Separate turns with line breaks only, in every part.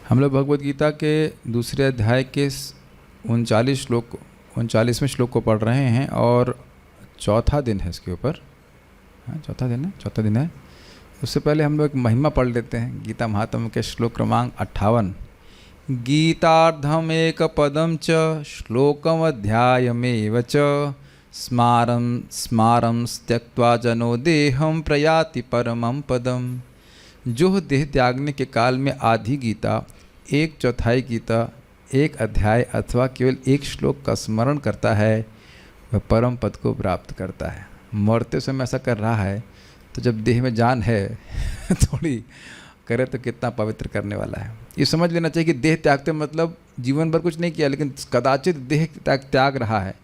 हम लोग भगवद गीता के दूसरे अध्याय के 39वें श्लोक को पढ़ रहे हैं और चौथा दिन है इसके ऊपर। हाँ, चौथा दिन है। उससे पहले हम लोग एक महिमा पढ़ लेते हैं गीता महात्म्य के श्लोक क्रमांक 58। गीतार्धम एक पदम च श्लोकम अध्यायमेव च स्मारं त्यक्त्वा जनो देहम प्रयाति परमं पदम। जो देह त्यागने के काल में आधी गीता, एक चौथाई गीता, एक अध्याय अथवा केवल एक श्लोक का स्मरण करता है वह परम पद को प्राप्त करता है। मरते समय ऐसा कर रहा है तो जब देह में जान है थोड़ी करे तो कितना पवित्र करने वाला है। ये समझ लेना चाहिए कि देह त्यागते मतलब जीवन भर कुछ नहीं किया, लेकिन कदाचित देह त्याग रहा है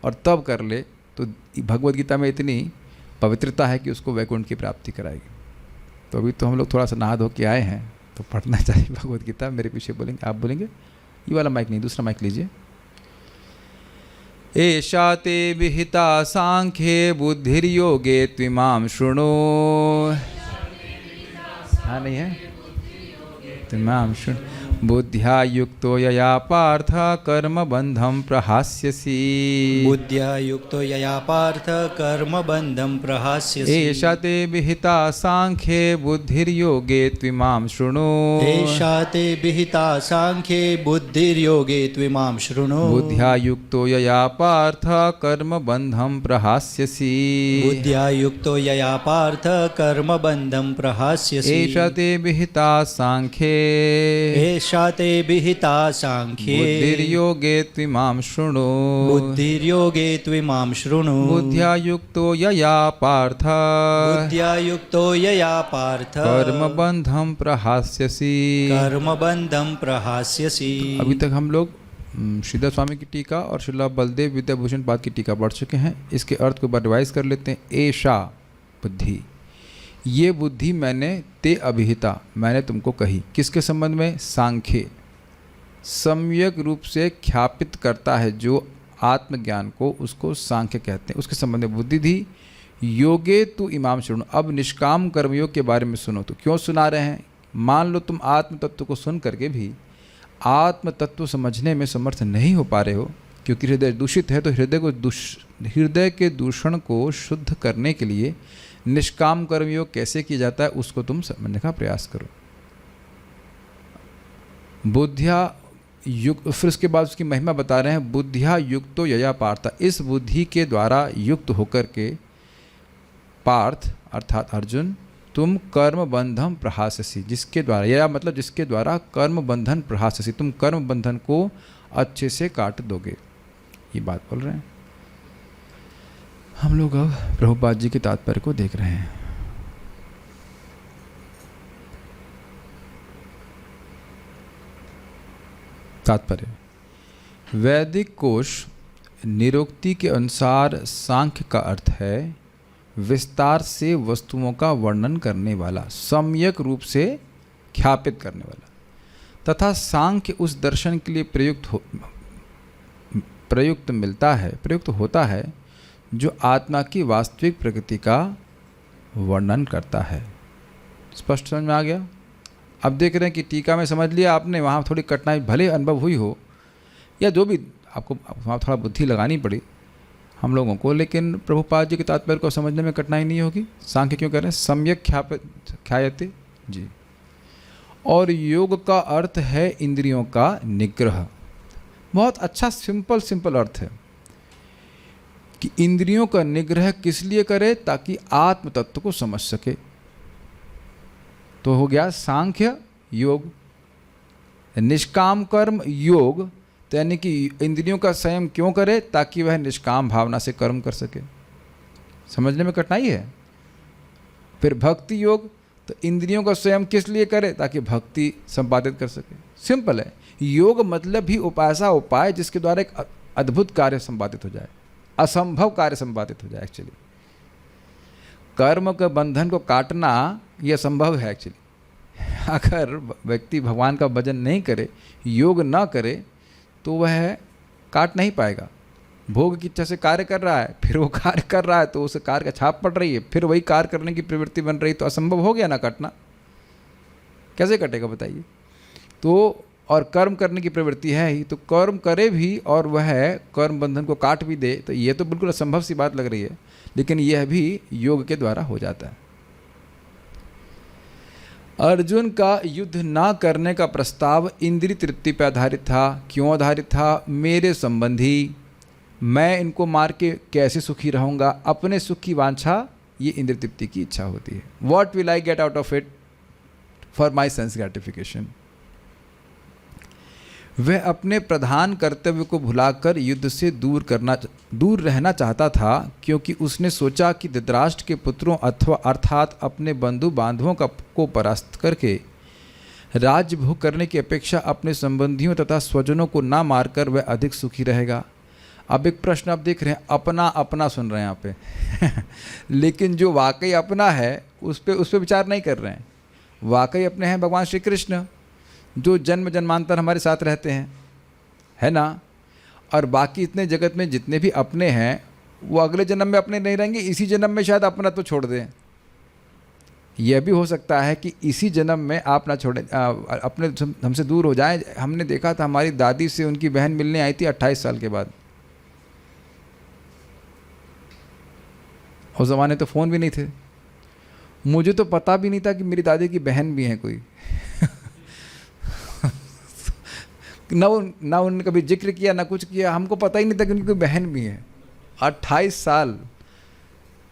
और तब कर ले तो भगवद गीता में इतनी पवित्रता है कि उसको वैकुंठ की प्राप्ति कराएगी। तो अभी तो हम लोग थोड़ा सा नहा धो के आए हैं तो पढ़ना चाहिए भगवद गीता। मेरे पीछे बोलेंगे, आप बोलेंगे, ये वाला माइक नहीं, दूसरा माइक लीजिए। एषा ते विहिता सांख्ये बुद्धिर्योगे त्विमां शृणु। हाँ नहीं है, त्विमां शृणु बुद्ध्या युक्तो यया पार्थ कर्म बंधम प्रहास्यसि।
बुद्ध्या युक्तो यया पार्थ कर्म बंधम प्रहास्यसि।
एषा ते विहिता सांख्ये बुद्धिर्योगे त्विमां शृणु।
एषा ते विहिता सांख्ये बुद्धिर्योगे त्विमां शृणु।
बुद्ध्या युक्तो यया पार्थ कर्म बंधम प्रहास्यसि।
बुद्ध्या युक्तो यया पार्थ कर्म बंधम प्रहास्यसि।
एषा ते विहिता सांख्ये
एषा ते विहिता सांख्ये
बुद्धिर्योगे त्विमां शृणु।
बुद्धिर्योगे त्विमां शृणु।
बुद्ध्या युक्तो यया पार्थ
बुद्ध्या युक्तो यया पार्थ
कर्म बंधम प्रहास्यसि।
कर्म बंधम प्रहास्यसि।
अभी तक हम लोग श्रीधर स्वामी की टीका और श्रीला बलदेव विद्याभूषण पाद की टीका पढ़ चुके हैं। इसके अर्थ को रिवाइज कर लेते हैं। एषा बुद्धि, ये बुद्धि मैंने ते अभिहिता, मैंने तुमको कही। किसके संबंध में? सांख्य, सम्यक रूप से ख्यापित करता है जो आत्मज्ञान को, उसको सांख्य कहते हैं। उसके संबंध में बुद्धि दी। योगे तु इमाम शृणु, अब निष्काम कर्मयोग के बारे में सुनो। तो क्यों सुना रहे हैं? मान लो तुम आत्म तत्व को सुन करके भी आत्म तत्व समझने में समर्थ नहीं हो पा रहे हो क्योंकि हृदय दूषित है। तो हृदय के दूषण को शुद्ध करने के लिए निष्काम कर्मयोग कैसे किया जाता है उसको तुम समझने का प्रयास करो। बुद्धिया युक्त, फिर उसके बाद उसकी महिमा बता रहे हैं। बुद्धिया युक्तो यया पार्थ, इस बुद्धि के द्वारा युक्त होकर के पार्थ अर्थात अर्जुन तुम कर्म बंधन प्रहास्यसि, जिसके द्वारा, यया मतलब जिसके द्वारा कर्म बंधन प्रहास्यसि, तुम कर्म बंधन को अच्छे से काट दोगे। ये बात बोल रहे हैं। हम लोग अब प्रभुपाद जी के तात्पर्य को देख रहे हैं। तात्पर्य, वैदिक कोश निरुक्ति के अनुसार सांख्य का अर्थ है विस्तार से वस्तुओं का वर्णन करने वाला, सम्यक रूप से ख्यापित करने वाला। तथा सांख्य उस दर्शन के लिए प्रयुक्त होता है जो आत्मा की वास्तविक प्रकृति का वर्णन करता है। स्पष्ट समझ में आ गया? अब देख रहे हैं कि टीका में समझ लिया आपने, वहाँ थोड़ी कठिनाई भले अनुभव हुई हो या जो भी, आपको वहाँ थोड़ा बुद्धि लगानी पड़ी हम लोगों को, लेकिन प्रभुपाद जी के तात्पर्य को समझने में कठिनाई नहीं होगी। सांख्य क्यों कह रहे हैं? सम्यक ख्यायते जी। और योग का अर्थ है इंद्रियों का निग्रह। बहुत अच्छा सिंपल अर्थ है कि इंद्रियों का निग्रह किस लिए करे? ताकि आत्म तत्व को समझ सके। तो हो गया सांख्य योग। निष्काम कर्म योग, तो यानी कि इंद्रियों का संयम क्यों करे? ताकि वह निष्काम भावना से कर्म कर सके। समझने में कठिनाई है। फिर भक्ति योग, तो इंद्रियों का संयम किस लिए करे? ताकि भक्ति संपादित कर सके। सिंपल है। योग मतलब ही ऐसा उपाय जिसके द्वारा एक अद्भुत कार्य संपादित हो जाए, असंभव कार्य संपादित हो जाए। एक्चुअली कर्म के बंधन को काटना यह संभव है। एक्चुअली अगर व्यक्ति भगवान का भजन नहीं करे, योग ना करे, तो वह काट नहीं पाएगा। भोग की इच्छा से कार्य कर रहा है, फिर वो कार्य कर रहा है तो उस कार्य का छाप पड़ रही है, फिर वही कार्य करने की प्रवृत्ति बन रही, तो असंभव हो गया ना काटना। कैसे कटेगा बताइए? तो और कर्म करने की प्रवृत्ति है ही, तो कर्म करे भी और वह कर्म बंधन को काट भी दे, तो ये तो बिल्कुल असंभव सी बात लग रही है, लेकिन यह भी योग के द्वारा हो जाता है। अर्जुन का युद्ध ना करने का प्रस्ताव इंद्रिय तृप्ति पर आधारित था। क्यों आधारित था? मेरे संबंधी, मैं इनको मार के कैसे सुखी रहूँगा, अपने सुख की वांछा, ये इंद्रिय तृप्ति की इच्छा होती है। What will I get out of it for my sense gratification. वह अपने प्रधान कर्तव्य को भुलाकर युद्ध से दूर रहना चाहता था, क्योंकि उसने सोचा कि धृतराष्ट्र के पुत्रों अथवा अर्थात अपने बंधु बांधवों को परास्त करके राज्य भोग करने की अपेक्षा अपने संबंधियों तथा स्वजनों को ना मारकर वह अधिक सुखी रहेगा। अब एक प्रश्न आप देख रहे हैं, अपना अपना सुन रहे हैं यहाँ पे लेकिन जो वाकई अपना है उस पर विचार नहीं कर रहे हैं। वाकई अपने हैं भगवान श्री कृष्ण, जो जन्म जन्मांतर हमारे साथ रहते हैं, है ना। और बाकी इतने जगत में जितने भी अपने हैं वो अगले जन्म में अपने नहीं रहेंगे, इसी जन्म में शायद अपना तो छोड़ दें। यह भी हो सकता है कि इसी जन्म में आप ना छोड़ें, अपने हमसे दूर हो जाएं। हमने देखा था हमारी दादी से उनकी बहन मिलने आई थी 28 साल के बाद। उस ज़माने तो फ़ोन भी नहीं थे, मुझे तो पता भी नहीं था कि मेरी दादी की बहन भी है कोई ना उन्होंने कभी जिक्र किया ना कुछ किया, हमको पता ही नहीं था कि उनकी कोई बहन भी है। 28 साल,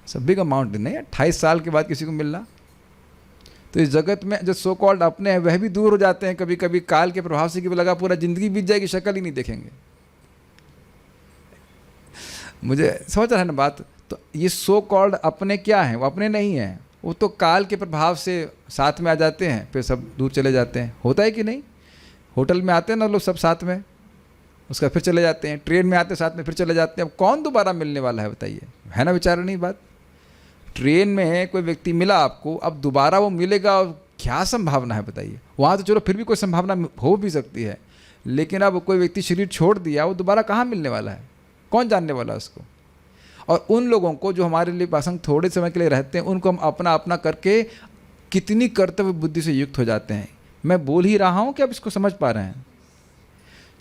सब बिग अमाउंट नहीं, 28 साल के बाद किसी को मिलना। तो इस जगत में जो सो कॉल्ड अपने हैं वह भी दूर हो जाते हैं कभी कभी, काल के प्रभाव से कि लगा पूरा ज़िंदगी बीत जाएगी, शक्ल ही नहीं देखेंगे। मुझे समझ रहा है ना बात। तो ये सो कॉल्ड अपने क्या हैं? वो अपने नहीं हैं, वो तो काल के प्रभाव से साथ में आ जाते हैं, फिर सब दूर चले जाते हैं। होता है कि नहीं? होटल में आते हैं ना लोग सब साथ में, उसका फिर चले जाते हैं। ट्रेन में आते साथ में, फिर चले जाते हैं। अब कौन दोबारा मिलने वाला है बताइए? है ना विचारणीय बात। ट्रेन में कोई व्यक्ति मिला आपको, अब दोबारा वो मिलेगा, क्या संभावना है बताइए? वहाँ तो चलो फिर भी कोई संभावना हो भी सकती है, लेकिन अब कोई व्यक्ति शरीर छोड़ दिया, वो दोबारा कहाँ मिलने वाला है? कौन जानने वाला है उसको? और उन लोगों को जो हमारे लिए पासंग थोड़े समय के लिए रहते हैं, उनको हम अपना अपना करके कितनी कर्तव्य बुद्धि से युक्त हो जाते हैं। मैं बोल ही रहा हूँ कि आप इसको समझ पा रहे हैं?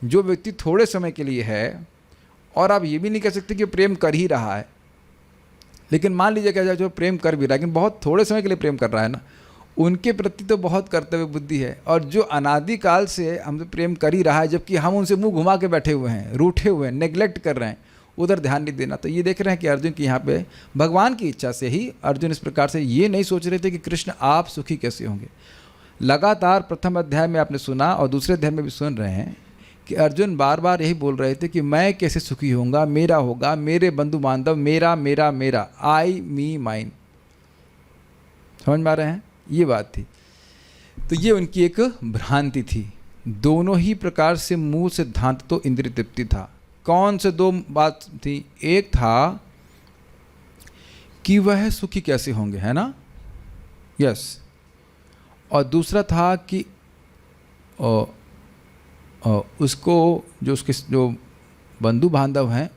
जो व्यक्ति थोड़े समय के लिए है, और आप ये भी नहीं कह सकते कि प्रेम कर ही रहा है, लेकिन मान लीजिए क्या जो प्रेम कर भी रहा है, लेकिन बहुत थोड़े समय के लिए प्रेम कर रहा है ना, उनके प्रति तो बहुत कर्तव्य बुद्धि है। और जो अनादिकाल से हमसे प्रेम कर ही रहा है, जबकि हम उनसे मुंह घुमा के बैठे हुए हैं, रूठे हुए हैं, नेग्लेक्ट कर रहे हैं, उधर ध्यान नहीं देना। तो ये देख रहे हैं कि अर्जुन की यहाँ पे भगवान की इच्छा से ही अर्जुन इस प्रकार से ये नहीं सोच रहे थे कि कृष्ण आप सुखी कैसे होंगे। लगातार प्रथम अध्याय में आपने सुना और दूसरे अध्याय में भी सुन रहे हैं कि अर्जुन बार बार यही बोल रहे थे कि मैं कैसे सुखी होऊंगा, मेरा होगा, मेरे बंधु बांधव, मेरा मेरा मेरा, आई मी माइन। समझ में आ रहे हैं? ये बात थी। तो ये उनकी एक भ्रांति थी। दोनों ही प्रकार से मूल सिद्धांत तो इंद्रिय तृप्ति था। कौन से दो बात थी? एक था कि वह सुखी कैसे होंगे, है ना, यस। और दूसरा था कि उसको जो उसके जो बंधु बांधव हैं,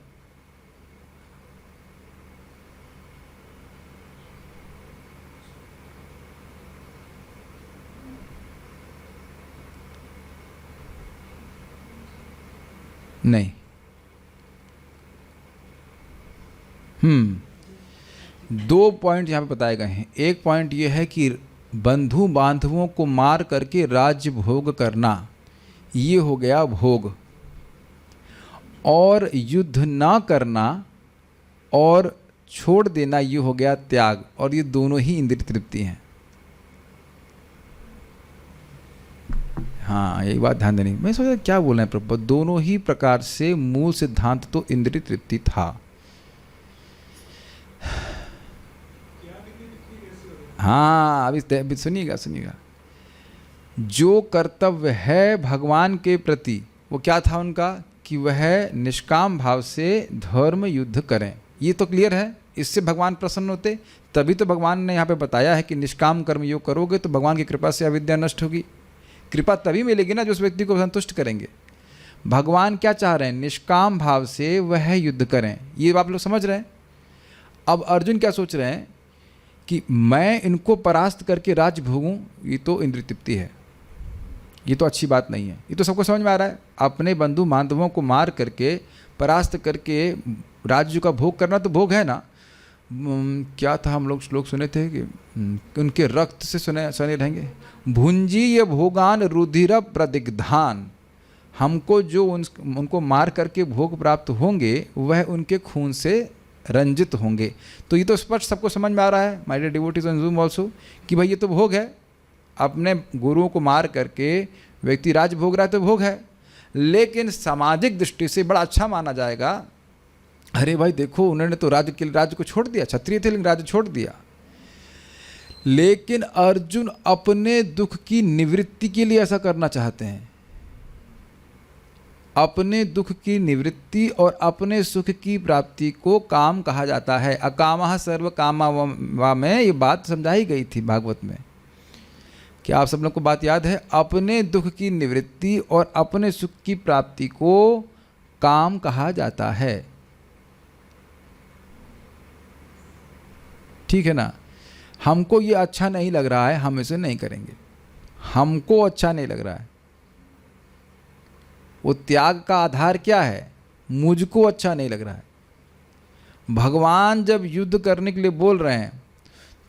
नहीं, दो पॉइंट यहाँ पे बताए गए हैं। एक पॉइंट ये है कि बंधु बांधवों को मार करके राज्य भोग करना, ये हो गया भोग, और युद्ध ना करना और छोड़ देना, ये हो गया त्याग। और ये दोनों ही इंद्रिय तृप्ति हैं। हाँ, यही बात ध्यान देनी। मैं सोचा क्या बोल रहे हैं प्रभु, दोनों ही प्रकार से मूल सिद्धांत तो इंद्रिय तृप्ति था। हाँ, अभी सुनिएगा सुनिएगा। जो कर्तव्य है भगवान के प्रति, वो क्या था उनका? कि वह निष्काम भाव से धर्म युद्ध करें। ये तो क्लियर है। इससे भगवान प्रसन्न होते, तभी तो भगवान ने यहाँ पे बताया है कि निष्काम कर्म योग करोगे तो भगवान की कृपा से अविद्या नष्ट होगी। कृपा तभी मिलेगी ना जो उस व्यक्ति को संतुष्ट करेंगे। भगवान क्या चाह रहे हैं? निष्काम भाव से वह युद्ध करें। ये आप लोग समझ रहे हैं? अब अर्जुन क्या सोच रहे हैं कि मैं इनको परास्त करके राज्य भोगूं, ये तो इंद्रिय तृप्ति है। ये तो अच्छी बात नहीं है, ये तो सबको समझ में आ रहा है। अपने बंधु बांधवों को मार करके, परास्त करके राज्य का भोग करना तो भोग है ना। क्या था, हम लोग श्लोक सुने थे कि उनके रक्त से सुने रहेंगे, भुंजी ये भोगान रुधिर प्रदिग्धान। हमको जो उनको मार करके भोग प्राप्त होंगे वह उनके खून से रंजित होंगे। तो ये तो स्पष्ट सबको समझ में आ रहा है, my dear devotees on Zoom also, कि भाई ये तो भोग है। अपने गुरुओं को मार करके व्यक्ति राज भोग रहा है तो भोग है। लेकिन सामाजिक दृष्टि से बड़ा अच्छा माना जाएगा, अरे भाई देखो उन्होंने तो राज्य को छोड़ दिया, क्षत्रिय थे लेकिन राज्य छोड़ दिया। लेकिन अर्जुन अपने दुख की निवृत्ति के लिए ऐसा करना चाहते हैं। अपने दुख की निवृत्ति और अपने सुख की प्राप्ति को काम कहा जाता है। अकामः सर्व कामा में ये बात समझाई गई थी भागवत में। क्या आप सब लोग को बात याद है? अपने दुख की निवृत्ति और अपने सुख की प्राप्ति को काम कहा जाता है, ठीक है ना। हमको ये अच्छा नहीं लग रहा है, हम इसे नहीं करेंगे। हमको अच्छा नहीं लग रहा है, वो त्याग का आधार क्या है? मुझको अच्छा नहीं लग रहा है। भगवान जब युद्ध करने के लिए बोल रहे हैं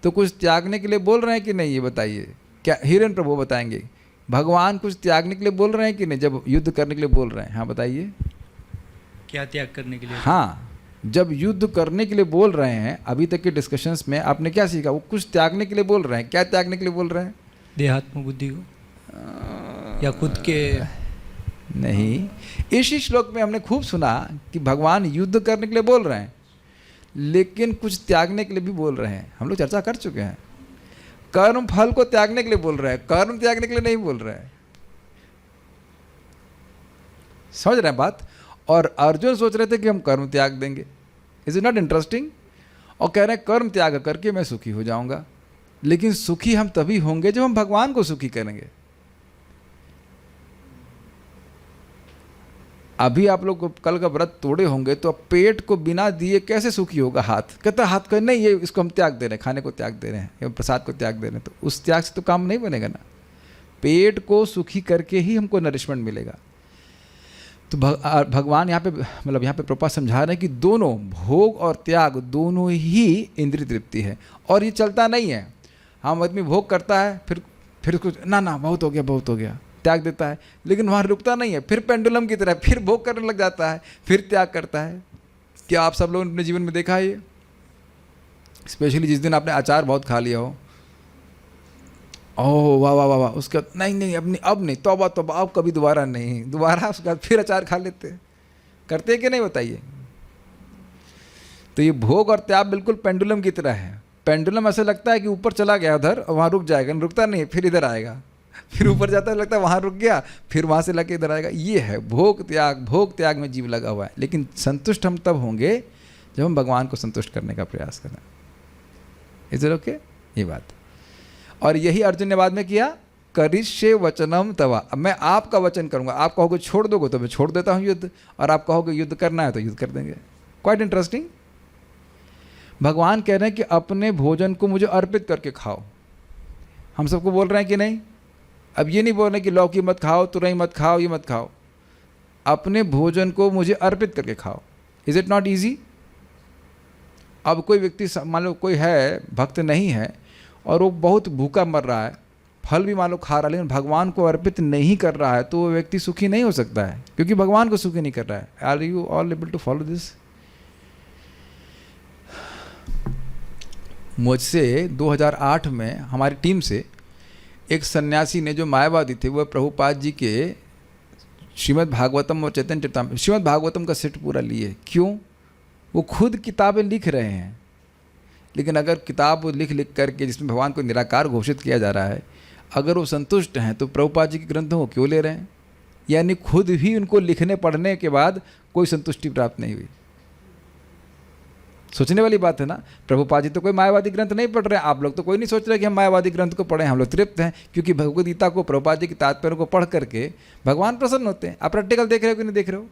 तो कुछ त्यागने के लिए बोल रहे हैं कि नहीं, ये बताइए। क्या हिरण प्रभु बताएंगे, भगवान कुछ त्यागने के लिए बोल रहे हैं कि नहीं जब युद्ध करने के लिए बोल रहे हैं? हाँ बताइए,
क्या त्याग करने के लिए?
हाँ, जब युद्ध करने के लिए बोल रहे हैं, अभी तक के डिस्कशंस में आपने क्या सीखा? वो कुछ त्यागने के लिए बोल रहे हैं। क्या त्यागने के लिए बोल रहे हैं?
देहात्म बुद्धि को या खुद के?
नहीं, इसी श्लोक में हमने खूब सुना कि भगवान युद्ध करने के लिए बोल रहे हैं लेकिन कुछ त्यागने के लिए भी बोल रहे हैं। हम लोग चर्चा कर चुके हैं। कर्म फल को त्यागने के लिए बोल रहे हैं, कर्म त्यागने के लिए नहीं बोल रहे हैं। समझ रहे हैं बात? और अर्जुन सोच रहे थे कि हम कर्म त्याग देंगे। Is it not interesting? और कह रहे हैं कर्म त्याग करके मैं सुखी हो जाऊंगा। लेकिन सुखी हम तभी होंगे जब हम भगवान को सुखी करेंगे। अभी आप लोग कल का व्रत तोड़े होंगे तो अब पेट को बिना दिए कैसे सुखी होगा? हाथ कहता, हाथ कर नहीं, ये इसको हम त्याग दे रहे हैं, खाने को त्याग दे रहे हैं या प्रसाद को त्याग दे रहे हैं, तो उस त्याग से तो काम नहीं बनेगा ना। पेट को सुखी करके ही हमको नरिशमेंट मिलेगा। तो भगवान यहाँ पे, मतलब यहाँ पे प्रभुपाद समझा रहे हैं कि दोनों भोग और त्याग दोनों ही इंद्रिय तृप्ति है। और ये चलता नहीं है। हम आदमी भोग करता है, फिर उसको ना बहुत हो गया, बहुत हो गया, त्याग देता है, लेकिन वहाँ रुकता नहीं है। फिर पेंडुलम की तरह फिर भोग करने लग जाता है, फिर त्याग करता है। क्या आप सब लोगों ने अपने जीवन में देखा है ये? स्पेशली जिस दिन आपने अचार बहुत खा लिया हो, ओह वाह वाह वाह वाह, उसके बाद नहीं अब नहीं, तौबा तौबा, अब कभी दोबारा नहीं, दोबारा उसके बाद फिर अचार खा लेते। करते कि नहीं बताइए? तो ये भोग और त्याग बिल्कुल पेंडुलम की तरह है। पेंडुलम ऐसे लगता है कि ऊपर चला गया उधर और वहाँ रुक जाएगा, रुकता नहीं, फिर इधर आएगा, फिर ऊपर जाता है, लगता है वहाँ रुक गया, फिर वहाँ से लगे इधर आएगा। ये है भोग त्याग। भोग त्याग में जीव लगा हुआ है। लेकिन संतुष्ट हम तब होंगे जब हम भगवान को संतुष्ट करने का प्रयास करें। Is it okay? ये बात। और यही अर्जुन ने बाद में किया, करिष्ये वचनम तवा। अब मैं आपका वचन करूंगा, आप कहोगे छोड़ दोगे तो मैं छोड़ देता हूं युद्ध, और आप कहोगे युद्ध करना है तो युद्ध कर देंगे। Quite interesting. भगवान कह रहे हैं कि अपने भोजन को मुझे अर्पित करके खाओ। हम सबको बोल रहे हैं कि नहीं? अब ये नहीं बोल रहे कि लौकी मत खाओ, तुरई मत खाओ, ये मत खाओ। अपने भोजन को मुझे अर्पित करके खाओ। Is it not easy? अब कोई व्यक्ति, मान लो कोई है भक्त नहीं है और वो बहुत भूखा मर रहा है, फल भी मान लो खा रहा है, लेकिन भगवान को अर्पित नहीं कर रहा है, तो वो व्यक्ति सुखी नहीं हो सकता है, क्योंकि भगवान को सुखी नहीं कर रहा है। Are you all able to follow this? मुझसे 2008 में हमारी टीम से एक सन्यासी ने, जो मायावादी थे, वह प्रभुपाद जी के श्रीमद् भागवतम और चैतन्य चरितामृत, श्रीमद् भागवतम का सेट पूरा लिए। क्यों? वो खुद किताबें लिख रहे हैं, लेकिन अगर किताब लिख करके जिसमें भगवान को निराकार घोषित किया जा रहा है, अगर वो संतुष्ट हैं तो प्रभुपाद जी के ग्रंथों को क्यों ले रहे हैं? यानी खुद भी उनको लिखने पढ़ने के बाद कोई संतुष्टि प्राप्त नहीं हुई। सोचने वाली बात है ना। प्रभुपाद जी तो कोई मायावादी ग्रंथ नहीं पढ़ रहे हैं, आप लोग तो कोई नहीं सोच रहे कि हम मायावादी ग्रंथ को पढ़ें। हम लोग तृप्त हैं, क्योंकि भगवद गीता को, प्रभुपाद जी के तात्पर्य को पढ़ करके भगवान प्रसन्न होते हैं। आप प्रैक्टिकल देख रहे हो कि नहीं देख रहे हो?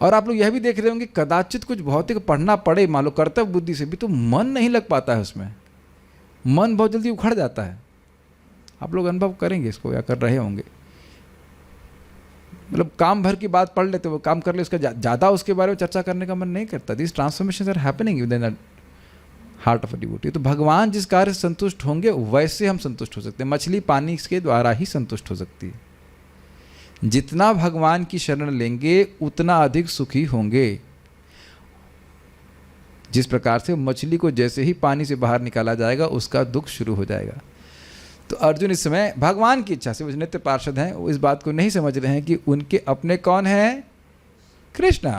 और आप लोग यह भी देख रहे होंगे, कदाचित कुछ भौतिक पढ़ना पड़े, मान लो कर्तव्य बुद्धि से भी, तो मन नहीं लग पाता है उसमें। मन बहुत जल्दी उखड़ जाता है। आप लोग अनुभव करेंगे इसको या कर रहे होंगे। मतलब काम भर की बात पढ़ लेते, वो काम कर ले, उसका ज़्यादा उसके बारे में चर्चा करने का मन नहीं करता। This transformation are happening within heart of a devotee. तो भगवान जिस कार्य से संतुष्ट होंगे वैसे हम संतुष्ट हो सकते हैं। मछली पानी के द्वारा ही संतुष्ट हो सकती है। जितना भगवान की शरण लेंगे उतना अधिक सुखी होंगे। जिस प्रकार से मछली को जैसे ही पानी से बाहर निकाला जाएगा उसका दुख शुरू हो जाएगा। तो अर्जुन इस समय भगवान की इच्छा से, वो नित्य पार्षद हैं, वो इस बात को नहीं समझ रहे हैं कि उनके अपने कौन हैं, कृष्ण।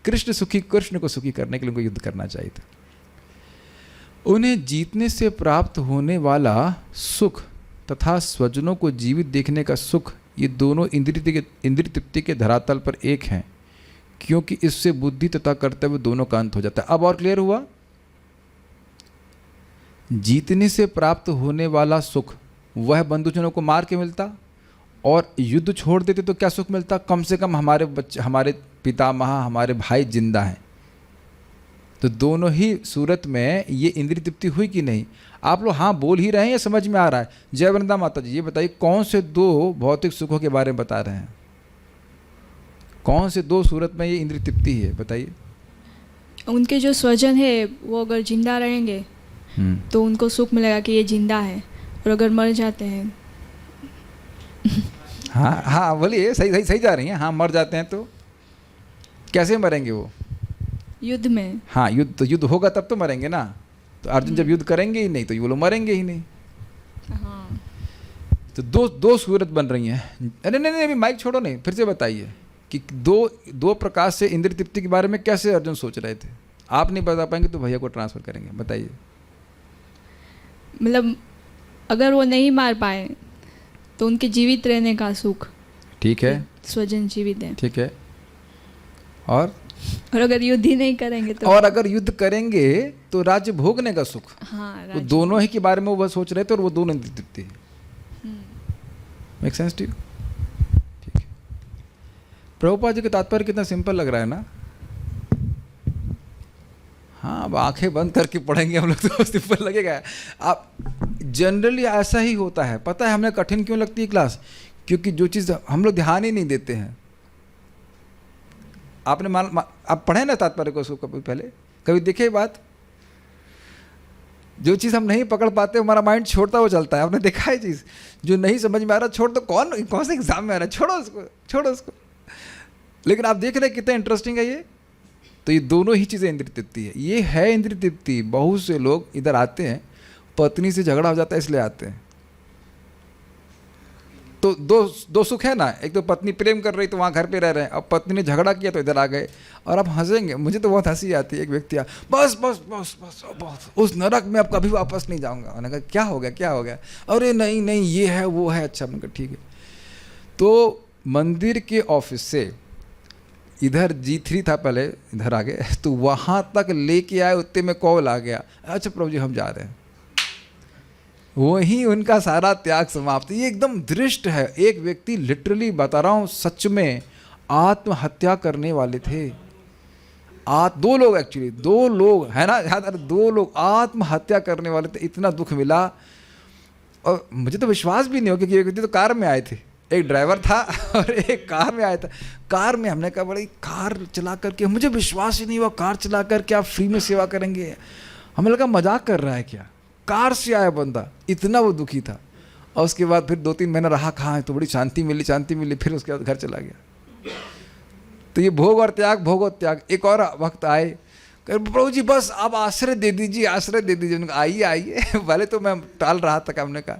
कृष्ण को सुखी करने के लिए उनको युद्ध करना चाहिए था। उन्हें जीतने से प्राप्त होने वाला सुख तथा स्वजनों को जीवित देखने का सुख, ये दोनों इंद्रिय तृप्ति के धरातल पर एक हैं, क्योंकि इससे बुद्धि तथा कर्तव्य दोनों का अंत हो जाता है। अब और क्लियर हुआ? जीतने से प्राप्त होने वाला सुख वह बंधुजनों को मार के मिलता, और युद्ध छोड़ देते तो क्या सुख मिलता? कम से कम हमारे बच्चे, हमारे पितामह, हमारे भाई जिंदा हैं। तो दोनों ही सूरत में ये इंद्रिय तृप्ति हुई कि नहीं? आप लोग हाँ बोल ही रहे हैं या समझ में आ रहा है? जय वृंदा माता जी, ये बताइए कौन से दो भौतिक सुखों के बारे में बता रहे हैं? कौन से दो सूरत में ये इंद्रिय तृप्ति है, बताइए।
उनके जो स्वजन है वो अगर जिंदा रहेंगे तो उनको सुख मिलेगा कि ये जिंदा है, और अगर मर जाते हैं
हाँ हाँ बोलिए, सही जा रही हैं। हाँ, मर जाते हैं तो कैसे मरेंगे वो?
युद्ध में।
हाँ, युद्ध होगा तब तो मरेंगे ना। तो अर्जुन जब युद्ध करेंगे ही नहीं तो ये लोग मरेंगे ही नहीं।
हाँ।
तो दो सूरत बन रही हैं। अरे नहीं, माइक छोड़ो, नहीं, फिर से बताइए कि दो प्रकार से इंद्रिय तृप्ति के बारे में कैसे अर्जुन सोच रहे थे। आप नहीं बता पाएंगे तो भैया को ट्रांसफर करेंगे, बताइए।
मतलब अगर वो नहीं मार पाए तो उनके जीवित रहने का सुख,
ठीक है,
स्वजन जीवित है,
ठीक है। और
अगर युद्ध ही नहीं करेंगे तो,
और अगर युद्ध करेंगे तो राज्य भोगने का सुख।
हाँ,
तो दोनों ही के बारे में वो सोच रहे थे, और वो दोनों इंद्रिय तृप्ति है। Make sense to you? ठीक है। प्रभुपाद जी का तात्पर्य कितना सिंपल लग रहा है ना। हाँ, अब आंखें बंद करके पढ़ेंगे हम लोग तो सिंपल लगेगा। आप जनरली ऐसा ही होता है। पता है हमें कठिन क्यों लगती है क्लास? क्योंकि जो चीज़ हम लोग ध्यान ही नहीं देते हैं। आपने आप पढ़े ना तात्पर्य को, उसको कभी पहले कभी देखे बात? जो चीज़ हम नहीं पकड़ पाते हमारा माइंड छोड़ता हुआ चलता है। आपने देखा है चीज़ जो नहीं समझ में आ रहा, छोड़ दो। कौन से एग्जाम में आ रहा है, छोड़ो उसको। लेकिन आप देख रहे हैं कितना इंटरेस्टिंग है ये। तो ये दोनों ही चीज़ें इंद्रिय तृप्ति है। ये है इंद्रिय तृप्ति। बहुत से लोग इधर आते हैं, पत्नी से झगड़ा हो जाता है इसलिए आते हैं। तो दो सुख है ना। एक तो पत्नी प्रेम कर रही तो वहाँ घर पे रह रहे हैं, अब पत्नी ने झगड़ा किया तो इधर आ गए। और अब हंसेंगे, मुझे तो बहुत हंसी आती है। एक व्यक्ति बस उस नरक में अब कभी वापस नहीं जाऊँगा। मैंने कहा क्या हो गया? अरे नहीं ये है वो है। अच्छा, मैंने कहा ठीक है। तो मंदिर के ऑफिस से इधर G3 था पहले, इधर आ गए, तो वहाँ तक लेके आए, उतने में कॉल आ गया, अच्छा प्रभु जी हम जा रहे हैं। वही उनका सारा त्याग समाप्त। ये एकदम दृष्ट है। एक व्यक्ति लिटरली बता रहा हूँ, सच में आत्महत्या करने वाले थे। दो लोग एक्चुअली, 2 लोग है ना, 2 लोग आत्महत्या करने वाले थे। इतना दुख मिला और मुझे तो विश्वास भी नहीं हो, क्योंकि एक व्यक्ति तो कार में आए थे, एक ड्राइवर था और एक कार में आया था। कार में हमने कहा बड़ी कार चला करके, मुझे विश्वास ही नहीं हुआ कार चला करके आप फ्री में सेवा करेंगे। हमें लगा मजाक कर रहा है क्या। कार से आया बंदा, इतना वो दुखी था। और उसके बाद फिर 2-3 महीना रहा कहाँ है, तो बड़ी शांति मिली, फिर उसके बाद घर चला गया। तो ये भोग और त्याग। एक और वक्त आए, प्रभु जी बस आप आश्रय दे दीजिए। आइए। पहले तो मैं टाल रहा था, हमने कहा।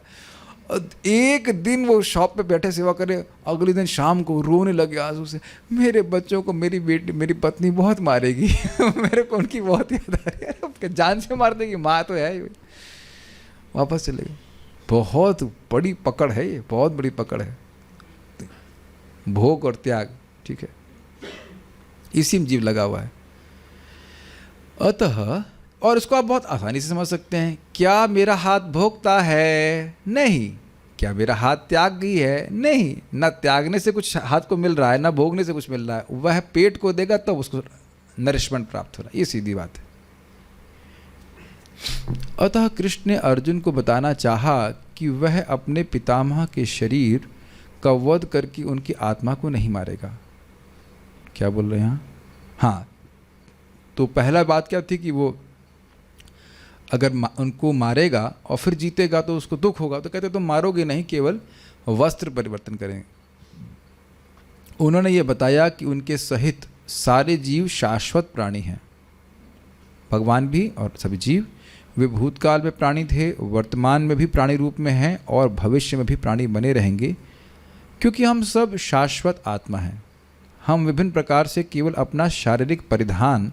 एक दिन वो शॉप पे बैठे सेवा करे, अगले दिन शाम को रोने लगे आंसू से, मेरे बच्चों को मेरी पत्नी बहुत मारेगी मेरे को उनकी बहुत याद आ रही है, जान से मार देगी, माँ तो है ही। वापस चले गए। बहुत बड़ी पकड़ है ये, बहुत बड़ी पकड़ है, भोग और त्याग। ठीक है, इसी में जीव लगा हुआ है। अतः, और इसको आप बहुत आसानी से समझ सकते हैं। क्या मेरा हाथ भोगता है? नहीं। क्या मेरा हाथ त्यागी है? नहीं। ना त्यागने से कुछ हाथ को मिल रहा है, ना भोगने से कुछ मिल रहा है। वह पेट को देगा तब उसको नरिशमेंट प्राप्त हो रहा है। ये सीधी बात है। अतः कृष्ण ने अर्जुन को बताना चाहा कि वह अपने पितामह के शरीर का वध करके उनकी आत्मा को नहीं मारेगा। क्या बोल रहे हैं यहाँ? हाँ, तो पहला बात क्या थी कि वो अगर उनको मारेगा और फिर जीतेगा तो उसको दुख होगा, तो कहते तुम मारोगे नहीं, केवल वस्त्र परिवर्तन करेंगे। उन्होंने ये बताया कि उनके सहित सारे जीव शाश्वत प्राणी हैं, भगवान भी और सभी जीव। वे भूतकाल में प्राणी थे, वर्तमान में भी प्राणी रूप में हैं और भविष्य में भी प्राणी बने रहेंगे, क्योंकि हम सब शाश्वत आत्मा हैं। हम विभिन्न प्रकार से केवल अपना शारीरिक परिधान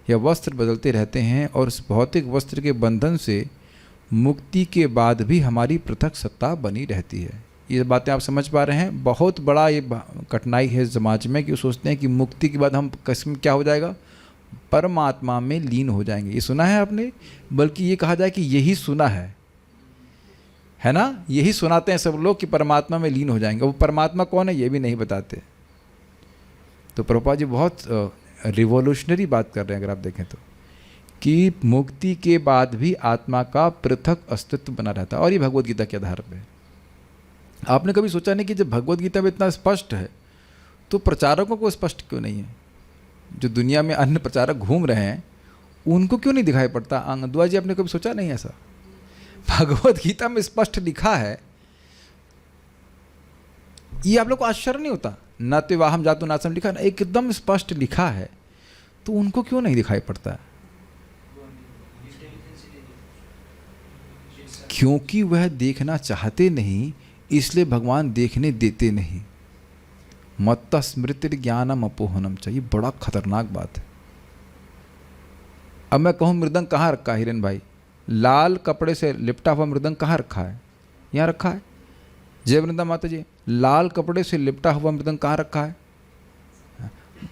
या वस्त्र बदलते रहते हैं और उस भौतिक वस्त्र के बंधन से मुक्ति के बाद भी हमारी पृथक सत्ता बनी रहती है। ये बातें आप समझ पा रहे हैं? बहुत बड़ा ये कठिनाई है समाज में कि वो सोचते हैं कि मुक्ति के बाद हम कसम क्या हो जाएगा, परमात्मा में लीन हो जाएंगे। ये सुना है आपने? बल्कि ये कहा जाए कि यही सुना है ना? यही सुनाते हैं सब लोग कि परमात्मा में लीन हो जाएंगे। वो परमात्मा कौन है ये भी नहीं बताते। तो प्रभुपाद जी बहुत रिवॉल्यूशनरी बात कर रहे हैं अगर आप देखें तो, कि मुक्ति के बाद भी आत्मा का पृथक अस्तित्व बना रहता है। और ये भगवद गीता के आधार पे। आपने कभी सोचा नहीं कि जब भगवद गीता में इतना स्पष्ट है तो प्रचारकों को स्पष्ट क्यों नहीं है? जो दुनिया में अन्य प्रचारक घूम रहे हैं उनको क्यों नहीं दिखाई पड़ता? दुआ जी, आपने कभी सोचा नहीं ऐसा? भगवद गीता में स्पष्ट लिखा है, ये आप लोग को आश्चर्य नहीं होता? न तो वाहम जातु नासम लिखा है, एकदम स्पष्ट लिखा है, तो उनको क्यों नहीं दिखाई पड़ता? क्योंकि वह देखना चाहते नहीं, इसलिए भगवान देखने देते नहीं। मत्त स्मृति ज्ञानम अपोहनम चाहिए, बड़ा खतरनाक बात है। अब मैं कहूँ मृदंग कहाँ रखा है हिरेन भाई? लाल कपड़े से लिपटा हुआ मृदंग कहाँ रखा है? यहाँ रखा है। जय वृंदा माता जी, लाल कपड़े से लिपटा हुआ मृदंग कहाँ रखा है?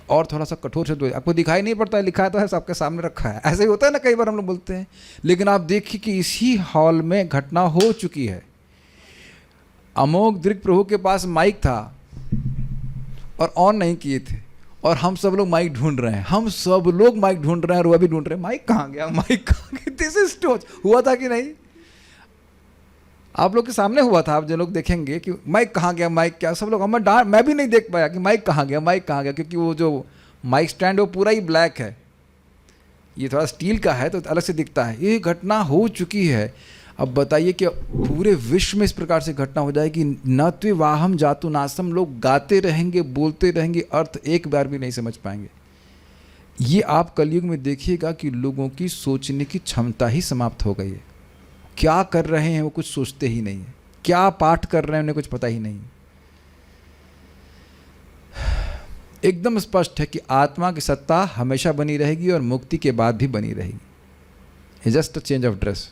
और थोड़ा सा कठोर शब्द आपको दिखाई नहीं पड़ता है, लिखा तो है, सबके सामने रखा है। ऐसे ही होता है ना, कई बार हम लोग बोलते हैं। लेकिन आप देखिए कि इसी हॉल में घटना हो चुकी है। अमोघ दृक् प्रभु के पास माइक था और ऑन नहीं किए थे, और हम सब लोग माइक ढूंढ रहे हैं। हम सब लोग माइक ढूंढ रहे हैं और वह भी ढूंढ रहे हैं, माइक कहाँ गया, माइक कहाँ गया? दिस इज स्टोच। हुआ था कि नहीं? आप लोग के सामने हुआ था। आप जो लोग देखेंगे कि माइक कहाँ गया, माइक क्या, सब लोग मैं भी नहीं देख पाया कि माइक कहाँ गया, माइक कहाँ गया, क्योंकि वो जो माइक स्टैंड है वो पूरा ही ब्लैक है। ये थोड़ा स्टील का है तो अलग से दिखता है। ये घटना हो चुकी है। अब बताइए कि पूरे विश्व में इस प्रकार से घटना हो जाए कि न तो वाहम जातु नासम, लोग गाते रहेंगे, बोलते रहेंगे, अर्थ एक बार भी नहीं समझ पाएंगे। ये आप कलयुग में देखिएगा कि लोगों की सोचने की क्षमता ही समाप्त हो गई है। क्या कर रहे हैं वो कुछ सोचते ही नहीं है, क्या पाठ कर रहे हैं उन्हें कुछ पता ही नहीं। एकदम स्पष्ट है कि आत्मा की सत्ता हमेशा बनी रहेगी और मुक्ति के बाद भी बनी रहेगी। Just a change of dress.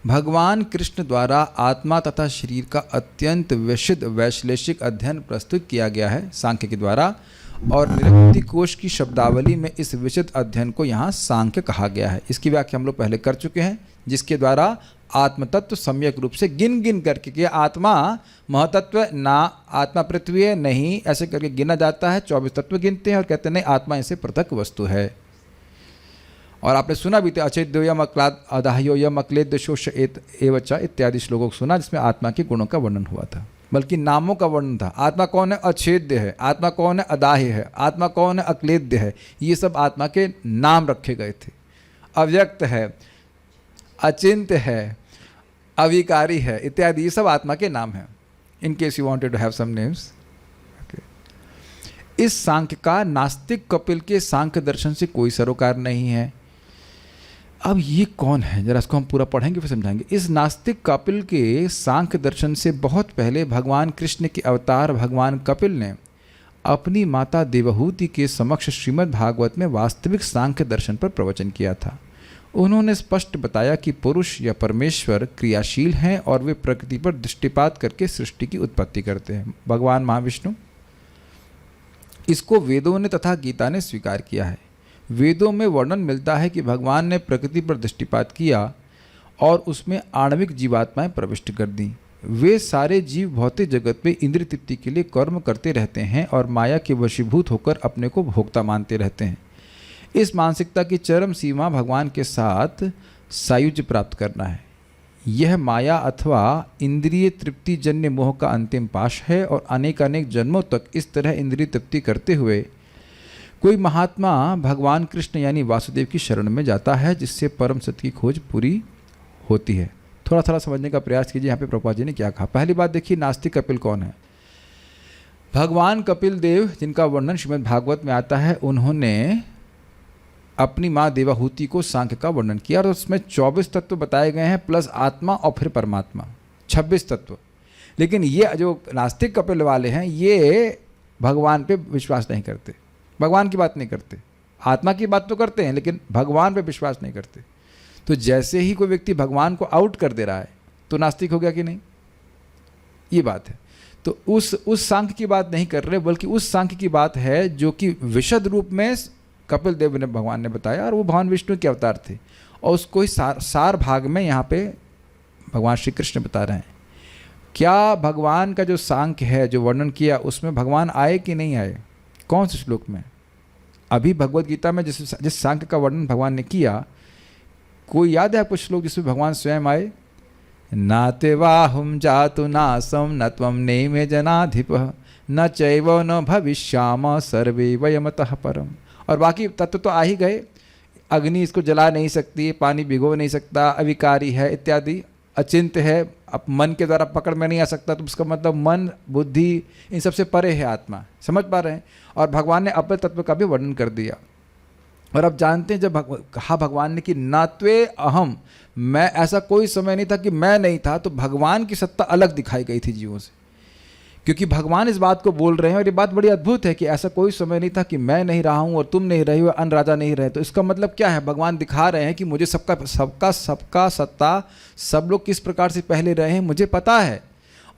भगवान कृष्ण द्वारा आत्मा तथा शरीर का अत्यंत विशद वैश्लेषिक अध्ययन प्रस्तुत किया गया है सांख्य के द्वारा, और निरुक्ति कोश की शब्दावली में इस विशद अध्ययन को यहाँ सांख्य कहा गया है। इसकी व्याख्या हम लोग पहले कर चुके हैं, जिसके द्वारा आत्मतत्व सम्यक रूप से गिन गिन करके कि आत्मा महतत्व ना, आत्मा पृथ्वी है नहीं, ऐसे करके गिना जाता है। 24 तत्व गिनते हैं और कहते हैं नहीं, आत्मा इनसे पृथक वस्तु है। और आपने सुना भी था अचेद्योयम अक्लाद अदाह्योयम अक्लेद्यशोष एवचा इत्यादि श्लोकों को सुना, जिसमें आत्मा के गुणों का वर्णन हुआ था, बल्कि नामों का वर्णन था। आत्मा कौन है? अछेद्य है। आत्मा कौन है? अदाह्य है। आत्मा कौन है? अक्लेद्य है। ये सब आत्मा के नाम रखे गए थे। अव्यक्त है, अचिंत्य है, अविकारी है, इत्यादि ये सब आत्मा के नाम हैं। In case you wanted to have some names. इस सांख्य का नास्तिक कपिल के सांख्य दर्शन से कोई सरोकार नहीं है। अब ये कौन है, जरा इसको हम पूरा पढ़ेंगे फिर समझाएंगे। इस नास्तिक कपिल के सांख्य दर्शन से बहुत पहले भगवान कृष्ण के अवतार भगवान कपिल ने अपनी माता देवहूति के समक्ष श्रीमद् भागवत में वास्तविक सांख्य दर्शन पर प्रवचन किया था। उन्होंने स्पष्ट बताया कि पुरुष या परमेश्वर क्रियाशील हैं और वे प्रकृति पर दृष्टिपात करके सृष्टि की उत्पत्ति करते हैं। भगवान महाविष्णु, इसको वेदों ने तथा गीता ने स्वीकार किया है। वेदों में वर्णन मिलता है कि भगवान ने प्रकृति पर दृष्टिपात किया और उसमें आणविक जीवात्माएं प्रविष्ट कर दी। वे सारे जीव भौतिक जगत में इंद्रिय तृप्ति के लिए कर्म करते रहते हैं और माया के वशीभूत होकर अपने को भोक्ता मानते रहते हैं। इस मानसिकता की चरम सीमा भगवान के साथ सायुज्य प्राप्त करना है। यह माया अथवा इंद्रिय तृप्ति जन्य मोह का अंतिम पाश है और अनेक अनेक जन्मों तक इस तरह इंद्रिय तृप्ति करते हुए कोई महात्मा भगवान कृष्ण यानी वासुदेव की शरण में जाता है, जिससे परम सत्य की खोज पूरी होती है। थोड़ा थोड़ा समझने का प्रयास कीजिए यहाँ पे प्रभुपाद जी ने क्या कहा। पहली बात देखिए, नास्तिक कपिल कौन है? भगवान कपिल देव, जिनका वर्णन श्रीमद् भागवत में आता है, उन्होंने अपनी माँ देवाहूति को सांख्य का वर्णन किया और उसमें 24 तत्व बताए गए हैं, प्लस आत्मा और फिर परमात्मा, 26 तत्व। लेकिन ये जो नास्तिक कपिल वाले हैं, ये भगवान पे विश्वास नहीं करते, भगवान की बात नहीं करते, आत्मा की बात तो करते हैं लेकिन भगवान पे विश्वास नहीं करते। तो जैसे ही कोई व्यक्ति भगवान को आउट कर दे रहा है तो नास्तिक हो गया कि नहीं, ये बात है। तो उस सांख्य की बात नहीं कर रहे, बल्कि उस सांख्य की बात है जो कि विशद रूप में कपिल देव ने भगवान ने बताया, और वो भगवान विष्णु के अवतार थे, और उसको ही सार भाग में यहाँ पे भगवान श्री कृष्ण बता रहे हैं। क्या भगवान का जो सांख्य है, जो वर्णन किया, उसमें भगवान आए कि नहीं आए? कौन से श्लोक में? अभी भगवद गीता में जिस सांख्य का वर्णन भगवान ने किया, कोई याद है आपको श्लोक जिसमें भगवान स्वयं आए? नाते वाहुम जातु नासम न त्वं नेमे जनाधिपः न चैव न भविष्याम सर्वे वयमतः परम। और बाकी तत्व तो आ ही गए, अग्नि इसको जला नहीं सकती, पानी भिगो नहीं सकता, अविकारी है इत्यादि, अचिंत्य है, अब मन के द्वारा पकड़ में नहीं आ सकता, तो उसका मतलब मन बुद्धि इन सबसे परे है आत्मा, समझ पा रहे हैं। और भगवान ने अपने तत्व का भी वर्णन कर दिया। और अब जानते हैं, जब कहा भगवान ने कि नात्वे अहम, मैं, ऐसा कोई समय नहीं था कि मैं नहीं था, तो भगवान की सत्ता अलग दिखाई गई थी जीवों से, क्योंकि भगवान इस बात को बोल रहे हैं। और ये बात बड़ी अद्भुत है कि ऐसा कोई समय नहीं था कि मैं नहीं रहा हूँ और तुम नहीं रही हो, अन्य राजा नहीं रहे। तो इसका मतलब क्या है? भगवान दिखा रहे हैं कि मुझे सबका सत्ता, सब लोग किस प्रकार से पहले रहे हैं मुझे पता है,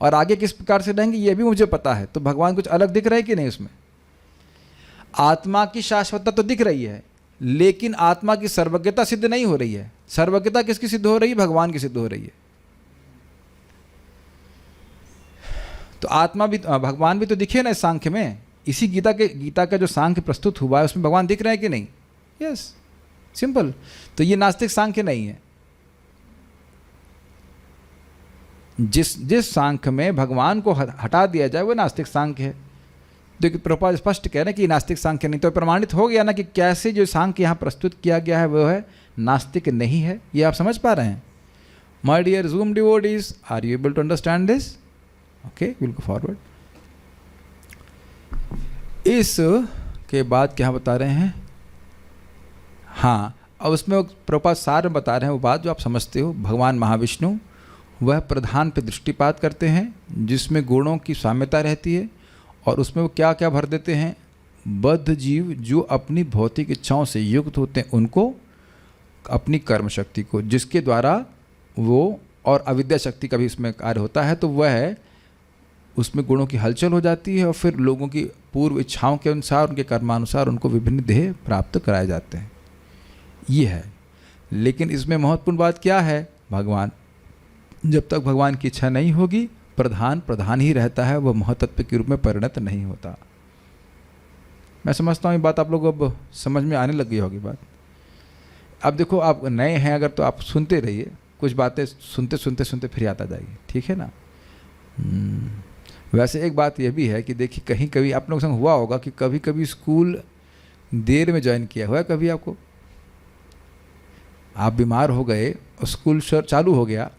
और आगे किस प्रकार से रहेंगे ये भी मुझे पता है। तो भगवान कुछ अलग दिख रहा है कि नहीं? उसमें आत्मा की शाश्वतता तो दिख रही है, लेकिन आत्मा की सर्वज्ञता सिद्ध नहीं हो रही है। सर्वज्ञता किसकी सिद्ध हो रही है? भगवान की सिद्ध हो रही है। तो आत्मा भी, भगवान भी तो दिखे ना इस सांख्य में। इसी गीता का जो सांख्य प्रस्तुत हुआ है उसमें भगवान दिख रहे हैं कि नहीं? Yes, simple. तो ये नास्तिक सांख्य नहीं है। जिस सांख्य में भगवान को हटा दिया जाए वो नास्तिक सांख्य है। देखिए प्रभुपाद स्पष्ट कह रहे हैं कि नास्तिक सांख्य नहीं। तो प्रमाणित हो गया ना कि कैसे जो सांख्य यहाँ प्रस्तुत किया गया है वो है नास्तिक नहीं है। ये आप समझ पा रहे हैं? My dear Zoom devotees, are you able to understand this? Okay, will go forward. इस के बाद क्या बता रहे हैं? हाँ, अब उसमें प्रभुपाद सार में बता रहे हैं वो बात जो आप समझते हो। भगवान महाविष्णु वह प्रधान पे दृष्टिपात करते हैं जिसमें गुणों की साम्यता रहती है, और उसमें वो क्या क्या भर देते हैं? बद्ध जीव जो अपनी भौतिक इच्छाओं से युक्त होते हैं उनको, अपनी कर्म शक्ति को, जिसके द्वारा वो, और अविद्या शक्ति का भी इसमें कार्य होता है, तो वह है उसमें गुणों की हलचल हो जाती है और फिर लोगों की पूर्व इच्छाओं के अनुसार, उनके कर्मानुसार उनको विभिन्न देह प्राप्त कराए जाते हैं। ये है। लेकिन इसमें महत्वपूर्ण बात क्या है? भगवान, जब तक भगवान की इच्छा नहीं होगी प्रधान ही रहता है, वह महतत्व के रूप में परिणत नहीं होता। मैं समझता हूँ ये बात आप लोग अब समझ में आने लगी होगी बात। अब देखो, आप नए हैं अगर तो आप सुनते रहिए, कुछ बातें सुनते सुनते फिर याद आ जाएगी, ठीक है ना? वैसे एक बात यह भी है कि देखिए, कहीं कभी आप लोगों के संग हुआ होगा कि कभी कभी स्कूल देर में ज्वाइन किया हुआ है। कभी आपको, आप बीमार हो गए और स्कूल चालू हो गया,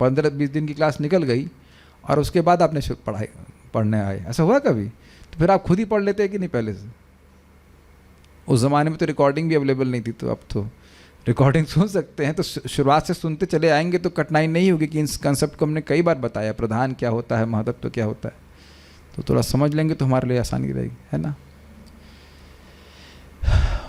15-20 दिन की क्लास निकल गई और उसके बाद आपने पढ़ने आए, ऐसा हुआ कभी? तो फिर आप खुद ही पढ़ लेते हैं कि नहीं पहले से? उस ज़माने में तो रिकॉर्डिंग भी अवेलेबल नहीं थी, तो अब तो रिकॉर्डिंग सुन सकते हैं। तो शुरुआत से सुनते चले आएंगे तो कठिनाई नहीं होगी कि इस कंसेप्ट को हमने कई बार बताया, प्रधान क्या होता है, महतत्व क्या होता है, तो थोड़ा समझ लेंगे तो हमारे लिए आसानी रहेगी, है ना?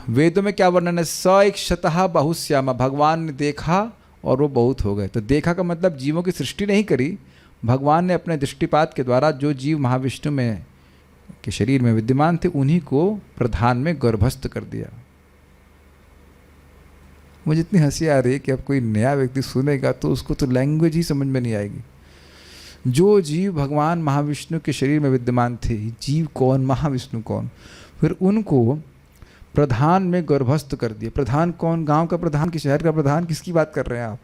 वेदों में क्या वर्णन है? सइक्षतः बहुश्यामा, भगवान ने देखा और वो बहुत हो गए। तो देखा का मतलब जीवों की सृष्टि नहीं करी, भगवान ने अपने दृष्टिपात के द्वारा जो जीव महाविष्णु में के शरीर में विद्यमान थे उन्हीं को प्रधान में गर्भस्थ कर दिया। मुझे इतनी हंसी आ रही है कि अब कोई नया व्यक्ति सुनेगा तो उसको तो लैंग्वेज ही समझ में नहीं आएगी। जो जीव भगवान महाविष्णु के शरीर में विद्यमान थे, जीव कौन, महाविष्णु कौन, फिर उनको प्रधान में गर्भस्थ कर दिया। प्रधान कौन? गांव का प्रधान कि शहर का प्रधान? किसकी बात कर रहे हैं आप?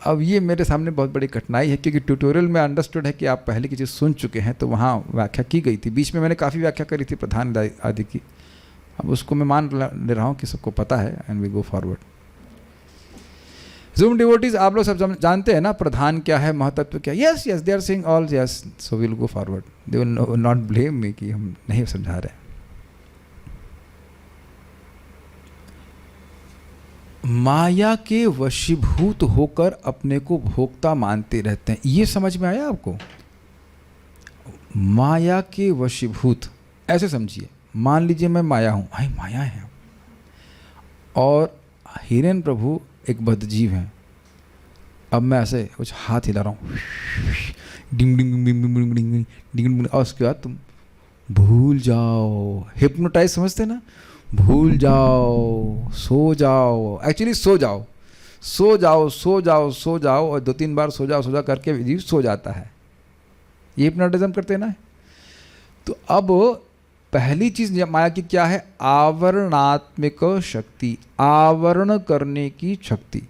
अब ये मेरे सामने बहुत बड़ी कठिनाई है, क्योंकि ट्यूटोरियल में अंडरस्टूड है कि आप पहले की चीज़ सुन चुके हैं, तो वहाँ व्याख्या की गई थी। बीच में मैंने काफ़ी व्याख्या करी थी प्रधान आदि की। अब उसको मैं मान ले रहा हूँ कि सबको पता है, and we go forward. Zoom devotees, आप लोग सब जानते हैं ना प्रधान क्या है, महतत्व क्या है? Yes yes, they are saying all yes, so will go forward. They will not blame me कि हम नहीं समझा रहे। माया के वशीभूत होकर अपने को भोक्ता मानते रहते हैं, ये समझ में आया आपको? माया के वशीभूत, ऐसे समझिए, मान लीजिए मैं माया हूँ, हाय माया है, और हिरण्य प्रभु एक बद्धजीव हैं। अब मैं ऐसे कुछ हाथ हिला रहा हूँ, डिंग डिंग डिंग डिंग डिंग डिंग डिंग, और उसके बाद तुम भूल जाओ, हिप्नोटाइज समझते ना, भूल जाओ, सो जाओ, एक्चुअली सो जाओ, सो जाओ, सो जाओ, सो जाओ, और 2-3 बार सो जाओ करके जीव सो जाता है। ये हिप्नोटिज्म करते हैं ना। तो अब पहली चीज माया की क्या है? आवरणात्मक शक्ति, आवरण करने की शक्ति,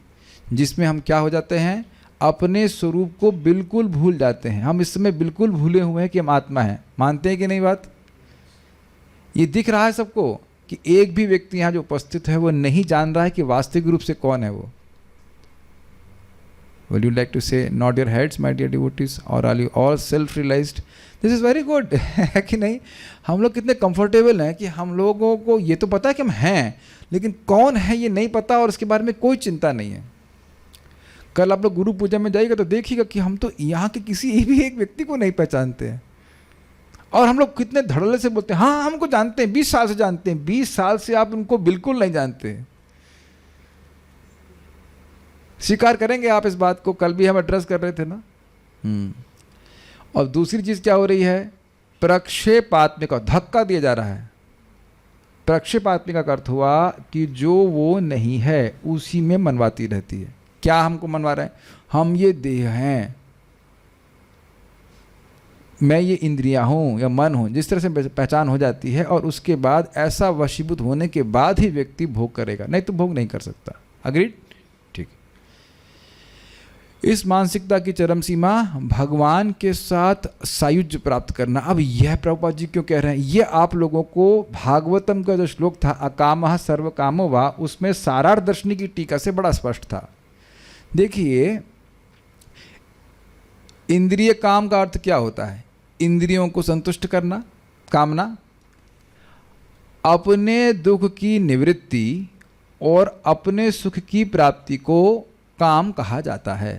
जिसमें हम क्या हो जाते हैं? अपने स्वरूप को बिल्कुल भूल जाते हैं। हम इस समय बिल्कुल भूले हुए हैं कि हम आत्मा हैं। मानते हैं कि नहीं बात? ये दिख रहा है सबको कि एक भी व्यक्ति यहाँ जो उपस्थित है वो नहीं जान रहा है कि वास्तविक रूप से कौन है वो। Would you like to say nod your heads, my dear devotees, or are you all self-realized? This is very good, है कि नहीं? हम लोग कितने कंफर्टेबल हैं कि हम लोगों को ये तो पता है कि हम हैं, लेकिन कौन है ये नहीं पता, और इसके बारे में कोई चिंता नहीं है। कल आप लोग गुरु पूजा में जाइएगा तो देखिएगा कि हम तो यहाँ के किसी भी एक व्यक्ति को नहीं पहचानते हैं, और हम लोग कितने धड़ल्ले से बोलते हैं हाँ हमको जानते हैं, 20 साल से जानते हैं। 20 साल से आप उनको बिल्कुल नहीं जानते। स्वीकार करेंगे आप इस बात को? कल भी हम एड्रेस कर रहे थे ना। और दूसरी चीज क्या हो रही है? प्रक्षेपात्मिका, धक्का दिया जा रहा है। प्रक्षेपात्मिका का अर्थ हुआ कि जो वो नहीं है उसी में मनवाती रहती है। क्या हमको मनवा रहे हैं? हम ये देह हैं, मैं ये इंद्रियां हूं या मन हूं, जिस तरह से पहचान हो जाती है, और उसके बाद ऐसा वशीभूत होने के बाद ही व्यक्ति भोग करेगा, नहीं तो भोग नहीं कर सकता। अग्रीड? ठीक। इस मानसिकता की चरम सीमा भगवान के साथ सायुज्य प्राप्त करना। अब यह प्रभुपाद जी क्यों कह रहे हैं? यह आप लोगों को भागवतम का जो श्लोक था अकामः सर्व कामो वा, उसमें सारार्थ दर्शनी की टीका से बड़ा स्पष्ट था। देखिए, इंद्रिय काम का अर्थ क्या होता है? इंद्रियों को संतुष्ट करना, कामना, अपने दुख की निवृत्ति और अपने सुख की प्राप्ति को काम कहा जाता है।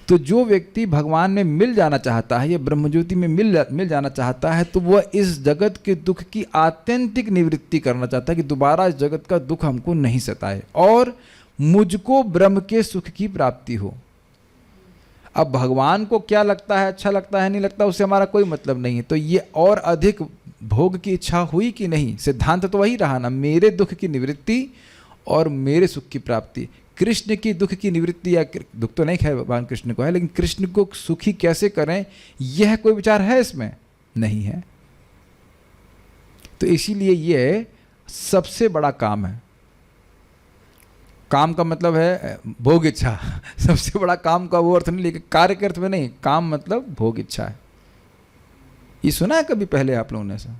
तो जो व्यक्ति भगवान में मिल जाना चाहता है या ब्रह्मज्योति में मिल जाना चाहता है, तो वह इस जगत के दुख की आत्यंतिक निवृत्ति करना चाहता है कि दोबारा इस जगत का दुख हमको नहीं सताए और मुझको ब्रह्म के सुख की प्राप्ति हो। अब भगवान को क्या लगता है, अच्छा लगता है नहीं लगता, उससे हमारा कोई मतलब नहीं है। तो ये और अधिक भोग की इच्छा हुई कि नहीं? सिद्धांत तो वही रहा ना, मेरे दुख की निवृत्ति और मेरे सुख की प्राप्ति। कृष्ण की दुख की निवृत्ति, या दुख तो नहीं है भगवान कृष्ण को है, लेकिन कृष्ण को सुखी कैसे करें, यह कोई विचार है इसमें? नहीं है। तो इसीलिए यह सबसे बड़ा काम है। काम का मतलब है भोग इच्छा। सबसे बड़ा काम का वो अर्थ नहीं, लेकिन कार्य के अर्थ में नहीं। काम मतलब भोग इच्छा है। ये सुना है कभी पहले आप लोगों ने ऐसा?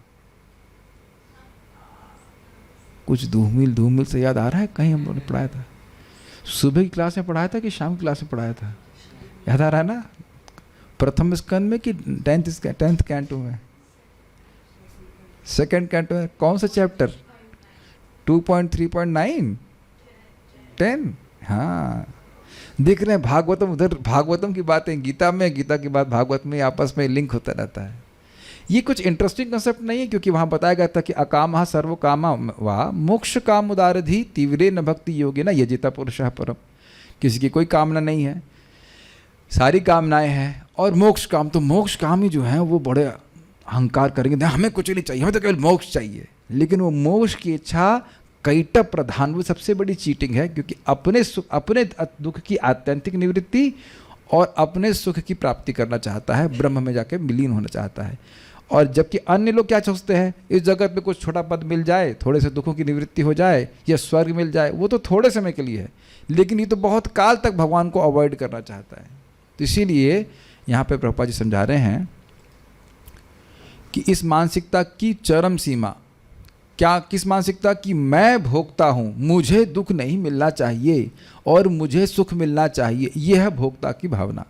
कुछ धूमिल से याद आ रहा है? कहीं हम लोगों ने पढ़ाया था, सुबह की क्लास में पढ़ाया था कि शाम की क्लास में पढ़ाया था? याद आ रहा है ना? प्रथम स्कंद में कि 10th कैंटो में, 2nd कैंटो में? कौन सा चैप्टर? 2.3.9 10। हाँ, देख रहे हैं भागवतम, उधर भागवतम की बातें गीता में, गीता की बात भागवत में, आपस में लिंक होता रहता है। ये कुछ इंटरेस्टिंग कंसेप्ट नहीं है, क्योंकि वहाँ बताया गया था कि अकामः सर्व कामा वा मोक्ष काम उदारधि तीव्रे न भक्ति योगे न यजिता पुरुषः परम। किसी की कोई कामना नहीं है, सारी कामनाएं हैं, और मोक्ष काम, तो मोक्ष काम ही जो है वो बड़े अहंकार करेंगे, हमें कुछ नहीं चाहिए, हमें तो केवल मोक्ष चाहिए। लेकिन वो मोक्ष की इच्छा कैटप प्रधान, वो सबसे बड़ी चीटिंग है, क्योंकि अपने दुख की आत्यंतिक निवृत्ति और अपने सुख की प्राप्ति करना चाहता है, ब्रह्म में जाके विलीन होना चाहता है। और जबकि अन्य लोग क्या सोचते हैं, इस जगत में कुछ छोटा पद मिल जाए, थोड़े से दुखों की निवृत्ति हो जाए, या स्वर्ग मिल जाए, वो तो थोड़े समय के लिए है, लेकिन ये तो बहुत काल तक भगवान को अवॉइड करना चाहता है। तो इसीलिए यहाँ पे प्रभुपाद जी समझा रहे हैं कि इस मानसिकता की चरम सीमा क्या, किस मानसिकता की, मैं भोक्ता हूँ, मुझे दुख नहीं मिलना चाहिए और मुझे सुख मिलना चाहिए, यह है भोक्ता की भावना।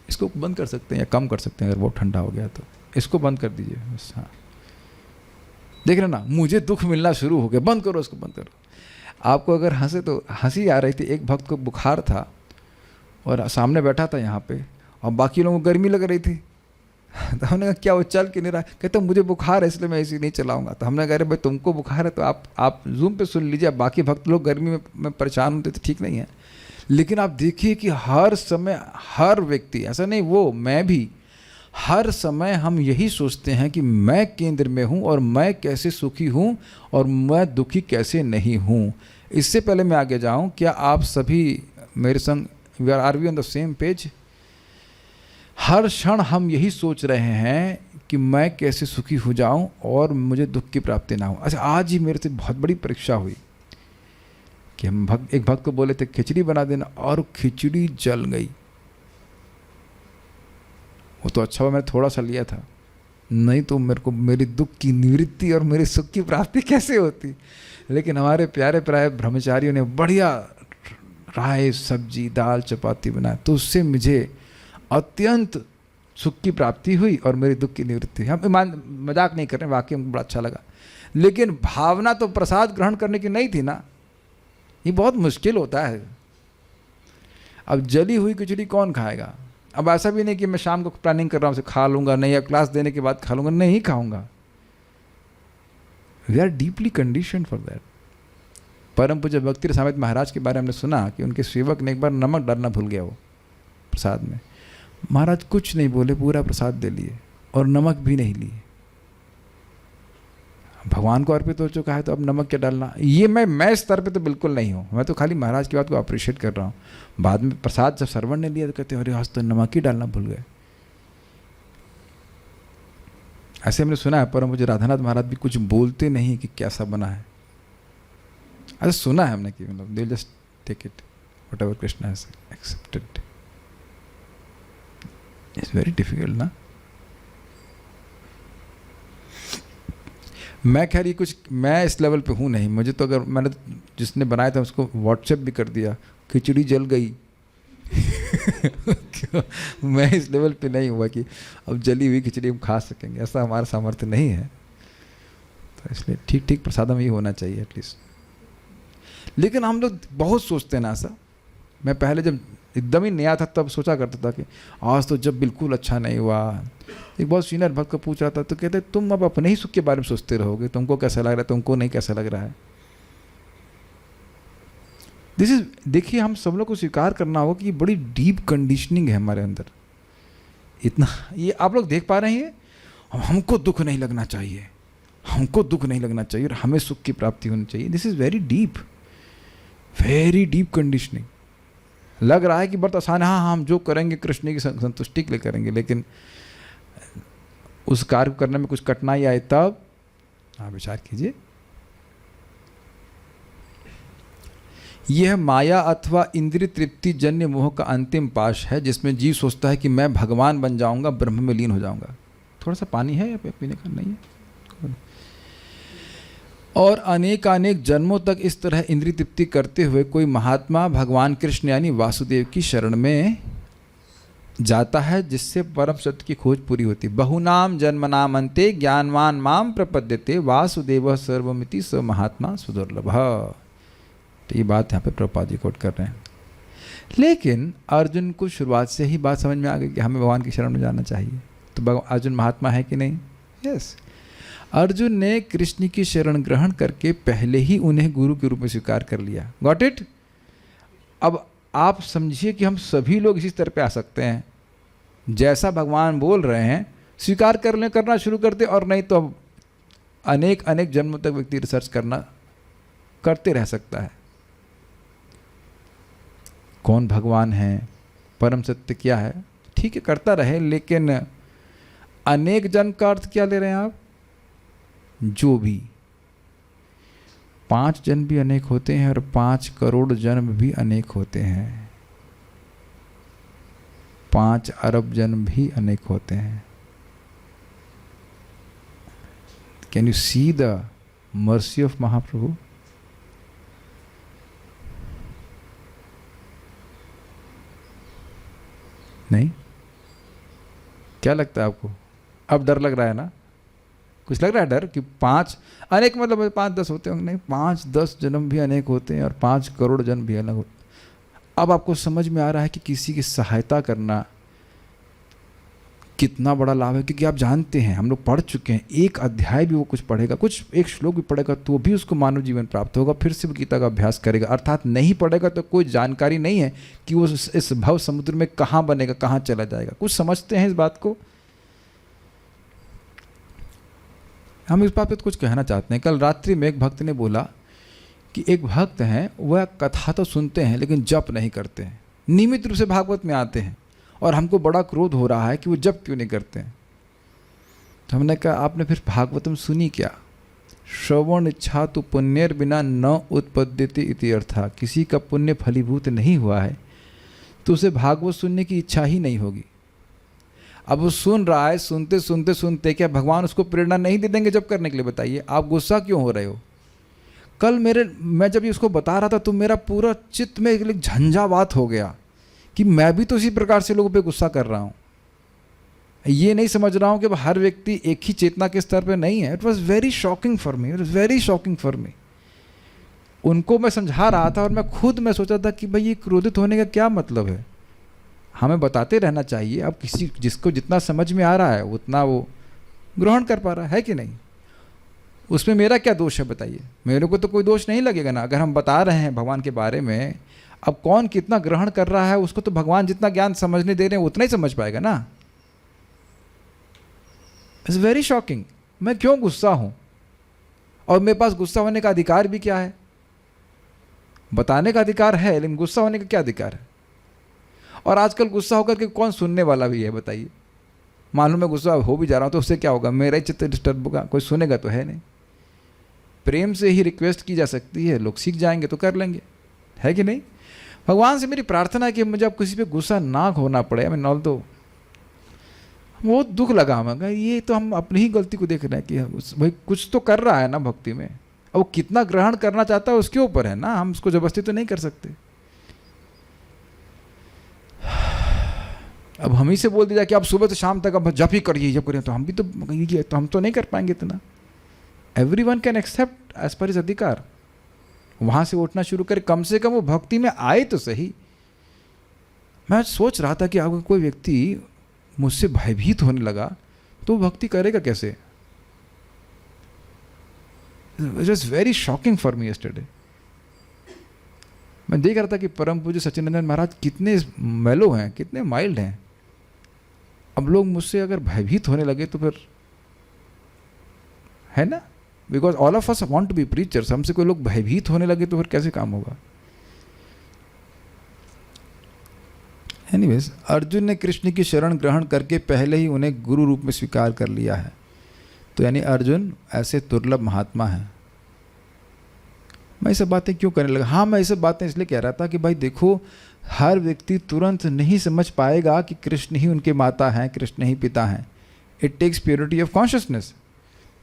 इसको बंद कर सकते हैं या कम कर सकते हैं, अगर बहुत ठंडा हो गया तो इसको बंद कर दीजिए बस। हाँ, देख रहे ना, मुझे दुख मिलना शुरू हो गया, बंद करो इसको, बंद करो। आपको अगर हंसे तो हंसी आ रही थी, एक भक्त को बुखार था और सामने बैठा था यहाँ पे, और बाकी लोगों को गर्मी लग रही थी। तो हमने कहा क्या वो चल क्यों नहीं रहा, कहते मुझे बुखार है इसलिए मैं ऐसी नहीं चलाऊंगा। तो हमने कहा अरे भाई तुमको बुखार है तो आप जूम पे सुन लीजिए, बाकी भक्त लोग गर्मी में परेशान होते तो ठीक नहीं है। लेकिन आप देखिए कि हर समय हर व्यक्ति, ऐसा नहीं वो, मैं भी, हर समय हम यही सोचते हैं कि मैं केंद्र में हूँ और मैं कैसे सुखी हूँ और मैं दुखी कैसे नहीं हूँ। इससे पहले मैं आगे जाऊँ, क्या आप सभी मेरे संग are we on the same page? हर क्षण हम यही सोच रहे हैं कि मैं कैसे सुखी हो जाऊं और मुझे दुख की प्राप्ति ना हो। अच्छा, आज ही मेरे से बहुत बड़ी परीक्षा हुई कि हम एक भक्त को बोले थे खिचड़ी बना देना, और खिचड़ी जल गई। वो तो अच्छा हुआ मैंने थोड़ा सा लिया था, नहीं तो मेरे को मेरी दुख की निवृत्ति और मेरी सुख की प्राप्ति कैसे होती। लेकिन हमारे प्यारे प्यारे ब्रह्मचारियों ने बढ़िया राय सब्जी दाल चपाती बनाया, तो उससे मुझे अत्यंत सुख की प्राप्ति हुई और मेरी दुख की निवृत्ति। हम मजाक नहीं कर रहे, वाकई हमको बड़ा अच्छा लगा। लेकिन भावना तो प्रसाद ग्रहण करने की नहीं थी ना, ये बहुत मुश्किल होता है। अब जली हुई खिचड़ी कौन खाएगा? अब ऐसा भी नहीं कि मैं शाम को प्लानिंग कर रहा हूँ खा लूँगा, नहीं, या क्लास देने के बाद खा लूँगा, नहीं खाऊंगा। We are deeply condition for that. परम पूज्य भक्ति रसामृत महाराज के बारे में हमने सुना कि उनके सेवक ने एक बार नमक डालना भूल गया वो प्रसाद में। महाराज कुछ नहीं बोले, पूरा प्रसाद दे लिए और नमक भी नहीं लिए। भगवान को अर्पित हो चुका है तो अब नमक क्या डालना। ये मैं स्तर पे तो बिल्कुल नहीं हूँ, मैं तो खाली महाराज की बात को अप्रिशिएट कर रहा हूँ। बाद में प्रसाद जब श्रवण ने लिया तो कहते अरे आज तो नमक ही डालना भूल गए। ऐसे हमने सुना है, पर मुझे राधानाथ महाराज भी कुछ बोलते नहीं कि कैसा बना है। ऐसा सुना है हमने कि मतलब they just take it whatever Krishna has accepted. It's very difficult ना। मैं खैर ये कुछ, मैं इस लेवल पे हूँ नहीं। मुझे तो अगर मैंने जिसने बनाया था उसको व्हाट्सएप भी कर दिया, खिचड़ी जल गई मैं इस लेवल पे नहीं हुआ कि अब जली हुई खिचड़ी हम खा सकेंगे, ऐसा हमारा सामर्थ्य नहीं है। तो इसलिए ठीक ठीक प्रसाद में ही होना चाहिए एटलीस्ट। लेकिन हम लोग बहुत सोचते हैं ना ऐसा। मैं पहले जब एकदम ही नया था तब सोचा करता था कि आज तो जब बिल्कुल अच्छा नहीं हुआ। एक बहुत सीनियर भक्त को पूछ रहा था तो कहते तुम अब अपने ही सुख के बारे में सोचते रहोगे, तुमको कैसा लग रहा है, तुमको नहीं कैसा लग रहा है। दिस इज, देखिए हम सब लोग को स्वीकार करना होगा कि ये बड़ी डीप कंडीशनिंग है हमारे अंदर। इतना ये आप लोग देख पा रहे हैं, हमको दुख नहीं लगना चाहिए, हमको दुख नहीं लगना चाहिए और हमें सुख की प्राप्ति होनी चाहिए। This is very deep conditioning. लग रहा है कि बहुत आसान है, हाँ हम जो करेंगे कृष्ण की संतुष्टि के लिए करेंगे, लेकिन उस कार्य को करने में कुछ कठिनाई आए तब आप विचार कीजिए। यह माया अथवा इंद्रिय तृप्ति जन्य मोह का अंतिम पाश है, जिसमें जीव सोचता है कि मैं भगवान बन जाऊंगा, ब्रह्म में लीन हो जाऊंगा। थोड़ा सा पानी है या पीने का? नहीं है। और अनेक जन्मों तक इस तरह इंद्रिय तृप्ति करते हुए कोई महात्मा भगवान कृष्ण यानी वासुदेव की शरण में जाता है, जिससे परम सत्य की खोज पूरी होती। बहुनाम जन्मनाम अन्ते ज्ञानवान माम प्रपद्यते वासुदेव सर्वमिति स महात्मा सुदुर्लभ। तो ये बात यहाँ पे प्रभुपाद जी कोट कर रहे हैं। लेकिन अर्जुन को शुरुआत से ही बात समझ में आ गई कि हमें भगवान की शरण में जाना चाहिए। तो अर्जुन महात्मा है कि नहीं? यस। अर्जुन ने कृष्ण की शरण ग्रहण करके पहले ही उन्हें गुरु के रूप में स्वीकार कर लिया। Got it? अब आप समझिए कि हम सभी लोग इसी स्तर पे आ सकते हैं। जैसा भगवान बोल रहे हैं स्वीकार करना शुरू करते, और नहीं तो अब अनेक जन्मों तक व्यक्ति रिसर्च करते रह सकता है। कौन भगवान है, परम सत्य क्या है, ठीक है करता रहे, लेकिन अनेक जन्म का अर्थ क्या ले रहे हैं आप? जो भी 5 जन्म भी अनेक होते हैं और 5 करोड़ जन्म भी अनेक होते हैं, 5 अरब जन्म भी अनेक होते हैं। Can you see the mercy of Mahaprabhu? नहीं? क्या लगता है आपको? अब डर लग रहा है ना? कुछ लग रहा है डर कि 5 अनेक मतलब 5-10 होते होंगे? नहीं, 5-10 जन्म भी अनेक होते हैं और 5 करोड़ जन्म भी अलग होते हैं। अब आपको समझ में आ रहा है कि किसी की सहायता करना कितना बड़ा लाभ है, क्योंकि आप जानते हैं, हम लोग पढ़ चुके हैं, एक अध्याय भी वो कुछ पढ़ेगा, कुछ एक श्लोक भी पढ़ेगा तो भी उसको मानव जीवन प्राप्त होगा, फिर से वो गीता का अभ्यास करेगा। अर्थात नहीं पढ़ेगा तो कोई जानकारी नहीं है कि वो इस भव समुद्र में कहाँ बनेगा, कहाँ चला जाएगा। कुछ समझते हैं इस बात को? हम इस बात पे कुछ कहना चाहते हैं। कल रात्रि में एक भक्त ने बोला कि एक भक्त हैं, वह कथा तो सुनते हैं लेकिन जप नहीं करते हैं, नियमित रूप से भागवत में आते हैं और हमको बड़ा क्रोध हो रहा है कि वो जप क्यों नहीं करते हैं। तो हमने कहा आपने फिर भागवतम सुनी क्या? श्रवण इच्छा तो पुण्यर बिना न उत्पद्यते इति अर्थः। किसी का पुण्य फलीभूत नहीं हुआ है तो उसे भागवत सुनने की इच्छा ही नहीं होगी। अब वो सुन रहा है, सुनते सुनते सुनते क्या भगवान उसको प्रेरणा नहीं दे देंगे जप करने के लिए? बताइए, आप गुस्सा क्यों हो रहे हो? कल मैं जब इसको बता रहा था तो मेरा पूरा चित्त में एक झंझावात हो गया कि मैं भी तो इसी प्रकार से लोगों पे गुस्सा कर रहा हूँ। ये नहीं समझ रहा हूँ कि हर व्यक्ति एक ही चेतना के स्तर पे नहीं है। It was very shocking for me, it was very shocking for me. उनको मैं समझा रहा था और मैं सोचा था कि भाई ये क्रोधित होने का क्या मतलब है? हमें बताते रहना चाहिए। अब जिसको जितना समझ में आ रहा है उतना वो ग्रहण कर पा रहा है कि नहीं? उसमें मेरा क्या दोष है बताइए? मेरे को तो कोई दोष नहीं लगेगा ना। अगर हम बता रहे हैं भगवान के बारे में, अब कौन कितना ग्रहण कर रहा है उसको तो भगवान जितना ज्ञान समझने दे रहे हैं उतना ही समझ पाएगा ना। It's very shocking. मैं क्यों गुस्सा हूं? और मेरे पास गुस्सा होने का अधिकार भी क्या है? बताने का अधिकार है, लेकिन गुस्सा होने का क्या अधिकार है? और आजकल गुस्सा होकर के कौन सुनने वाला भी है बताइए? मालूम मैं गुस्सा हो भी जा रहा हूं तो उससे क्या होगा? मेरा ही चित्त डिस्टर्ब होगा, कोई सुनेगा तो है नहीं। प्रेम से ही रिक्वेस्ट की जा सकती है, लोग सीख जाएंगे तो कर लेंगे, है कि नहीं? भगवान से मेरी प्रार्थना है कि मुझे अब किसी पे गुस्सा ना होना पड़े। मैं नॉल तो बहुत दुख लगा हमें, ये तो हम अपनी ही गलती को देख रहे हैं कि भाई कुछ तो कर रहा है ना भक्ति में, अब वो कितना ग्रहण करना चाहता है उसके ऊपर है ना, हम उसको जबरदस्ती तो नहीं कर सकते। अब हम ही से बोल दिया कि आप सुबह से शाम तक अब जप ही करिए, जप करिए, तो हम भी तो हम तो नहीं कर पाएंगे इतना। Everyone can accept as per his अधिकार। वहाँ से उठना शुरू करे, कम से कम वो भक्ति में आए तो सही। मैं सोच रहा था कि अगर कोई व्यक्ति मुझसे भयभीत होने लगा तो भक्ति करेगा कैसे? It was very shocking for me yesterday. मैं देख रहा था कि परम पूज्य सच्चिदानंद महाराज कितने मेलो हैं, कितने माइल्ड हैं। अब लोग मुझसे अगर भयभीत होने लगे तो फिर है ना, because all of us want to be preachers. हमसे कोई लोग भयभीत होने लगे तो फिर कैसे काम होगा? एनीवेज, अर्जुन ने कृष्ण की शरण ग्रहण करके पहले ही उन्हें गुरु रूप में स्वीकार कर लिया है। तो यानी अर्जुन ऐसे दुर्लभ महात्मा हैं। मैं ये सब बातें क्यों करने लगा? हाँ, मैं ये सब बातें इसलिए कह रहा था कि भाई देखो, हर व्यक्ति तुरंत नहीं समझ पाएगा कि कृष्ण ही उनके माता हैं, कृष्ण ही पिता हैं। It takes purity of consciousness.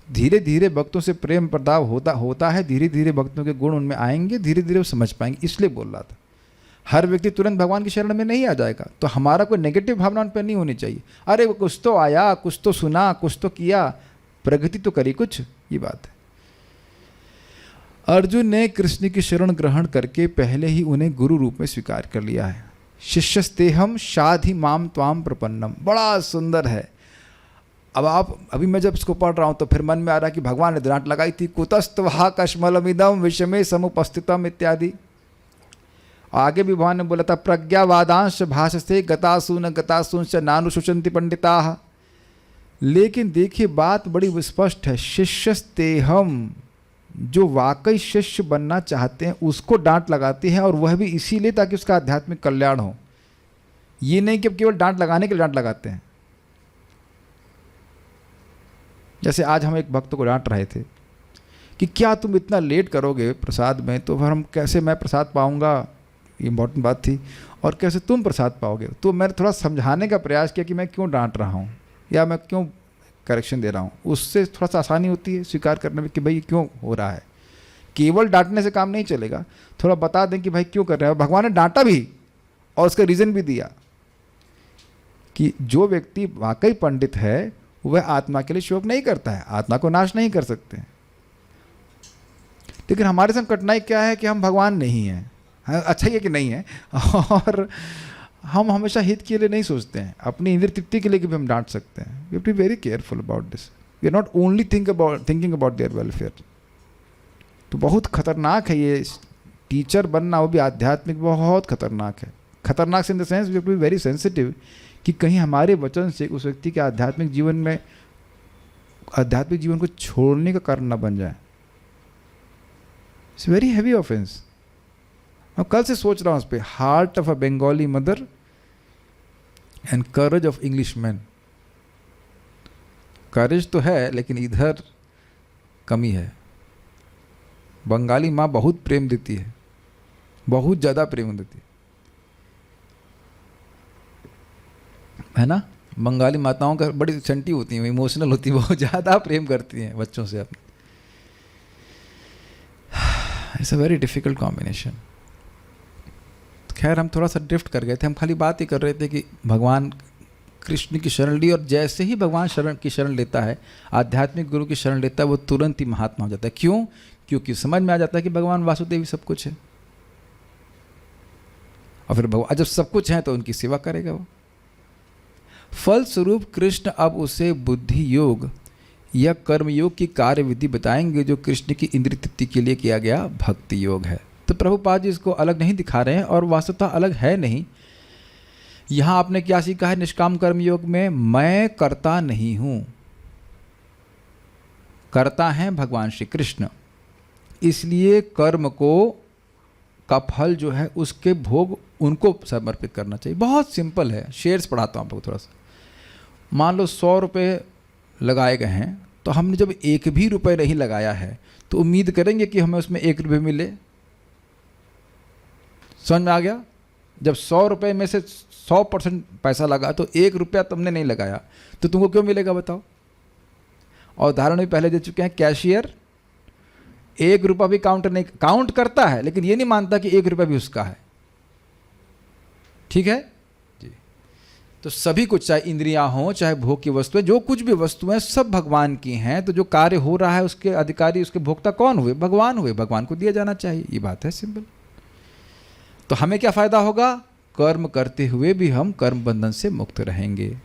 धीरे धीरे भक्तों से प्रेम प्रदाव होता है, धीरे धीरे भक्तों के गुण उनमें आएंगे, धीरे धीरे वो समझ पाएंगे। इसलिए बोल रहा था, हर व्यक्ति तुरंत भगवान की शरण में नहीं आ जाएगा। तो हमारा कोई नेगेटिव भावना उन पर नहीं होनी चाहिए। अरे वो कुछ तो आया, कुछ तो सुना, कुछ तो किया, प्रगति तो करी कुछ, ये बात है। अर्जुन ने कृष्ण की शरण ग्रहण करके पहले ही उन्हें गुरु रूप में स्वीकार कर लिया है। शिष्यस्तेहम शाधि माम त्वाम प्रपन्नम। बड़ा सुंदर है। अब अभी मैं जब इसको पढ़ रहा हूँ तो फिर मन में आ रहा है कि भगवान ने डांट लगाई थी, कुतस्तवहा कश्मलमिदम विषमे समुपस्थितम इत्यादि। आगे भी भगवान ने बोला था, प्रज्ञावादांश भाषसे गतासून च नानुशुचंति पंडिताः। लेकिन देखिए बात बड़ी स्पष्ट है, शिष्यस्तेहम, जो वाकई शिष्य बनना चाहते हैं उसको डांट लगाते हैं, और वह भी इसीलिए ताकि उसका आध्यात्मिक कल्याण हो। ये नहीं कि अब केवल डांट लगाने के लिए डांट लगाते हैं। जैसे आज हम एक भक्त को डांट रहे थे कि क्या तुम इतना लेट करोगे प्रसाद में, तो फिर हम कैसे मैं प्रसाद पाऊंगा, ये इम्पोर्टेंट बात थी, और कैसे तुम प्रसाद पाओगे। तो मैंने थोड़ा समझाने का प्रयास किया कि मैं क्यों डांट रहा हूँ या मैं क्यों करेक्शन दे रहा हूँ। उससे थोड़ा सा आसानी होती है स्वीकार करने में कि भाई क्यों हो रहा है। केवल डांटने से काम नहीं चलेगा, थोड़ा बता दें कि भाई क्यों कर रहे हैं। भगवान ने डांटा भी और उसका रीज़न भी दिया कि जो व्यक्ति वाकई पंडित है वह आत्मा के लिए शोक नहीं करता है, आत्मा को नाश नहीं कर सकते। लेकिन हमारे संग कठिनाई क्या है कि हम भगवान नहीं हैं। अच्छा ही है कि नहीं है, और हम हमेशा हित के लिए नहीं सोचते हैं, अपनी इंद्रिय तृप्ति के लिए भी हम डांट सकते हैं। We have to be very careful about this. We are not only thinking about their welfare. तो बहुत खतरनाक है ये टीचर बनना, वो भी आध्यात्मिक, बहुत खतरनाक है। खतरनाक in the sense we have to be very sensitive कि कहीं हमारे वचन से उस व्यक्ति के आध्यात्मिक जीवन को छोड़ने का कारण न बन जाए। It's very heavy offence. मैं कल से सोच रहा हूँ उस पर, heart of a Bengali mother and courage of English man. Courage तो है लेकिन इधर कमी है। बंगाली माँ बहुत प्रेम देती है, बहुत ज़्यादा प्रेम देती है ना। बंगाली माताओं का बड़ी चंटी होती हैं, इमोशनल होती हैं, बहुत ज़्यादा प्रेम करती हैं बच्चों से अपने। It's a very difficult combination. खैर हम थोड़ा सा ड्रिफ्ट कर गए थे, हम खाली बात ही कर रहे थे कि भगवान कृष्ण की शरण ली, और जैसे ही भगवान शरण लेता है, आध्यात्मिक गुरु की शरण लेता है, वो तुरंत ही महात्मा हो जाता है। क्यों? क्योंकि समझ में आ जाता है कि भगवान वासुदेव ही सब कुछ है, और फिर भगवान जब सब कुछ है तो उनकी सेवा करेगा वो। फलस्वरूप कृष्ण अब उसे बुद्धि योग या कर्म योग की कार्य विधि बताएंगे, जो कृष्ण की इंद्रिय तृप्ति के लिए किया गया भक्ति योग है। तो प्रभुपाद जी इसको अलग नहीं दिखा रहे हैं, और वास्तवता अलग है नहीं। यहाँ आपने क्या सीखा है निष्काम कर्म योग में? मैं करता नहीं हूँ, करता है भगवान श्री कृष्ण, इसलिए कर्म का फल जो है उसके भोग उनको समर्पित करना चाहिए। बहुत सिंपल है। शेयर्स पढ़ाता हूँ आपको थोड़ा सा। मान लो 100 रुपये लगाए गए हैं, तो हमने जब एक भी रुपये नहीं लगाया है तो उम्मीद करेंगे कि हमें उसमें 1 रुपये मिले। समझ में आ गया? जब 100 रुपये में से 100% पैसा लगा तो 1 रुपया तुमने नहीं लगाया, तो तुमको क्यों मिलेगा बताओ? और उदाहरण भी पहले दे चुके हैं, कैशियर 1 रुपया भी काउंट करता है, लेकिन ये नहीं मानता कि 1 रुपया भी उसका है। ठीक है जी। तो सभी कुछ, चाहे इंद्रियां हों, चाहे भोग की वस्तुएं, जो कुछ भी वस्तुएं सब भगवान की हैं। तो जो कार्य हो रहा है उसके अधिकारी, उसके भोक्ता कौन हुए? भगवान हुए। भगवान को दिया जाना चाहिए, ये बात है सिंपल। तो हमें क्या फायदा होगा? कर्म करते हुए भी हम कर्म बंधन से मुक्त रहेंगे।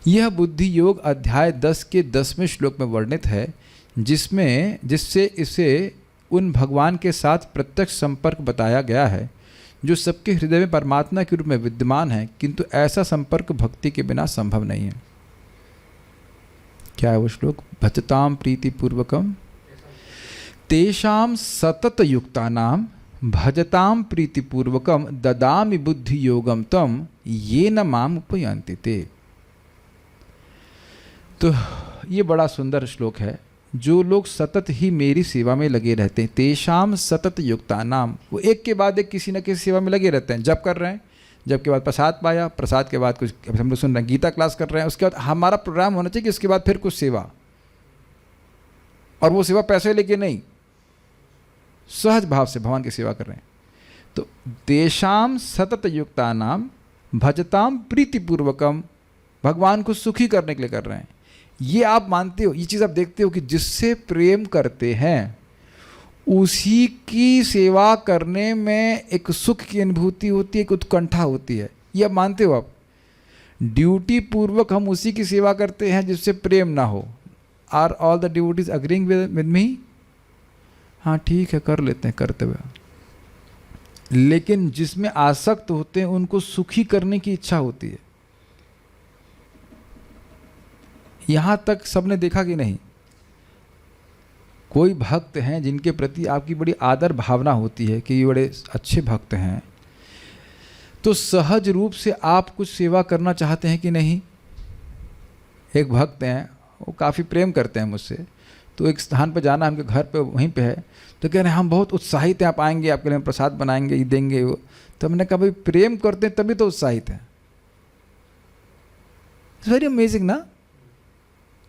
यह बुद्धि योग अध्याय 10 के 10वें श्लोक में वर्णित है, जिससे इसे उन भगवान के साथ प्रत्यक्ष संपर्क बताया गया है जो सबके हृदय में परमात्मा के रूप में विद्यमान है, किंतु ऐसा संपर्क भक्ति के बिना संभव नहीं है। क्या है वो श्लोक? भजताम प्रीति पूर्वकम तेषाम सतत युक्तानाम भजताम प्रीति पूर्वकम ददामि बुद्धि योगम तम ये न माम उपयांति ते। तो ये बड़ा सुंदर श्लोक है। जो लोग सतत ही मेरी सेवा में लगे रहते हैं, तेषाम सतत युक्तानाम, वो एक के बाद एक किसी न किसी सेवा में लगे रहते हैं। जप कर रहे हैं, जप के बाद प्रसाद पाया, प्रसाद के बाद कुछ हम लोग सुन रहे हैं, गीता क्लास कर रहे हैं, उसके बाद हमारा प्रोग्राम होना चाहिए कि उसके बाद फिर कुछ सेवा, और वो सेवा पैसे लेके नहीं, सहज भाव से भगवान की सेवा कर रहे हैं। तो तेषाम सतत युक्तानाम भजताम प्रीतिपूर्वकम, भगवान को सुखी करने के लिए कर रहे हैं। ये आप मानते हो, ये चीज़ आप देखते हो कि जिससे प्रेम करते हैं उसी की सेवा करने में एक सुख की अनुभूति होती है, एक उत्कंठा होती है। ये आप मानते हो? आप ड्यूटी पूर्वक हम उसी की सेवा करते हैं जिससे प्रेम ना हो। Are all the devotees agreeing with me? हाँ ठीक है, कर लेते हैं करते हुए। लेकिन जिसमें आसक्त होते हैं उनको सुखी करने की इच्छा होती है। यहां तक सबने देखा कि नहीं? कोई भक्त हैं जिनके प्रति आपकी बड़ी आदर भावना होती है कि ये बड़े अच्छे भक्त हैं, तो सहज रूप से आप कुछ सेवा करना चाहते हैं कि नहीं? एक भक्त हैं, वो काफ़ी प्रेम करते हैं मुझसे, तो एक स्थान पर जाना, उनके घर पे वहीं पे है, तो कह रहे हैं हम बहुत उत्साहित हैं, आप आएंगे, आपके लिए हम प्रसाद बनाएंगे, ये देंगे वो। तो हमने कहा भाई प्रेम करते हैं तभी तो उत्साहित हैं। इट्स वेरी अमेजिंग ना।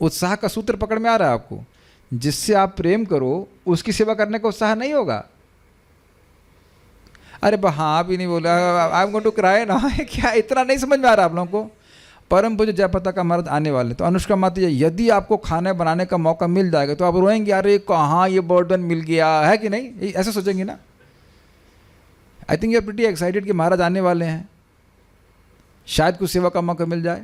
उत्साह का सूत्र पकड़ में आ रहा है आपको? जिससे आप प्रेम करो उसकी सेवा करने का उत्साह नहीं होगा। अरे हाँ भी नहीं बोला, I am going to cry ना, क्या इतना नहीं समझ में आ रहा आप लोगों को? परम पूज्य जयप्रताप का महाराज आने वाले, तो अनुष्का माता जी, यदि आपको खाना बनाने का मौका मिल जाएगा तो आप रोएंगे, अरे कहाँ ये बर्डन मिल गया है कि नहीं, ऐसे सोचेंगे ना? I think you are pretty excited कि महाराज आने वाले हैं, शायद कुछ सेवा का मौका मिल जाए।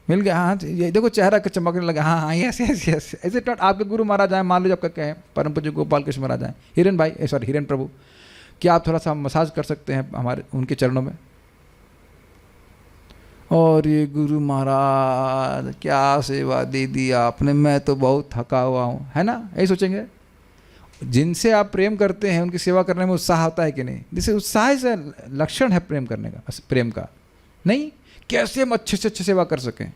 मिल गया, हाँ ये देखो चेहरा का चमकने लगा, हाँ हाँ यस यस यस। ऐसे नॉट आपके गुरु महाराज आए, मान लो जब कहें परम पूज्य गोपाल कृष्ण महाराज आए, हिरन भाई सॉरी हिरन प्रभु, क्या आप थोड़ा सा मसाज कर सकते हैं हमारे उनके चरणों में? और ये गुरु महाराज क्या सेवा दे दी आपने, मैं तो बहुत थका हुआ हूँ, है ना? यही सोचेंगे। जिनसे आप प्रेम करते हैं उनकी सेवा करने में उत्साह होता है कि नहीं? जिससे उत्साह से लक्षण है प्रेम करने का, प्रेम का नहीं। कैसे हम अच्छे से अच्छे सेवा कर सकें?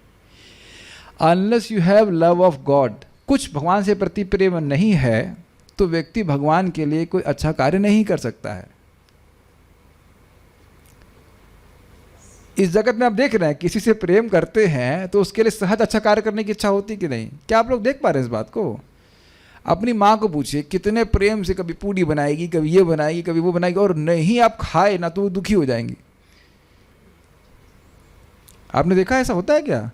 Unless you have love of God, कुछ भगवान से प्रति प्रेम नहीं है तो व्यक्ति भगवान के लिए कोई अच्छा कार्य नहीं कर सकता है। इस जगत में आप देख रहे हैं किसी से प्रेम करते हैं तो उसके लिए सहज अच्छा कार्य करने की इच्छा होती कि नहीं? क्या आप लोग देख पा रहे हैं इस बात को? अपनी माँ को पूछिए कितने प्रेम से कभी पूड़ी बनाएगी, कभी ये बनाएगी, कभी वो बनाएगी, और नहीं आप खाए ना तो वो दुखी हो जाएंगी। आपने देखा ऐसा होता है क्या?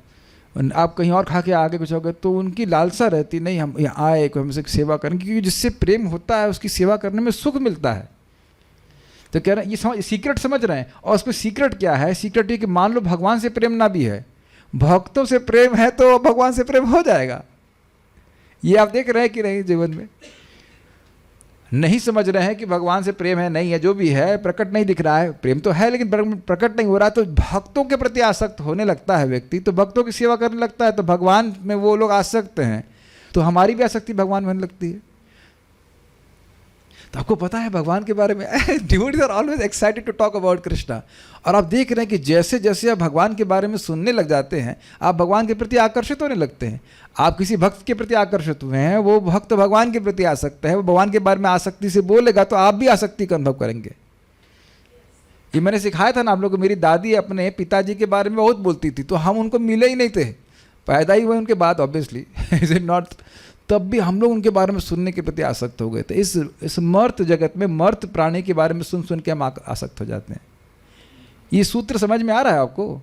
आप कहीं और खा के आगे कुछ हो गए तो उनकी लालसा रहती नहीं हम यहाँ आए, कोई हमसे सेवा करें, क्योंकि जिससे प्रेम होता है उसकी सेवा करने में सुख मिलता है। तो कह रहे हैं ये सीक्रेट समझ रहे हैं। और उसमें सीक्रेट क्या है? सीक्रेट ये कि मान लो भगवान से प्रेम ना भी है, भक्तों से प्रेम है तो भगवान से प्रेम हो जाएगा। ये आप देख रहे हैं कि नहीं जीवन में? नहीं समझ रहे हैं कि भगवान से प्रेम है, नहीं है, जो भी है प्रकट नहीं दिख रहा है, प्रेम तो है लेकिन प्रकट नहीं हो रहा, तो भक्तों के प्रति आसक्त होने लगता है व्यक्ति, तो भक्तों की सेवा करने लगता है, तो भगवान में वो लोग आसक्त हैं, तो हमारी भी आसक्ति भगवान में होने लगती है। तो आपको पता है भगवान के बारे में devotees are always excited to talk about Krishna. और आप देख रहे हैं कि जैसे जैसे आप भगवान के बारे में सुनने लग जाते हैं आप भगवान के प्रति आकर्षित होने लगते हैं। आप किसी भक्त के प्रति आकर्षित हुए हैं, वो भक्त भगवान के प्रति आसक्त है, वो भगवान के बारे में आसक्ति से बोलेगा तो आप भी आसक्ति का अनुभव करेंगे। ये मैंने सिखाया था ना आप लोग को, मेरी दादी अपने पिताजी के बारे में बहुत बोलती थी, तो हम उनको मिले ही नहीं थे, पैदा ही हुए उनके बाद ऑब्वियसली इज इट नॉट, तब भी हम लोग उनके बारे में सुनने के प्रति आसक्त हो गए थे। इस मर्त जगत में मर्त प्राणी के बारे में सुन सुन के हम आसक्त हो जाते हैं। ये सूत्र समझ में आ रहा है आपको?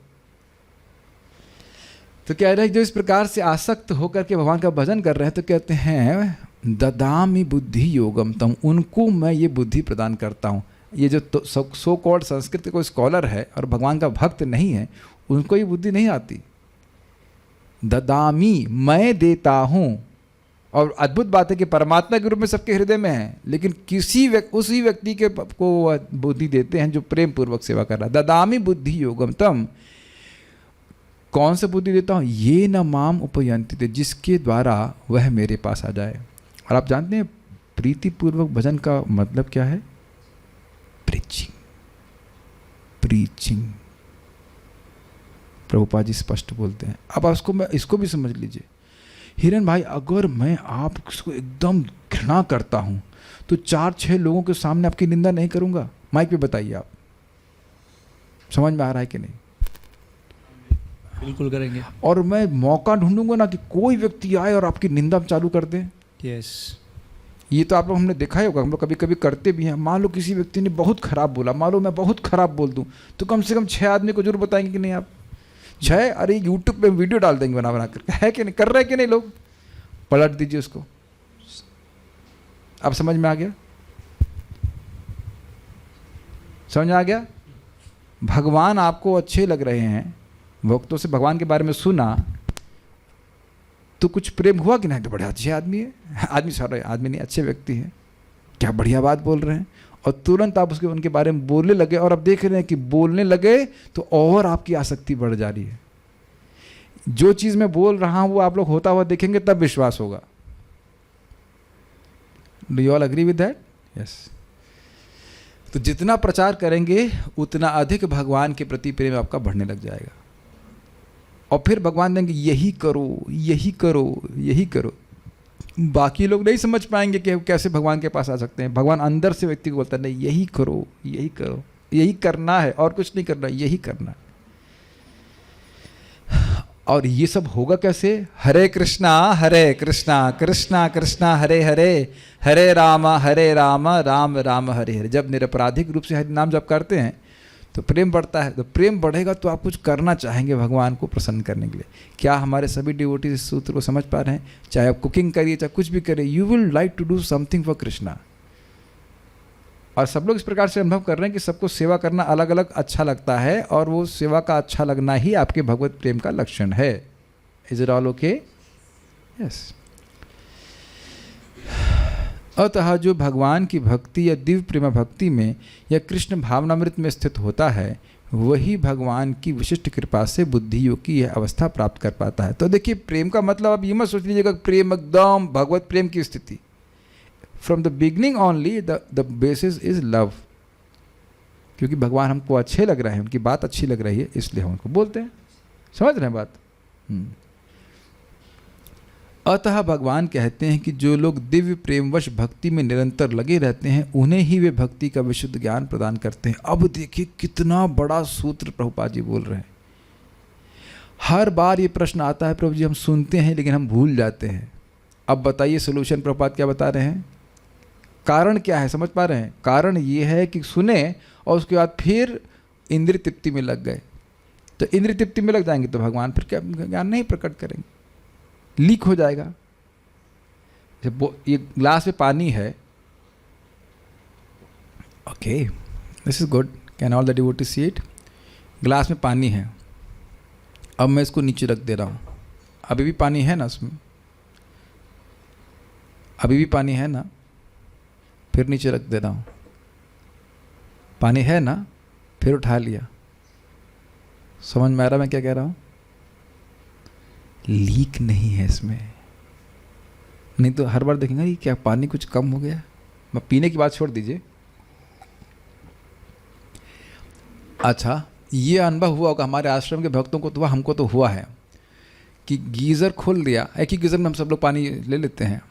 तो कह रहे हैं जो इस प्रकार से आसक्त होकर के भगवान का भजन कर रहे हैं तो कहते हैं ददामि बुद्धि योगम तम, उनको मैं ये बुद्धि प्रदान करता हूँ। ये जो तो सो कॉल्ड संस्कृत को स्कॉलर है और भगवान का भक्त नहीं है उनको ये बुद्धि नहीं आती। ददामी, मैं देता हूँ। और अद्भुत बात है कि परमात्मा के रूप में सबके हृदय में है, लेकिन उसी व्यक्ति के को बुद्धि देते हैं जो प्रेम पूर्वक सेवा कर रहा है। ददामी बुद्धि योगम तम, कौन सा बुद्धि देता हूँ? ये न माम उपयंति, जिसके द्वारा वह मेरे पास आ जाए। और आप जानते हैं प्रीतिपूर्वक भजन का मतलब क्या है? प्रीचिंग। प्रीचिंग प्रभुपाद जी स्पष्ट बोलते हैं। अब इसको भी समझ लीजिए। हिरन भाई, अगर मैं आपको एकदम घृणा करता हूं तो 4-6 लोगों के सामने आपकी निंदा नहीं करूंगा। माइक पे बताइए आप, समझ में आ रहा है कि नहीं?
बिल्कुल करेंगे।
और मैं मौका ढूंढूंगा ना कि कोई व्यक्ति आए और आपकी निंदा चालू कर दे।
यस,
ये तो आप लोग हमने देखा ही होगा, हम लोग कभी कभी करते भी हैं। मान लो किसी व्यक्ति ने बहुत खराब बोला, मान लो मैं बहुत खराब बोल दूं तो कम से कम 6 आदमी को जरूर बताएंगे कि नहीं आप 6, अरे यूट्यूब पे वीडियो डाल देंगे बना कर, है कि नहीं? कर रहे हैं कि नहीं लोग? पलट दीजिए उसको। अब समझ में आ गया? समझ आ गया? भगवान आपको अच्छे लग रहे हैं, भक्तों से भगवान के बारे में सुना तो कुछ प्रेम हुआ कि नहीं? तो बड़े अच्छे आदमी है, आदमी नहीं, अच्छे व्यक्ति है, क्या बढ़िया बात बोल रहे हैं। और तुरंत आप उनके बारे में बोलने लगे, और अब देख रहे हैं कि बोलने लगे तो और आपकी आसक्ति बढ़ जा रही है। जो चीज़ मैं बोल रहा हूँ वो आप लोग होता हुआ देखेंगे तब विश्वास होगा। Do you all agree with that? Yes. तो जितना प्रचार करेंगे उतना अधिक भगवान के प्रति प्रेम आपका बढ़ने लग जाएगा। और फिर भगवान देंगे यही करो, यही करो, यही करो। बाकी लोग नहीं समझ पाएंगे कि कैसे भगवान के पास आ सकते हैं। भगवान अंदर से व्यक्ति को बोलता है नहीं, यही करो, यही करो, यही करना है और कुछ नहीं करना, यही करना है। और ये सब होगा कैसे? हरे कृष्णा कृष्णा कृष्णा हरे हरे, हरे राम राम राम हरे हरे। जब निरपराधिक रूप से हरि नाम जप करते हैं तो प्रेम बढ़ता है। तो प्रेम बढ़ेगा तो आप कुछ करना चाहेंगे भगवान को प्रसन्न करने के लिए। क्या हमारे सभी डिवोटीज इस सूत्र को समझ पा रहे हैं? चाहे आप कुकिंग करिए, चाहे कुछ भी करिए, you will like to do something for Krishna. और सब लोग इस प्रकार से अनुभव कर रहे हैं कि सबको सेवा करना अलग अलग अच्छा लगता है, और वो सेवा का अच्छा लगना ही आपके भगवत प्रेम का लक्षण है। Is it all okay? Yes. अतः जो भगवान की भक्ति या दिव्य प्रेम भक्ति में या कृष्ण भावनामृत में स्थित होता है, वही भगवान की विशिष्ट कृपा से बुद्धि योग की यह अवस्था प्राप्त कर पाता है। तो देखिए, प्रेम का मतलब आप ये मत सोच लीजिएगा प्रेम एकदम भगवत प्रेम की स्थिति। From the beginning only the basis is love. क्योंकि भगवान हमको अच्छे लग रहे हैं, उनकी बात अच्छी लग रही है, इसलिए हम उनको बोलते हैं। समझ रहे हैं बात? अतः भगवान कहते हैं कि जो लोग दिव्य प्रेमवश भक्ति में निरंतर लगे रहते हैं, उन्हें ही वे भक्ति का विशुद्ध ज्ञान प्रदान करते हैं। अब देखिए कितना बड़ा सूत्र प्रभुपाद जी बोल रहे हैं। हर बार ये प्रश्न आता है प्रभु जी, हम सुनते हैं लेकिन हम भूल जाते हैं। अब बताइए सोल्यूशन प्रभुपाद क्या बता रहे हैं? कारण क्या है, समझ पा रहे हैं? कारण ये है कि सुने और उसके बाद फिर इंद्रिय तृप्ति में लग गए। तो इंद्रिय तृप्ति में लग जाएंगे तो भगवान फिर क्या ज्ञान नहीं प्रकट करेंगे, लीक हो जाएगा। ये ग्लास में पानी है, okay, this is good, can all the devotees see it? Glass में पानी है, अब मैं इसको नीचे रख दे रहा हूँ। अभी भी पानी है ना उसमें? अभी भी पानी है ना? फिर नीचे रख दे रहा हूँ, पानी है ना? फिर उठा लिया। समझ में आ रहा मैं क्या कह रहा हूँ? लीक नहीं है इसमें। नहीं तो हर बार देखेंगे ये क्या पानी कुछ कम हो गया। मैं पीने की बात छोड़ दीजिए। अच्छा, ये अनुभव हुआ होगा हमारे आश्रम के भक्तों को तो हुआ, हमको तो हुआ है कि गीज़र खोल दिया, एक ही गीज़र में हम सब लोग पानी ले लेते हैं,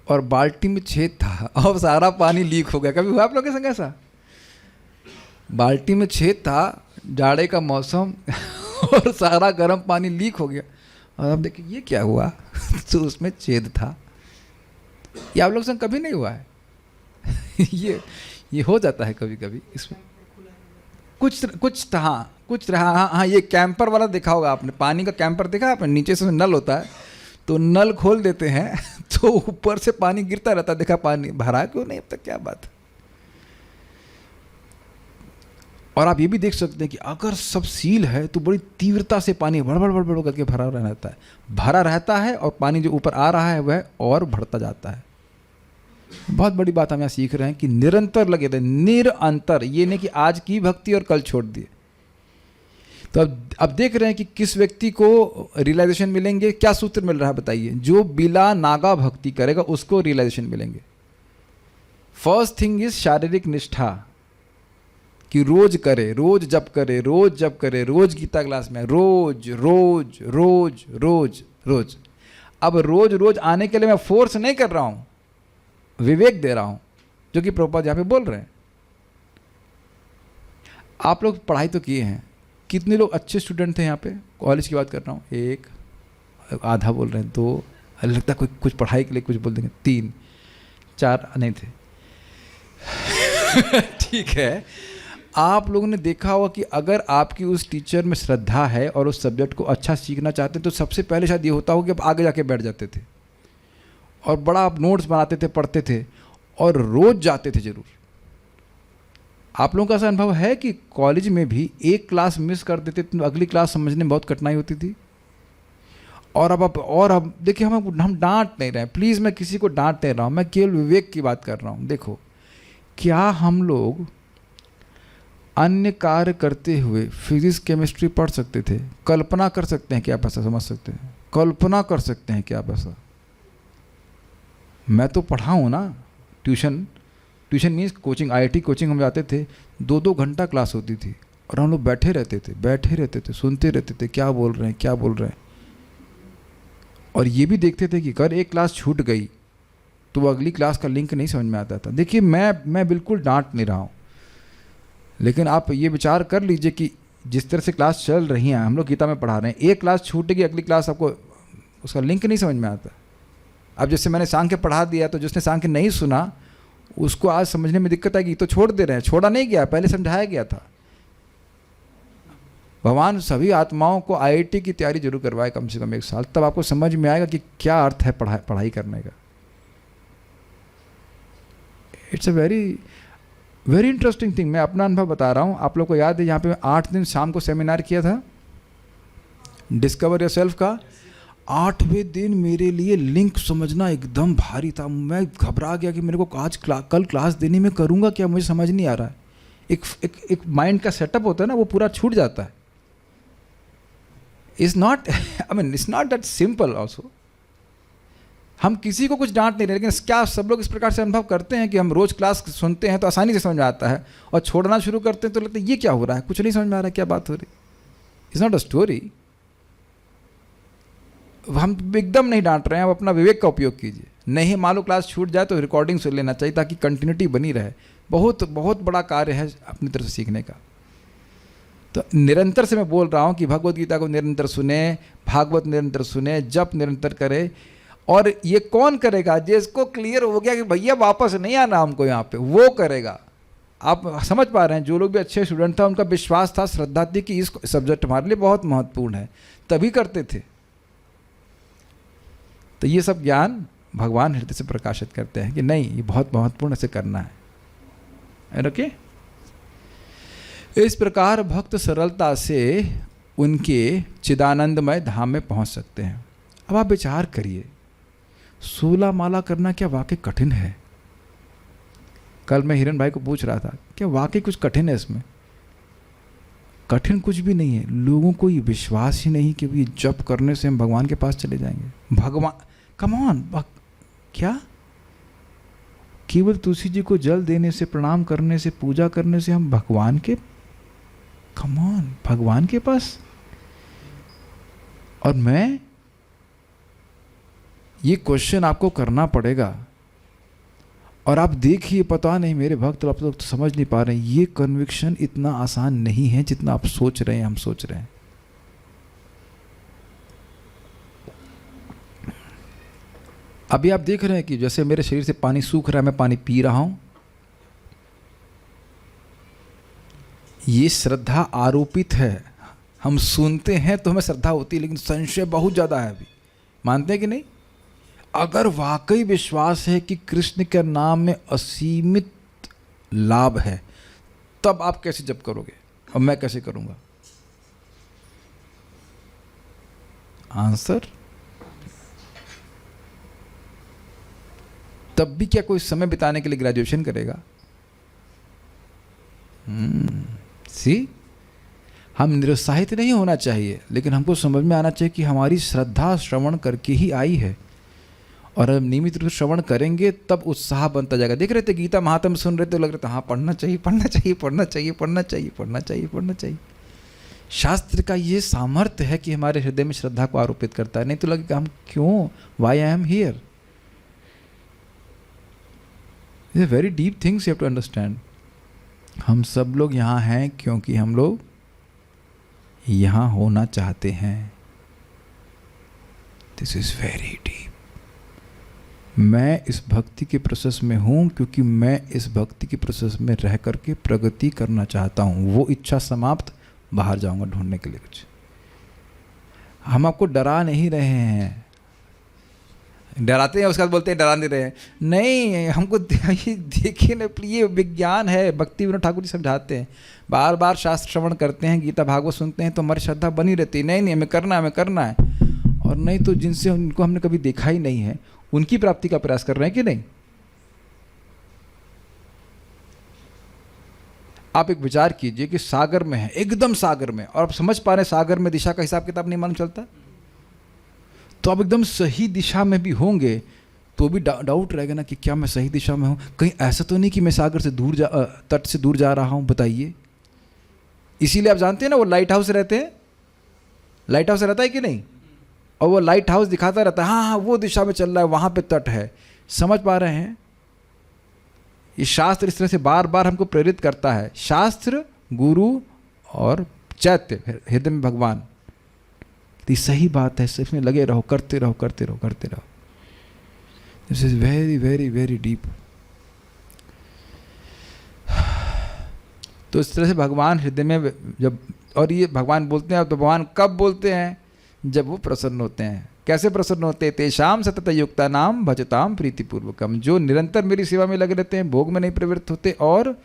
और बाल्टी में छेद था और सारा पानी लीक हो गया। कभी हुआ आप लोग के संग ऐसा? बाल्टी में छेद था, जाड़े का मौसम और सारा गर्म पानी लीक हो गया, और अब देखिए ये क्या हुआ? तो उसमें छेद था। ये आप लोग संग कभी नहीं हुआ है? ये हो जाता है कभी कभी। इसमें कुछ रहा। हाँ, ये कैंपर वाला देखा होगा आपने, पानी का कैंपर देखा आपने? नीचे से नल होता है, तो नल खोल देते हैं तो ऊपर से पानी गिरता रहता है। देखा पानी भरा क्यों नहीं अब तक? क्या बात है। और आप ये भी देख सकते हैं कि अगर सब सील है तो बड़ी तीव्रता से पानी बड़ करके भरा रहता है, और पानी जो ऊपर आ रहा है वह और बढ़ता जाता है। बहुत बड़ी बात हम यहाँ सीख रहे हैं कि निरंतर लगे थे, निरंतर। ये नहीं कि आज की भक्ति और कल छोड़ दिए। तो अब देख रहे हैं कि किस व्यक्ति को रियलाइजेशन मिलेंगे। क्या सूत्र मिल रहा है बताइए? जो बिला नागा भक्ति करेगा उसको रियलाइजेशन मिलेंगे। फर्स्ट थिंग इज शारीरिक निष्ठा, कि रोज करे, रोज जप करे, रोज जप करे, रोज गीता क्लास में, रोज रोज रोज रोज रोज। अब रोज रोज आने के लिए मैं फोर्स नहीं कर रहा हूँ, विवेक दे रहा हूँ, जो कि प्रभुपाद यहाँ पे बोल रहे हैं। आप लोग पढ़ाई तो किए हैं, कितने लोग अच्छे स्टूडेंट थे यहाँ पे? कॉलेज की बात कर रहा हूँ। 1, आधा बोल रहे हैं, 2, लगता है कोई कुछ पढ़ाई के लिए कुछ बोल देंगे, 3, 4 नहीं थे। ठीक है, आप लोगों ने देखा होगा कि अगर आपकी उस टीचर में श्रद्धा है और उस सब्जेक्ट को अच्छा सीखना चाहते हैं, तो सबसे पहले शायद ये होता होगा कि आप आगे जाके बैठ जाते थे और बड़ा आप नोट्स बनाते थे, पढ़ते थे और रोज जाते थे जरूर। आप लोगों का ऐसा अनुभव है कि कॉलेज में भी एक क्लास मिस कर देते तो अगली क्लास समझने में बहुत कठिनाई होती थी? और अब देखिए, हम डांट नहीं रहे हैं, प्लीज़, मैं किसी को डांट नहीं रहा हूँ, मैं केवल विवेक की बात कर रहा हूँ। देखो, क्या हम लोग अन्य कार्य करते हुए फिजिक्स केमिस्ट्री पढ़ सकते थे? कल्पना कर सकते हैं क्या आप ऐसा? समझ सकते हैं? कल्पना कर सकते हैं क्या आप ऐसा? मैं तो पढ़ा हूँ ना, tuition means coaching, IIT coaching हम जाते थे, 2-2 घंटा क्लास होती थी, और हम लोग बैठे रहते थे, सुनते रहते थे क्या बोल रहे हैं। और ये भी देखते थे कि अगर एक क्लास छूट गई तो वो अगली क्लास का लिंक नहीं समझ में आता था। देखिए मैं बिल्कुल डांट नहीं रहा हूँ, लेकिन आप ये विचार कर लीजिए कि जिस तरह से क्लास चल रही हैं, हम लोग गीता में पढ़ा रहे हैं, एक क्लास छूटेगी अगली क्लास आपको उसका लिंक नहीं समझ में आता। अब जैसे मैंने सांख्य पढ़ा दिया तो जिसने सांख्य नहीं सुना उसको आज समझने में दिक्कत आएगी, तो छोड़ दे रहे हैं। छोड़ा नहीं गया, पहले समझाया गया था। भगवान सभी आत्माओं को IIT की तैयारी जरूर करवाए कम से कम 1 साल, तब आपको समझ में आएगा कि क्या अर्थ है पढ़ाई करने का। It's a very very interesting thing. मैं अपना अनुभव बता रहा हूँ। आप लोग को याद है यहाँ पे 8 दिन शाम को सेमिनार किया था डिस्कवर योरसेल्फ का। 8वें दिन मेरे लिए लिंक समझना एकदम भारी था। मैं घबरा गया कि मेरे को आज कल क्लास देने में करूँगा क्या, मुझे समझ नहीं आ रहा है। एक माइंड का सेटअप होता है ना, वो पूरा छूट जाता है। It's not it's not that simple also. हम किसी को कुछ डांट नहीं रहे, लेकिन क्या सब लोग इस प्रकार से अनुभव करते हैं कि हम रोज़ क्लास सुनते हैं तो आसानी से समझ में आता है, और छोड़ना शुरू करते हैं तो लगता है ये क्या हो रहा है, कुछ नहीं समझ में आ रहा है, क्या बात हो रही। It's not a story. हम एकदम नहीं डांट रहे हैं, आप अपना विवेक का उपयोग कीजिए। नहीं मालूम क्लास छूट जाए तो रिकॉर्डिंग सुन लेना चाहिए ताकि कंटिन्यूटी बनी रहे। बहुत बहुत बड़ा कार्य है अपनी तरफ से सीखने का। तो निरंतर से मैं बोल रहा हूँ कि भगवत गीता को निरंतर सुने, भागवत निरंतर सुने, जप निरंतर करे। और ये कौन करेगा? जिसको क्लियर हो गया कि भैया वापस नहीं आना हमको यहाँ पे, वो करेगा। आप समझ पा रहे हैं? जो लोग भी अच्छे स्टूडेंट था उनका विश्वास था, श्रद्धा थी कि इस सब्जेक्ट हमारे लिए बहुत महत्वपूर्ण है, तभी करते थे। तो ये सब ज्ञान भगवान हृदय से प्रकाशित करते हैं कि नहीं ये बहुत महत्वपूर्ण से करना है। ओके, इस प्रकार भक्त सरलता से उनके चिदानंदमय धाम में पहुंच सकते हैं। अब आप विचार करिए, 16 माला करना क्या वाकई कठिन है? कल मैं हिरण भाई को पूछ रहा था, क्या वाकई कुछ कठिन है इसमें? कठिन कुछ भी नहीं है। लोगों को ये विश्वास ही नहीं कि ये जप करने से हम भगवान के पास चले जाएंगे। भगवान कम ऑन, क्या केवल तुलसी जी को जल देने से, प्रणाम करने से, पूजा करने से हम भगवान के, कम ऑन, भगवान के पास? और मैं ये क्वेश्चन आपको करना पड़ेगा। और आप देखिए, पता नहीं मेरे भक्त आप लोग तो समझ नहीं पा रहे हैं, ये कन्विक्शन इतना आसान नहीं है जितना आप सोच रहे हैं, हम सोच रहे हैं। अभी आप देख रहे हैं कि जैसे मेरे शरीर से पानी सूख रहा है, मैं पानी पी रहा हूं। ये श्रद्धा आरोपित है। हम सुनते हैं तो हमें श्रद्धा होती है, लेकिन संशय बहुत ज़्यादा है। अभी मानते हैं कि नहीं? अगर वाकई विश्वास है कि कृष्ण के नाम में असीमित लाभ है, तब आप कैसे जप करोगे और मैं कैसे करूंगा? आंसर, तब भी क्या कोई समय बिताने के लिए ग्रेजुएशन करेगा? सी, हम निरुत्साहित नहीं होना चाहिए, लेकिन हमको समझ में आना चाहिए कि हमारी श्रद्धा श्रवण करके ही आई है, और हम नियमित रूप से श्रवण करेंगे तब उत्साह बनता जाएगा। देख रहे थे गीता महात्म सुन रहे थे, लग रहा था हाँ पढ़ना चाहिए, पढ़ना चाहिए, पढ़ना चाहिए, पढ़ना चाहिए, पढ़ना चाहिए, पढ़ना चाहिए। शास्त्र का ये सामर्थ्य है कि हमारे हृदय में श्रद्धा को आरोपित करता है। नहीं तो लगेगा हम क्यों, why I am here. It's a very deep things you have to understand. हम सब लोग यहाँ हैं क्योंकि हम लोग यहाँ होना चाहते हैं। This is very deep. मैं इस भक्ति के प्रोसेस में हूँ क्योंकि मैं इस भक्ति के प्रोसेस में रह करके प्रगति करना चाहता हूँ। वो इच्छा समाप्त, बाहर जाऊँगा ढूंढने के लिए कुछ। हम आपको डरा नहीं रहे हैं। डराते हैं, उसके बाद बोलते हैं डरा नहीं रहे हैं। नहीं, हमको देखिए ना, ये विज्ञान है। भक्ति विनोद ठाकुर जी समझाते हैं, बार बार शास्त्र श्रवण करते हैं, गीता भागवत सुनते हैं तो हमारी श्रद्धा बनी रहती है। नहीं हमें करना है, हमें करना है। और नहीं तो जिनसे उनको हमने कभी देखा ही नहीं है, उनकी प्राप्ति का प्रयास कर रहे हैं कि नहीं? आप एक विचार कीजिए कि सागर में है, एकदम सागर में, और आप समझ पा रहे हैं सागर में दिशा का हिसाब किताब नहीं मालूम चलता, तो आप एकदम सही दिशा में भी होंगे तो भी डाउट रहेगा ना कि क्या मैं सही दिशा में हूँ? कहीं ऐसा तो नहीं कि मैं सागर से दूर तट से दूर जा रहा हूँ? बताइए, इसीलिए आप जानते हैं ना वो लाइट हाउस रहते हैं, लाइट हाउस रहता है कि नहीं, और वो लाइट हाउस दिखाता रहता है, हाँ हाँ वो दिशा में चल रहा है, वहाँ पे तट है। समझ पा रहे हैं? ये शास्त्र इस तरह से बार बार हमको प्रेरित करता है, शास्त्र, गुरु और चैत्य, हृदय में भगवान। तो सही बात है, इसमें लगे रहो, करते रहो करते रहो करते रहो। This is very very very deep. तो इस तरह से भगवान हृदय में जब, और ये भगवान बोलते हैं, तो भगवान कब बोलते हैं? जब वो प्रसन्न होते हैं। कैसे प्रसन्न होते हैं? तेषाम सतत युक्ता नाम भजताम प्रीतिपूर्वकम, जो निरंतर मेरी सेवा में लगे रहते हैं, भोग में नहीं प्रवृत्त होते और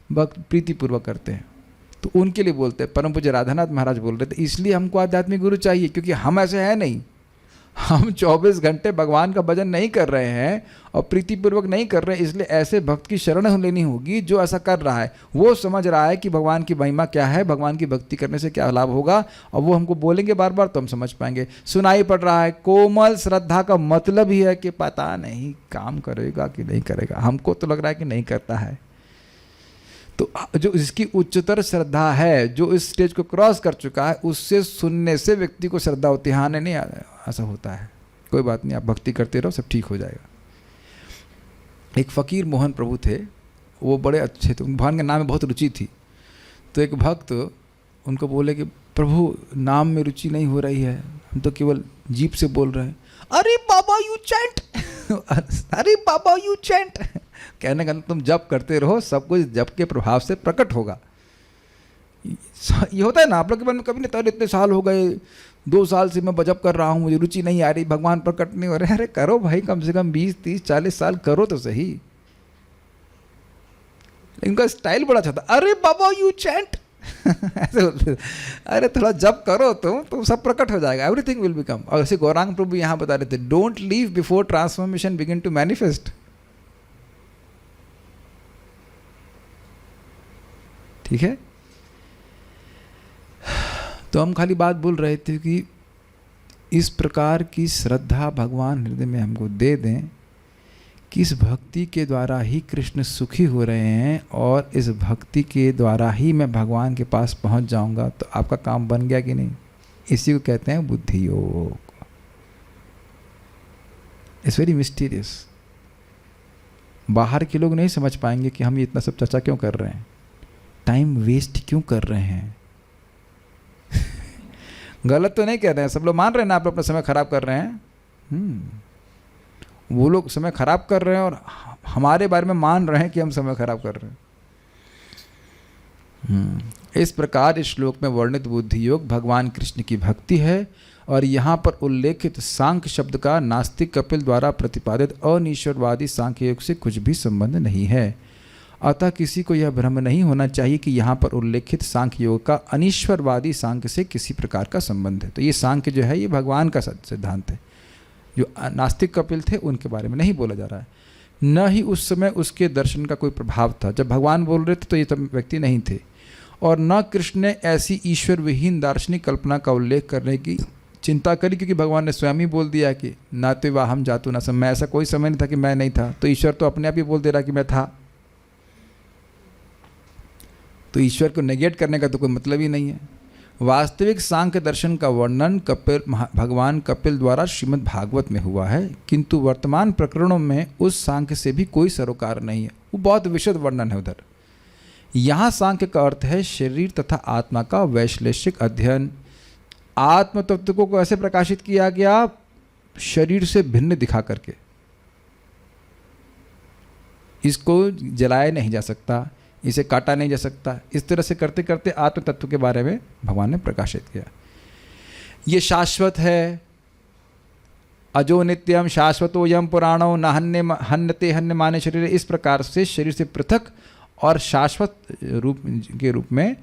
भक्त प्रीतिपूर्वक करते हैं, तो उनके लिए बोलते हैं। परम पूज्य राधानाथ महाराज बोल रहे थे, इसलिए हमको आध्यात्मिक गुरु चाहिए, क्योंकि हम ऐसे हैं नहीं, हम 24 घंटे भगवान का भजन नहीं कर रहे हैं और प्रीतिपूर्वक नहीं कर रहे हैं। इसलिए ऐसे भक्त की शरण लेनी होगी जो ऐसा कर रहा है, वो समझ रहा है कि भगवान की महिमा क्या है, भगवान की भक्ति करने से क्या लाभ होगा, और वो हमको बोलेंगे बार बार तो हम समझ पाएंगे। सुनाई पड़ रहा है, कोमल श्रद्धा का मतलब ही है कि पता नहीं काम करेगा कि नहीं करेगा, हमको तो लग रहा है कि नहीं करता है। तो जो इसकी उच्चतर श्रद्धा है, जो इस स्टेज को क्रॉस कर चुका है, उससे सुनने से व्यक्ति को श्रद्धा होती है। हाँ नहीं ऐसा होता है, कोई बात नहीं, आप भक्ति करते रहो, सब ठीक हो जाएगा। एक फ़कीर मोहन प्रभु थे, वो बड़े अच्छे थे, भगवान के नाम में बहुत रुचि थी। तो एक भक्त उनको बोले कि प्रभु नाम में रुचि नहीं हो रही है, हम तो केवल जीप से बोल रहे हैं। अरे बाबा यू चैंट अरे बाबा यू चैंट कहने का तुम जप करते रहो, सब कुछ जप के प्रभाव से प्रकट होगा। ये होता है ना आप लोग के मन में, कभी नहीं, तो इतने साल हो गए, 2 साल से मैं जप कर रहा हूँ, मुझे रुचि नहीं आ रही, भगवान प्रकट नहीं हो रहे। अरे करो भाई, कम से कम 20, 30, 40 साल करो तो सही। इनका स्टाइल बड़ा अच्छा था, अरे बाबा यू चैंट ऐसे बोलते, अरे थोड़ा जप करो तो सब प्रकट हो जाएगा, एवरीथिंग विल बिकम। और ऐसे गौरांग प्रभु यहाँ बता रहे थे, don't leave before transformation begin to manifest. ठीक है, तो हम खाली बात बोल रहे थे कि इस प्रकार की श्रद्धा भगवान हृदय में हमको दे दें कि इस भक्ति के द्वारा ही कृष्ण सुखी हो रहे हैं, और इस भक्ति के द्वारा ही मैं भगवान के पास पहुंच जाऊंगा, तो आपका काम बन गया कि नहीं? इसी को कहते हैं बुद्धि योग। It's very mysterious. बाहर के लोग नहीं समझ पाएंगे कि हम ये इतना सब चर्चा क्यों कर रहे हैं, टाइम वेस्ट क्यों कर रहे हैं। गलत तो नहीं कह रहे हैं, सब लोग मान रहे हैं ना आप अपना समय खराब कर रहे हैं। वो लोग समय खराब कर रहे हैं और हमारे बारे में मान रहे हैं कि हम समय खराब कर रहे हैं। इस प्रकार इस श्लोक में वर्णित बुद्धि योग भगवान कृष्ण की भक्ति है, और यहाँ पर उल्लेखित सांख्य शब्द का नास्तिक कपिल द्वारा प्रतिपादित अनिश्वरवादी सांख्य योग से कुछ भी संबंध नहीं है। अतः किसी को यह भ्रम नहीं होना चाहिए कि यहाँ पर उल्लेखित सांख्य योग का अनिश्वरवादी सांख्य से किसी प्रकार का संबंध है। तो ये सांख्य जो है ये भगवान का सिद्धांत है, जो नास्तिक कपिल थे उनके बारे में नहीं बोला जा रहा है। न ही उस समय उसके दर्शन का कोई प्रभाव था, जब भगवान बोल रहे थे तो ये सब व्यक्ति नहीं थे, और न कृष्ण ने ऐसी ईश्वर विहीन दार्शनिक कल्पना का उल्लेख करने की चिंता करी, क्योंकि भगवान ने स्वयं ही बोल दिया कि ना तो वाह हम जातु ना सम, मैं, ऐसा कोई समय नहीं था कि मैं नहीं था। तो ईश्वर तो अपने आप ही बोल दे रहा कि मैं था, तो ईश्वर को नेगेट करने का तो कोई मतलब ही नहीं है। वास्तविक सांख्य दर्शन का वर्णन भगवान कपिल द्वारा श्रीमद् भागवत में हुआ है, किंतु वर्तमान प्रकरणों में उस सांख्य से भी कोई सरोकार नहीं है, वो बहुत विशद वर्णन है उधर। यहाँ सांख्य का अर्थ है शरीर तथा आत्मा का वैश्लेषिक अध्ययन। आत्म तत्व को कैसे प्रकाशित किया गया? शरीर से भिन्न दिखा करके। इसको जलाया नहीं जा सकता, इसे काटा नहीं जा सकता, इस तरह से करते करते आत्म तत्व के बारे में भगवान ने प्रकाशित किया। ये शाश्वत है, अजो नित्यम शाश्वतो यम पुराणो न हन्यते हन्य माने शरीर। इस प्रकार से शरीर से पृथक और शाश्वत रूप में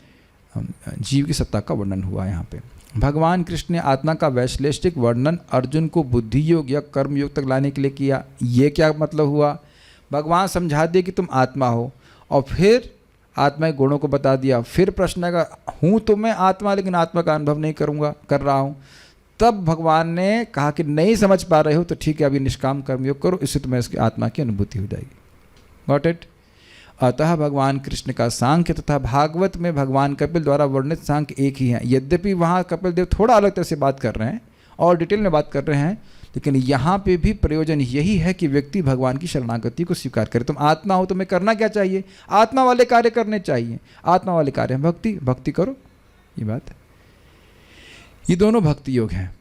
जीव की सत्ता का वर्णन हुआ। यहाँ पे भगवान कृष्ण ने आत्मा का वैश्लेषिक वर्णन अर्जुन को बुद्धि योग या कर्म योग तक लाने के लिए किया। ये क्या मतलब हुआ? भगवान समझा दिए कि तुम आत्मा हो, और फिर आत्मा के गुणों को बता दिया। फिर प्रश्न आएगा, हूँ तो मैं आत्मा, लेकिन आत्मा का अनुभव नहीं कर रहा हूँ। तब भगवान ने कहा कि नहीं समझ पा रहे हो तो ठीक है, अभी निष्काम कर्मयोग करो, इससे तुम्हें इसकी आत्मा की अनुभूति हो जाएगी। Got it? अतः भगवान कृष्ण का सांख्य तथा भागवत में भगवान कपिल द्वारा वर्णित सांख्य एक ही है। यद्यपि वहाँ कपिल देव थोड़ा अलग तरह से बात कर रहे हैं और डिटेल में बात कर रहे हैं, लेकिन यहाँ पे भी प्रयोजन यही है कि व्यक्ति भगवान की शरणागति को स्वीकार करे। तुम आत्मा हो, तुम्हें करना क्या चाहिए? आत्मा वाले कार्य करने चाहिए। आत्मा वाले कार्य हैं भक्ति, भक्ति करो, ये बात है। ये दोनों भक्ति योग हैं,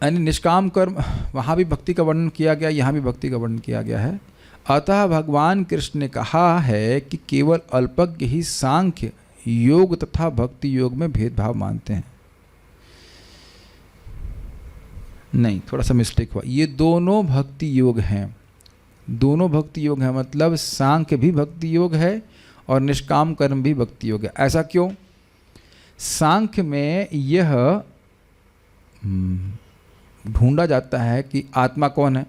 यानी निष्काम कर्म, वहाँ भी भक्ति का वर्णन किया गया, यहाँ भी भक्ति का वर्णन किया गया है। अतः भगवान कृष्ण ने कहा है कि केवल अल्पज्ञ ही सांख्य योग तथा भक्ति योग में भेदभाव मानते हैं। नहीं, थोड़ा सा मिस्टेक हुआ, ये दोनों भक्ति योग हैं, दोनों भक्ति योग हैं, मतलब सांख्य भी भक्ति योग है और निष्काम कर्म भी भक्ति योग है। ऐसा क्यों? सांख्य में यह ढूंढा जाता है कि आत्मा कौन है,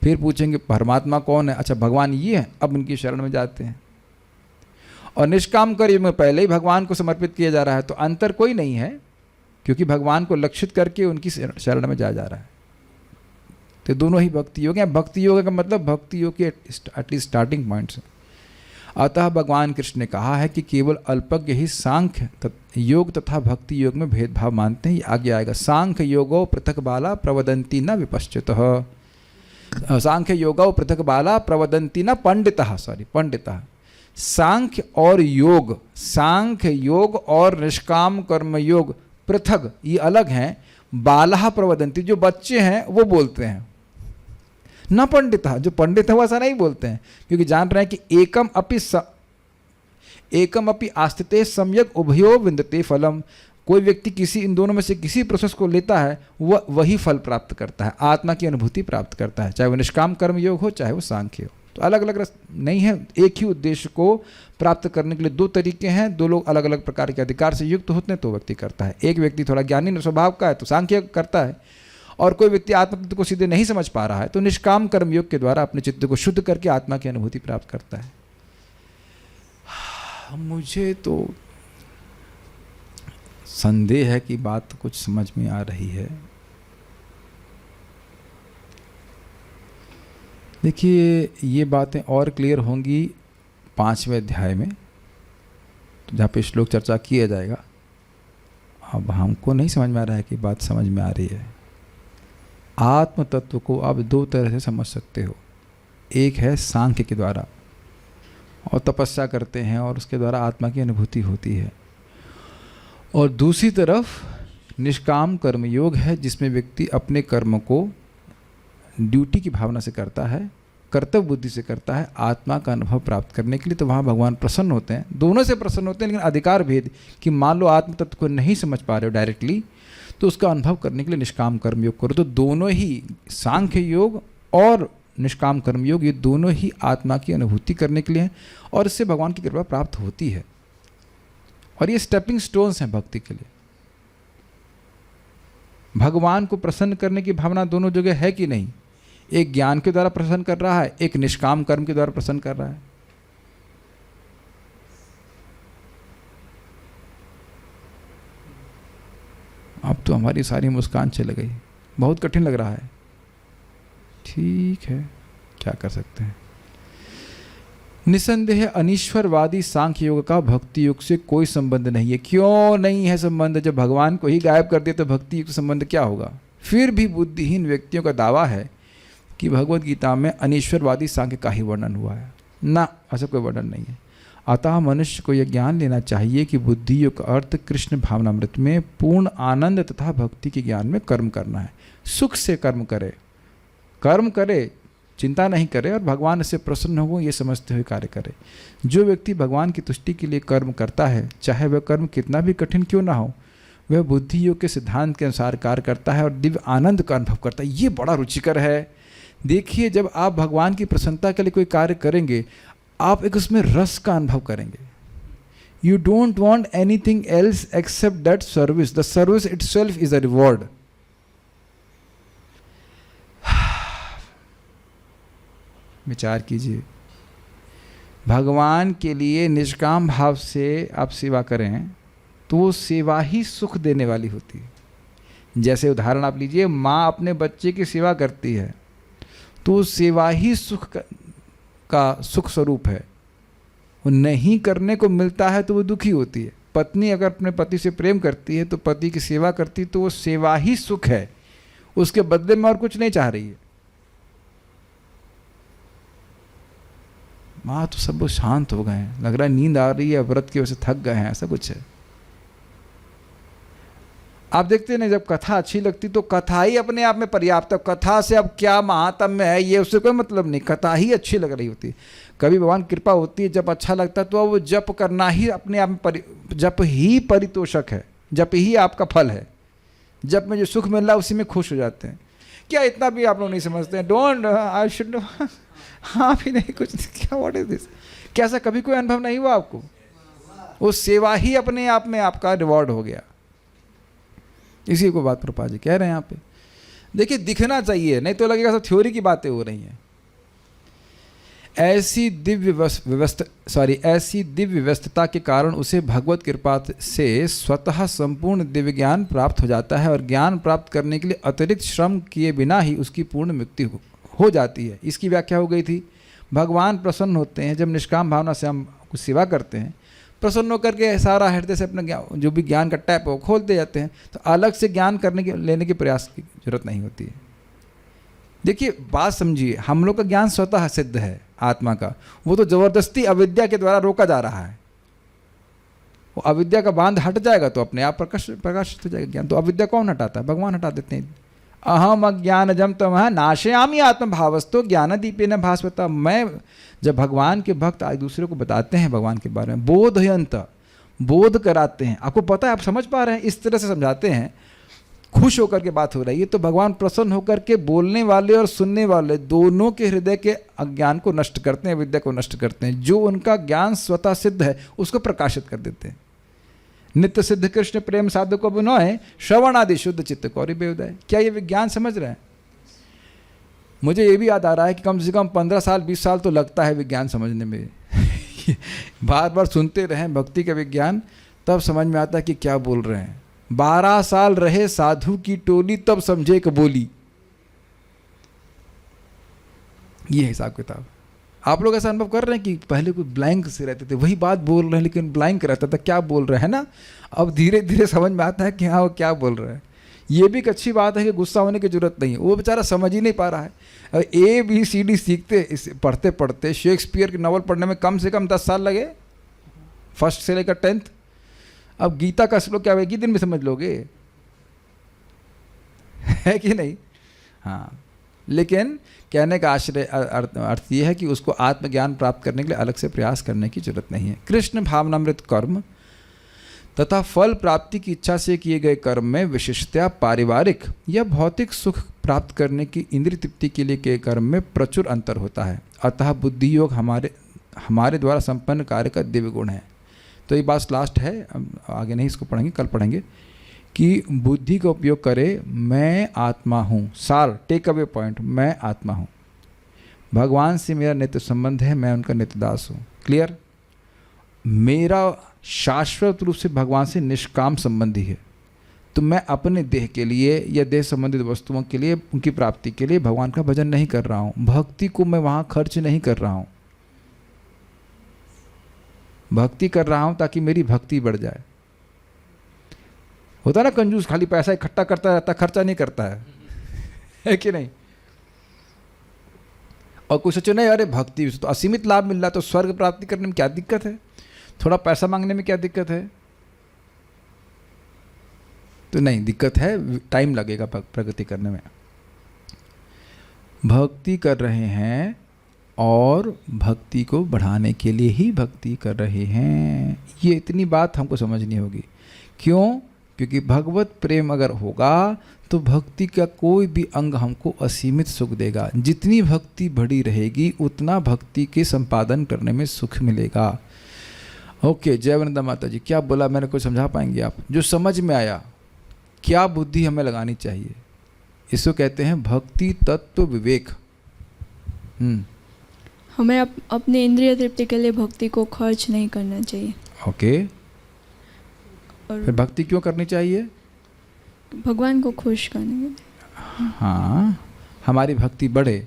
फिर पूछेंगे परमात्मा कौन है, अच्छा भगवान ये है, अब उनकी शरण में जाते हैं। और निष्काम कर्म में पहले ही भगवान को समर्पित किया जा रहा है, तो अंतर कोई नहीं है, क्योंकि भगवान को लक्षित करके उनकी शरण में जा रहा है। तो दोनों ही भक्ति योग हैं। भक्ति योग का मतलब भक्ति योग के एटलीस्ट स्टार्टिंग पॉइंट से। अतः भगवान कृष्ण ने कहा है कि केवल अल्पज्ञ ही सांख्य योग तथा भक्ति योग में भेदभाव मानते हैं। ये आगे आएगा, सांख्य योगो पृथक बाला प्रवदंती न विपश्चितः, सांख्य योगो पृथक बाला प्रवदंती न पंडितः, पंडितः। सांख्य और योग, सांख्य योग और निष्काम कर्म योग पृथक, ये अलग हैं। बाला प्रवदंती, जो बच्चे हैं वो बोलते हैं, न पंडितः, जो पंडित है वो ऐसा नहीं बोलते हैं, क्योंकि जान रहे हैं कि एकम अपि आस्थिते सम्यक उभयो विन्दते फलम। कोई व्यक्ति किसी इन दोनों में से किसी प्रोसेस को लेता है, वह वही फल प्राप्त करता है, आत्मा की अनुभूति प्राप्त करता है, चाहे वो निष्काम कर्म योग हो चाहे वो सांख्य हो। तो अलग अलग नहीं है, एक ही उद्देश्य को प्राप्त करने के लिए दो तरीके हैं। दो लोग अलग अलग प्रकार के अधिकार से युक्त होते हैं तो व्यक्ति करता है। एक व्यक्ति थोड़ा ज्ञानी स्वभाव का है तो सांख्य करता है, और कोई व्यक्ति आत्म तत्व को सीधे नहीं समझ पा रहा है तो निष्काम कर्म योग के द्वारा अपने चित्त को शुद्ध करके आत्मा की अनुभूति प्राप्त करता है। मुझे तो संदेह है कि बात कुछ समझ में आ रही है। देखिए, ये बातें और क्लियर होंगी 5वें अध्याय में, तो जहाँ पे श्लोक चर्चा किया जाएगा। अब हमको नहीं समझ में आ रहा है कि बात समझ में आ रही है। आत्म तत्व को आप दो तरह से समझ सकते हो। एक है सांख्य के द्वारा, और तपस्या करते हैं और उसके द्वारा आत्मा की अनुभूति होती है, और दूसरी तरफ निष्काम कर्म योग है, जिसमें व्यक्ति अपने कर्म को ड्यूटी की भावना से करता है, कर्तव्य बुद्धि से करता है, आत्मा का अनुभव प्राप्त करने के लिए। तो वहाँ भगवान प्रसन्न होते हैं, दोनों से प्रसन्न होते हैं, लेकिन अधिकार भेद कि मान लो आत्म तत्व को नहीं समझ पा रहे हो डायरेक्टली, तो उसका अनुभव करने के लिए निष्काम कर्म योग करो। तो दोनों ही सांख्य योग और निष्काम कर्म योग, ये दोनों ही आत्मा की अनुभूति करने के लिए हैं, और इससे भगवान की कृपा प्राप्त होती है। और ये स्टेपिंग स्टोन्स हैं भक्ति के लिए। भगवान को प्रसन्न करने की भावना दोनों जगह है कि नहीं? एक ज्ञान के द्वारा प्रसन्न कर रहा है, एक निष्काम कर्म के द्वारा प्रसन्न कर रहा है। अब तो हमारी सारी मुस्कान चली गई, बहुत कठिन लग रहा है। ठीक है, क्या कर सकते हैं। निसंदेह अनीश्वरवादी सांख्य योग का भक्ति योग से कोई संबंध नहीं है। क्यों नहीं है संबंध? जब भगवान को ही गायब कर दिया तो भक्ति योग से संबंध क्या होगा? फिर भी बुद्धिहीन व्यक्तियों का दावा है कि भगवद गीता में अनीश्वरवादी सांख्य का ही वर्णन हुआ है। ना, ऐसा कोई वर्णन नहीं है। अतः मनुष्य को यह ज्ञान लेना चाहिए कि बुद्धि योग का अर्थ कृष्ण भावनामृत में पूर्ण आनंद तथा भक्ति के ज्ञान में कर्म करना है। सुख से कर्म करे, कर्म करे, चिंता नहीं करे, और भगवान से प्रसन्न हो ये समझते हुए कार्य करे। जो व्यक्ति भगवान की तुष्टि के लिए कर्म करता है, चाहे वह कर्म कितना भी कठिन क्यों ना हो, वह बुद्धि योग के सिद्धांत के अनुसार कार्य करता है और दिव्य आनंद का अनुभव करता है। ये बड़ा रुचिकर है। देखिए, जब आप भगवान की प्रसन्नता के लिए कोई कार्य करेंगे, आप एक उसमें रस का अनुभव करेंगे। You don't want anything else except that service. The service itself is a reward. विचार कीजिए, भगवान के लिए निष्काम भाव से आप सेवा करें तो वो सेवा ही सुख देने वाली होती है। जैसे उदाहरण आप लीजिए, माँ अपने बच्चे की सेवा करती है तो सेवा ही सुख का सुख स्वरूप है। वो नहीं करने को मिलता है तो वो दुखी होती है। पत्नी अगर अपने पति से प्रेम करती है तो पति की सेवा करती है तो वो सेवा ही सुख है, उसके बदले में और कुछ नहीं चाह रही है। माँ तो सब शांत हो गए हैं, लग रहा है नींद आ रही है, व्रत की वजह से थक गए हैं, ऐसा कुछ है। आप देखते हैं ना, जब कथा अच्छी लगती तो कथा ही अपने आप में पर्याप्त है। कथा से अब क्या महात्म्य है ये उससे कोई मतलब नहीं, कथा ही अच्छी लग रही होती है। कभी भगवान कृपा होती है, जब अच्छा लगता है तो वो जप करना ही अपने आप में जप ही परितोषक है, जप ही आपका फल है। जप में जो सुख मिल रहा है उसी में खुश हो जाते हैं। क्या इतना भी आप लोग नहीं समझते हैं? डोंट आई शुड हाँ भी नहीं कुछ नहीं, क्या व्हाट इज दिस? क्या ऐसा कभी कोई अनुभव नहीं हुआ आपको? वो सेवा ही अपने आप में आपका रिवॉर्ड हो गया। इसी को बात प्रभुपाद जी कह रहे हैं यहाँ पे। देखिए दिखना चाहिए, नहीं तो लगेगा सब थ्योरी की बातें हो रही हैं। ऐसी दिव्य व्यस्तता के कारण उसे भगवत कृपा से स्वतः संपूर्ण दिव्य ज्ञान प्राप्त हो जाता है और ज्ञान प्राप्त करने के लिए अतिरिक्त श्रम किए बिना ही उसकी पूर्ण मुक्ति हो जाती है। इसकी व्याख्या हो गई थी, भगवान प्रसन्न होते हैं जब निष्काम भावना से हम कुछ सेवा करते हैं, प्रसन्न होकर के सारा हृदय से अपना ज्ञान, जो भी ज्ञान का टैप है वो खोलते जाते हैं, तो अलग से ज्ञान लेने के प्रयास की जरूरत नहीं होती है। देखिए बात समझिए, हम लोग का ज्ञान स्वतः सिद्ध है आत्मा का, वो तो जबरदस्ती अविद्या के द्वारा रोका जा रहा है। वो अविद्या का बांध हट जाएगा तो अपने आप प्रकाशित हो जाएगा ज्ञान। तो अविद्या कौन हटाता है? भगवान हटा देते हैं। अहम अज्ञानजम तमः नाशयामि आत्मभावस्तो ज्ञानदीपेन भास्वता। मैं जब भगवान के भक्त आज दूसरे को बताते हैं भगवान के बारे में, बोधयंत बोध कराते हैं, आपको पता है, आप समझ पा रहे हैं, इस तरह से समझाते हैं, खुश होकर के बात हो रही है, तो भगवान प्रसन्न होकर के बोलने वाले और सुनने वाले दोनों के हृदय के अज्ञान को नष्ट करते हैं, विद्या को नष्ट करते हैं। जो उनका ज्ञान स्वतः सिद्ध है उसको प्रकाशित कर देते हैं। नित्य सिद्ध कृष्ण प्रेम साधु को बिनोए श्रवण आदि शुद्ध चित्त कौरि बेउदय। क्या ये विज्ञान समझ रहे हैं? मुझे ये भी याद आ रहा है कि कम से कम 15 साल 20 साल तो लगता है विज्ञान समझने में। बार बार सुनते रहें भक्ति का विज्ञान, तब समझ में आता है कि क्या बोल रहे हैं। 12 साल रहे साधु की टोली, तब समझे कि बोली। ये हिसाब किताब। आप लोग ऐसा अनुभव कर रहे हैं कि पहले कोई ब्लैंक से रहते थे, वही बात बोल रहे हैं लेकिन ब्लैंक रहता था, क्या बोल रहे हैं ना। अब धीरे धीरे समझ में आता है कि हाँ वो क्या बोल रहे हैं। ये भी एक अच्छी बात है कि गुस्सा होने की जरूरत नहीं है, वो बेचारा समझ ही नहीं पा रहा है। ABCD सीखते इस पढ़ते पढ़ते शेक्सपियर की नॉवल पढ़ने में कम से कम 10 साल लगे, फर्स्ट से लेकर 10th। अब गीता का श्लोक क्या एक ही दिन में समझ लोगे, है कि नहीं? हाँ, लेकिन कहने का आश्रय अर्थ ये है कि उसको आत्मज्ञान प्राप्त करने के लिए अलग से प्रयास करने की जरूरत नहीं है। कृष्ण भावनामृत कर्म तथा फल प्राप्ति की इच्छा से किए गए कर्म में विशिष्टतया पारिवारिक या भौतिक सुख प्राप्त करने की इंद्रिय तृप्ति के लिए के कर्म में प्रचुर अंतर होता है। अतः बुद्धि योग हमारे द्वारा संपन्न कार्य का दिव्य गुण है। तो ये बात लास्ट है, आगे नहीं इसको पढ़ेंगे, कल पढ़ेंगे कि बुद्धि का उपयोग करे। मैं आत्मा हूँ, सार टेक अवे पॉइंट, मैं आत्मा हूँ, भगवान से मेरा नित्य संबंध है, मैं उनका नित्य दास हूँ। क्लियर? मेरा शाश्वत रूप से भगवान से निष्काम संबंधी है, तो मैं अपने देह के लिए या देह संबंधित वस्तुओं के लिए, उनकी प्राप्ति के लिए भगवान का भजन नहीं कर रहा हूँ। भक्ति को मैं वहाँ खर्च नहीं कर रहा हूँ। भक्ति कर रहा हूँ ताकि मेरी भक्ति बढ़ जाए। होता ना कंजूस, खाली पैसा इकट्ठा करता रहता, खर्चा नहीं करता है कि नहीं? और कुछ सोचो नहीं, अरे भक्ति तो असीमित लाभ मिल रहा, तो स्वर्ग प्राप्ति करने में क्या दिक्कत है, थोड़ा पैसा मांगने में क्या दिक्कत है? तो नहीं, दिक्कत है, टाइम लगेगा प्रगति करने में। भक्ति कर रहे हैं और भक्ति को बढ़ाने के लिए ही भक्ति कर रहे हैं, ये इतनी बात हमको समझनी होगी। क्यों? क्योंकि भगवत प्रेम अगर होगा तो भक्ति का कोई भी अंग हमको असीमित सुख देगा। जितनी भक्ति बढ़ी रहेगी उतना भक्ति के संपादन करने में सुख मिलेगा। ओके, जय वृंदा माता जी, क्या बोला मैंने, कुछ समझा पाएंगे आप? जो समझ में आया, क्या बुद्धि हमें लगानी चाहिए, इसको कहते हैं भक्ति तत्व विवेक।
हमें अपने इंद्रिय तृप्ति के लिए भक्ति को खर्च नहीं करना चाहिए।
ओके,
और
फिर भक्ति क्यों करनी चाहिए?
भगवान को खुश करने के लिए।
हाँ, हमारी भक्ति बढ़े।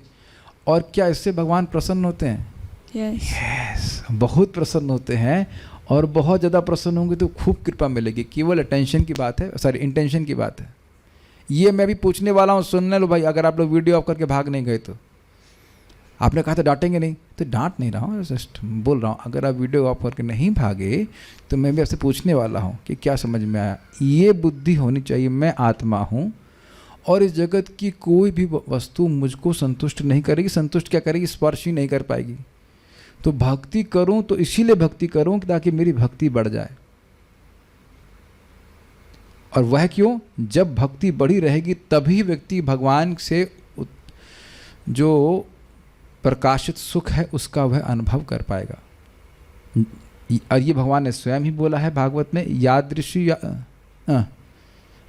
और क्या इससे भगवान प्रसन्न होते हैं?
यस।
यस। बहुत प्रसन्न होते हैं, और बहुत ज़्यादा प्रसन्न होंगे तो खूब कृपा मिलेगी। केवल अटेंशन की बात है, सॉरी इंटेंशन की बात है। ये मैं भी पूछने वाला हूँ, सुनने लो भाई। अगर आप लोग वीडियो ऑफ करके भाग नहीं गए तो, आपने कहा था डांटेंगे नहीं, तो डांट नहीं रहा हूँ, जस्ट बोल रहा हूँ। अगर आप वीडियो ऑफ करके नहीं भागे तो मैं भी आपसे पूछने वाला हूँ कि क्या समझ में आया। ये बुद्धि होनी चाहिए, मैं आत्मा हूँ और इस जगत की कोई भी वस्तु मुझको संतुष्ट नहीं करेगी। संतुष्ट क्या करेगी? स्पर्श ही नहीं कर पाएगी। तो भक्ति करूँ तो इसीलिए भक्ति करूँ ताकि मेरी भक्ति बढ़ जाए। और वह क्यों? जब भक्ति बढ़ी रहेगी तभी व्यक्ति भगवान से जो प्रकाशित सुख है उसका वह अनुभव कर पाएगा। और ये भगवान ने स्वयं ही बोला है भागवत में, यादृशी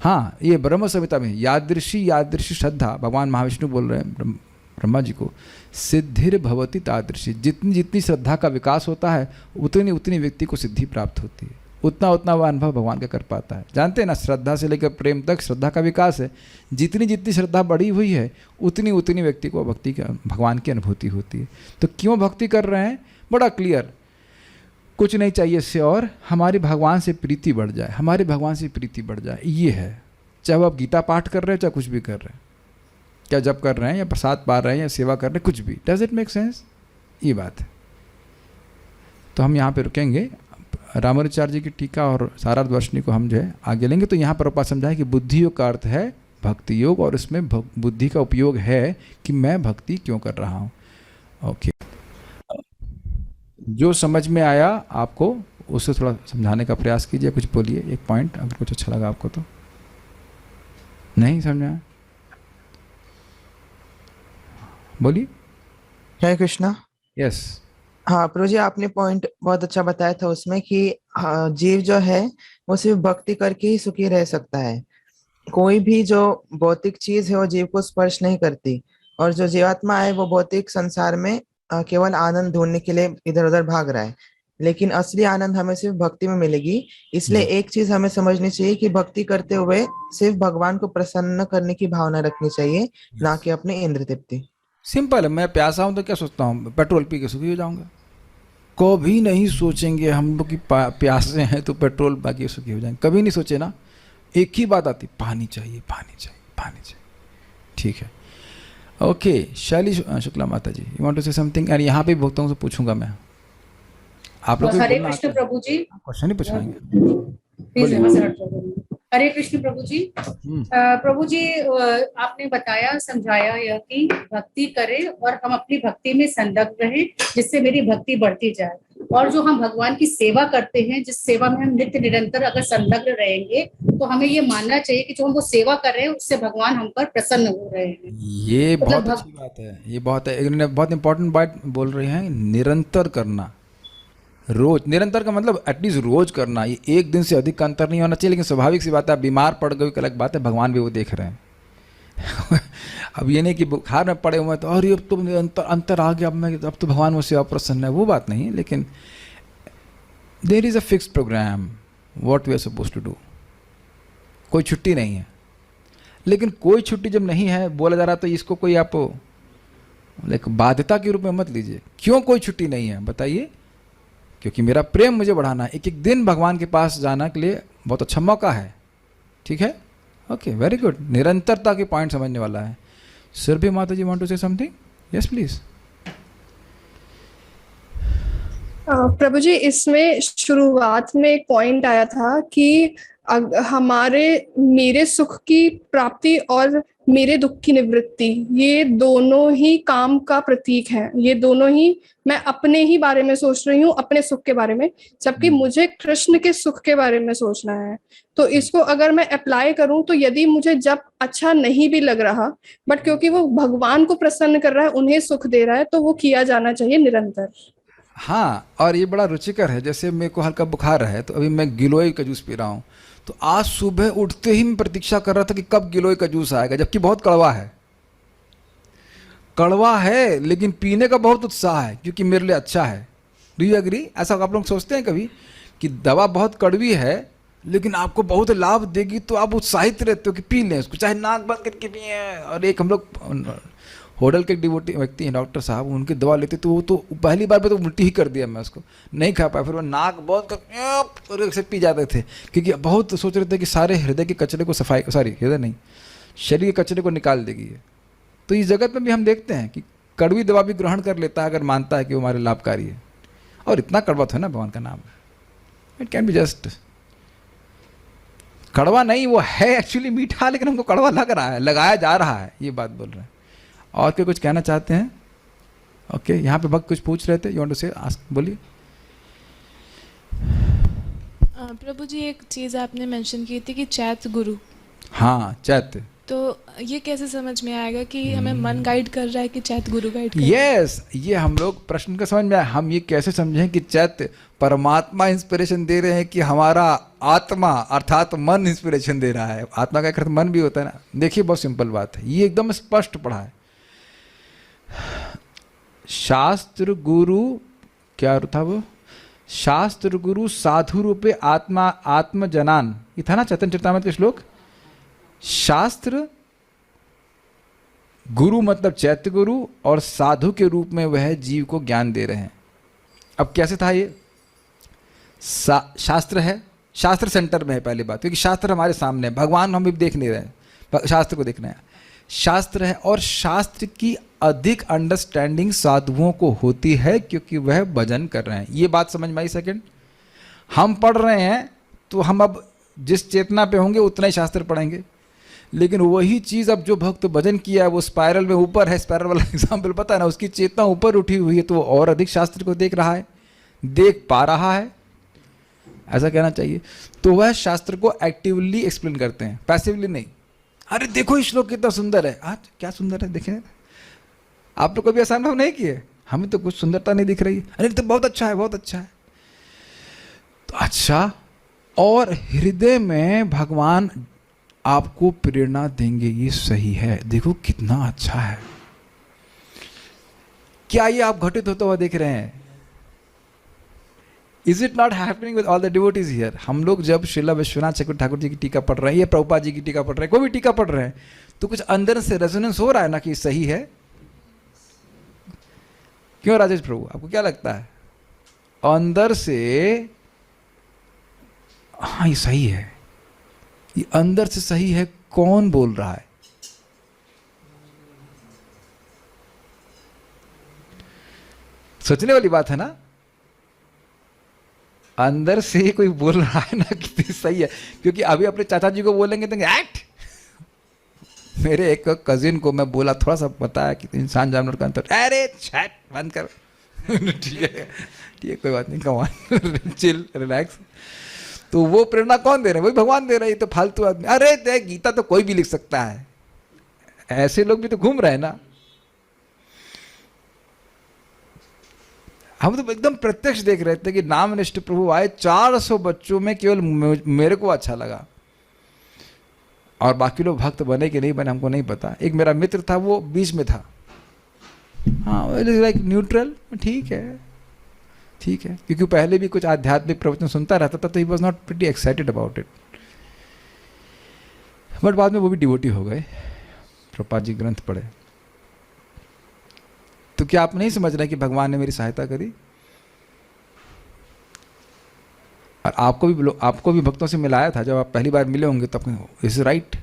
हाँ, ये ब्रह्म संहिता में, यादृशी श्रद्धा, भगवान महाविष्णु बोल रहे हैं ब्रह्मा जी को, सिद्धिर भवति तादृशी। जितनी जितनी श्रद्धा का विकास होता है उतनी उतनी व्यक्ति को सिद्धि प्राप्त होती है, उतना उतना वह अनुभव भगवान का कर पाता है। जानते हैं ना, श्रद्धा से लेकर प्रेम तक श्रद्धा का विकास है। जितनी जितनी श्रद्धा बढ़ी हुई है उतनी उतनी व्यक्ति को भक्ति का, भगवान की अनुभूति होती है। तो क्यों भक्ति कर रहे हैं? बड़ा क्लियर, कुछ नहीं चाहिए इससे और हमारी भगवान से प्रीति बढ़ जाए, हमारे भगवान से प्रीति बढ़ जाए। ये है, चाहे वो आप गीता पाठ कर रहे हैं, चाहे कुछ भी कर रहे हैं, क्या जप कर रहे हैं या प्रसाद पा रहे हैं या सेवा कर रहे हैं, कुछ भी। Does it make sense? ये बात है। तो हम यहाँ पे रुकेंगे। रामानुजाचार्य जी की टीका और सारार्थ वर्षिणी को हम जो है आगे लेंगे। तो यहाँ पर ऊपर समझाए कि बुद्धि योग का अर्थ है भक्ति योग, और इसमें बुद्धि का उपयोग है कि मैं भक्ति क्यों कर रहा हूँ। ओके, जो समझ में आया आपको उससे थोड़ा समझाने का प्रयास कीजिए। कुछ बोलिए, एक पॉइंट अगर कुछ अच्छा लगा आपको तो। नहीं समझ में आया बोलिए।
जय कृष्णा।
यस।
हाँ प्रभु जी, आपने पॉइंट बहुत अच्छा बताया था उसमें कि जीव जो है वो सिर्फ भक्ति करके ही सुखी रह सकता है। कोई भी जो भौतिक चीज है वो जीव को स्पर्श नहीं करती, और जो जीवात्मा है वो भौतिक संसार में केवल आनंद ढूंढने के लिए इधर उधर भाग रहा है। लेकिन असली आनंद हमें सिर्फ भक्ति में मिलेगी। इसलिए एक चीज हमें समझनी चाहिए कि भक्ति करते हुए सिर्फ भगवान को प्रसन्न करने की भावना रखनी चाहिए, ना कि अपनी इंद्र तृप्ति।
सिंपल है। मैं प्यासा हूं तो क्या सोचता हूं? पेट्रोल पी के सुखी हो जाऊंगा। कभी नहीं सोचेंगे हम लोग कि प्यासे हैं तो पेट्रोल बाकी सुखी हो जाएंगे, कभी नहीं सोचे ना। एक ही बात आती, पानी चाहिए, पानी चाहिए, पानी चाहिए। ठीक है, ओके। शैली शुक्ला माता ji, you want to say something? और यहाँ पे भक्तों से पूछूंगा मैं, आप लोग
हरे कृष्ण प्रभु जी।
क्वेश्चन नहीं पूछवाएंगे?
हरे कृष्ण प्रभु जी। प्रभु जी, आपने बताया, समझाया यह कि भक्ति करें और हम अपनी भक्ति में संलग्न रहें जिससे मेरी भक्ति बढ़ती जाए। और जो हम भगवान की सेवा करते हैं, जिस सेवा में हम नित्य निरंतर अगर संलग्न रहेंगे तो हमें ये मानना चाहिए कि जो हम वो सेवा कर रहे हैं उससे भगवान हम पर प्रसन्न हो रहे हैं।
ये बहुत अच्छी बात है, ये बहुत है। बहुत इंपॉर्टेंट बात बोल रहे हैं, निरंतर करना। रोज, निरंतर का मतलब एटलीस्ट रोज करना। ये एक दिन से अधिक का अंतर नहीं होना चाहिए। लेकिन स्वाभाविक सी बात है, आप बीमार पड़ गए अलग बात है, भगवान भी वो देख रहे हैं। अब ये नहीं कि बुखार में पड़े हुए तो और ये तो अंतर आ गया, अब तो भगवान मुझसे अप्रसन्न है, वो बात नहीं है। लेकिन there is a fix program what we are suppose to do. कोई छुट्टी नहीं है। लेकिन कोई छुट्टी जब नहीं है बोला जा रहा तो इसको कोई आप लाइक बाध्यता के रूप में मत लीजिए। क्यों कोई छुट्टी नहीं है बताइए? क्योंकि मेरा प्रेम मुझे बढ़ाना है। एक एक दिन भगवान के पास जाने के लिए बहुत अच्छा मौका है। ठीक है, ओके, वेरी गुड। निरंतरता के पॉइंट समझने वाला है। सुरभि माता ji want to say something? Yes please.
Prabhu ji, इसमें शुरुआत में एक पॉइंट आया था कि मेरे सुख की प्राप्ति और मेरे दुख की निवृत्ति, ये दोनों ही काम का प्रतीक है। ये दोनों ही, मैं अपने ही बारे में सोच रही हूँ, अपने सुख के बारे में, जबकि मुझे कृष्ण के सुख के बारे में सोचना है। तो इसको अगर मैं अप्लाई करूँ तो यदि मुझे जब अच्छा नहीं भी लग रहा, बट क्योंकि वो भगवान को प्रसन्न कर रहा है, उन्हें सुख दे रहा है, तो वो किया जाना चाहिए निरंतर।
हाँ, और ये बड़ा रुचिकर है। जैसे मेरे को हल्का बुखार है तो अभी मैं गिलोय का जूस पी रहा हूँ, तो आज सुबह उठते ही मैं प्रतीक्षा कर रहा था कि कब गिलोय का जूस आएगा, जबकि बहुत कड़वा है। कड़वा है लेकिन पीने का बहुत उत्साह है क्योंकि मेरे लिए अच्छा है। Do you agree? ऐसा आप लोग सोचते हैं कभी कि दवा बहुत कड़वी है लेकिन आपको बहुत लाभ देगी तो आप उत्साहित रहते हो कि पी लें उसको, चाहे नाक बंद करके पिए। और एक हम लोग होटल के एक डिवोटी व्यक्ति हैं डॉक्टर साहब, उनकी दवा लेते तो वो तो पहली बार पे तो उल्टी ही कर दिया, मैं उसको नहीं खा पाया, फिर वो नाक बहुत कर से पी जाते थे, क्योंकि बहुत सोच रहे थे कि सारे हृदय के कचरे को सफाई, सॉरी हृदय नहीं, शरीर के कचरे को निकाल देगी ये। तो इस जगत में भी हम देखते हैं कि कड़वी दवा भी ग्रहण कर लेता है अगर मानता है कि वो हमारे लाभकारी है, और इतना कड़वा तो है ना भगवान का नाम, इट कैन बी जस्ट कड़वा नहीं, वो है एक्चुअली मीठा, लेकिन हमको कड़वा लग रहा है, लगाया जा रहा है, ये बात बोल रहे हैं। और क्या कुछ कहना चाहते हैं? ओके, यहाँ पे भक्त कुछ पूछ रहे थे, यू वांट टू से आस्क, बोलिए।
प्रभु जी एक चीज़ आपने मेंशन की थी कि चैत गुरु,
हाँ चैत्य,
तो ये कैसे समझ में आएगा कि हमें मन गाइड कर रहा है कि चैत गुरु गाइड कर रहा है?
यस, ये हम लोग प्रश्न का समझ में आया। हम ये कैसे समझें कि चैत्य परमात्मा इंस्पिरेशन दे रहे हैं कि हमारा आत्मा अर्थात मन इंस्पिरेशन दे रहा है? आत्मा का एक अर्थ मन भी होता है ना। देखिए बहुत सिंपल बात है, ये एकदम स्पष्ट पढ़ा है। शास्त्र गुरु, क्या था वो? शास्त्र गुरु साधु रूपे आत्मा आत्मजनान, ये था ना चैतन्य चरितामृत के श्लोक। शास्त्र गुरु मतलब चैत्य गुरु, और साधु के रूप में वह जीव को ज्ञान दे रहे हैं। अब कैसे था ये? शास्त्र है, शास्त्र सेंटर में है पहली बात, क्योंकि शास्त्र हमारे सामने है, भगवान हम भी देख नहीं रहे, शास्त्र को देखना है। शास्त्र है, और शास्त्र की अधिक अंडरस्टैंडिंग साधुओं को होती है क्योंकि वह भजन कर रहे हैं। ये बात समझ में आई? सेकंड, हम पढ़ रहे हैं तो हम अब जिस चेतना पे होंगे उतना ही शास्त्र पढ़ेंगे, लेकिन वही चीज़ अब जो भक्त भजन किया है वो स्पाइरल में ऊपर है, स्पाइरल वाला एग्जाम्पल पता है ना, उसकी चेतना ऊपर उठी हुई है तो वो और अधिक शास्त्र को देख रहा है, देख पा रहा है, ऐसा कहना चाहिए। तो वह शास्त्र को एक्टिवली एक्सप्लेन करते हैं, पैसिवली नहीं। अरे देखो इस श्लोक कितना सुंदर है, आज क्या सुंदर है, देखें आप लोग कभी ऐसा अनुभव नहीं किए? हमें तो कुछ सुंदरता नहीं दिख रही, अरे तो बहुत अच्छा है, बहुत अच्छा है। तो अच्छा, और हृदय में भगवान आपको प्रेरणा देंगे, ये सही है, देखो कितना अच्छा है। क्या ये आप घटित होता हुआ देख रहे हैं? Is it not happening with all the devotees here? हम लोग जब श्रीला विश्वनाथ चक्रवर्ती ठाकुर जी की टीका पढ़ रहे हैं या प्रभुपाद जी की टीका पढ़ रहे हैं, कोई भी टीका पढ़ रहे हैं, तो कुछ अंदर से रेजोनेंस हो रहा है ना कि सही है। क्यों राजेश प्रभु, आपको क्या लगता है? अंदर से हाँ ये सही है, ये अंदर से सही है। कौन बोल रहा है? सोचने वाली बात है ना। अंदर से कोई बोल रहा है ना कि सही है, क्योंकि अभी अपने चाचा जी को बोलेंगे तो एक्ट। मेरे एक कजिन को मैं बोला, थोड़ा सा बताया कि इंसान जानवर का अंतर, अरे चैट बंद कर। ठीक है कोई बात नहीं, कमान चिल रिलैक्स। तो वो प्रेरणा कौन दे रहे हैं? वही भगवान दे रहे हैं। तो फालतू आदमी, अरे देख गीता तो कोई भी लिख सकता है, ऐसे लोग भी तो घूम रहे हैं ना। हम तो एकदम प्रत्यक्ष देख रहे थे कि नामनिष्ठ प्रभु आए, 400 बच्चों में केवल मेरे को अच्छा लगा, और बाकी लोग भक्त बने कि नहीं बने हमको नहीं पता। एक मेरा मित्र था, वो बीच में था, हाँ लाइक न्यूट्रल, ठीक है ठीक है, क्योंकि पहले भी कुछ आध्यात्मिक प्रवचन सुनता रहता था, तो he was not pretty excited about it. But बाद में वो भी डिवोटी हो गए, प्रभुपाद जी ग्रंथ पढ़े। तो क्या आप नहीं समझ रहे कि भगवान ने मेरी सहायता करी? और आपको भी भक्तों से मिलाया था, जब आप पहली बार मिले होंगे तो आपको इज राइट,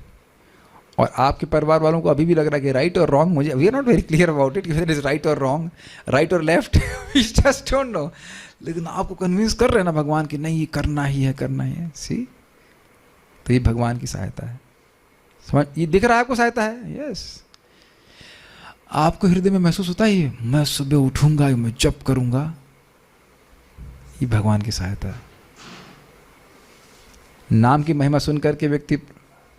और आपके परिवार वालों को अभी भी लग रहा है कि राइट और रॉन्ग, मुझे we are not very clear about it, it is right और रॉन्ग, राइट और left, we just don't know. लेकिन आपको कन्विंस कर रहे हैं ना भगवान की नहीं ये करना ही है, करना ही है। सी, तो ये भगवान की सहायता है, समझ, ये दिख रहा है आपको सहायता है। यस, आपको हृदय में महसूस होता है मैं सुबह उठूंगा, मैं जप करूंगा, ये भगवान की सहायता है। नाम की महिमा सुन करके व्यक्ति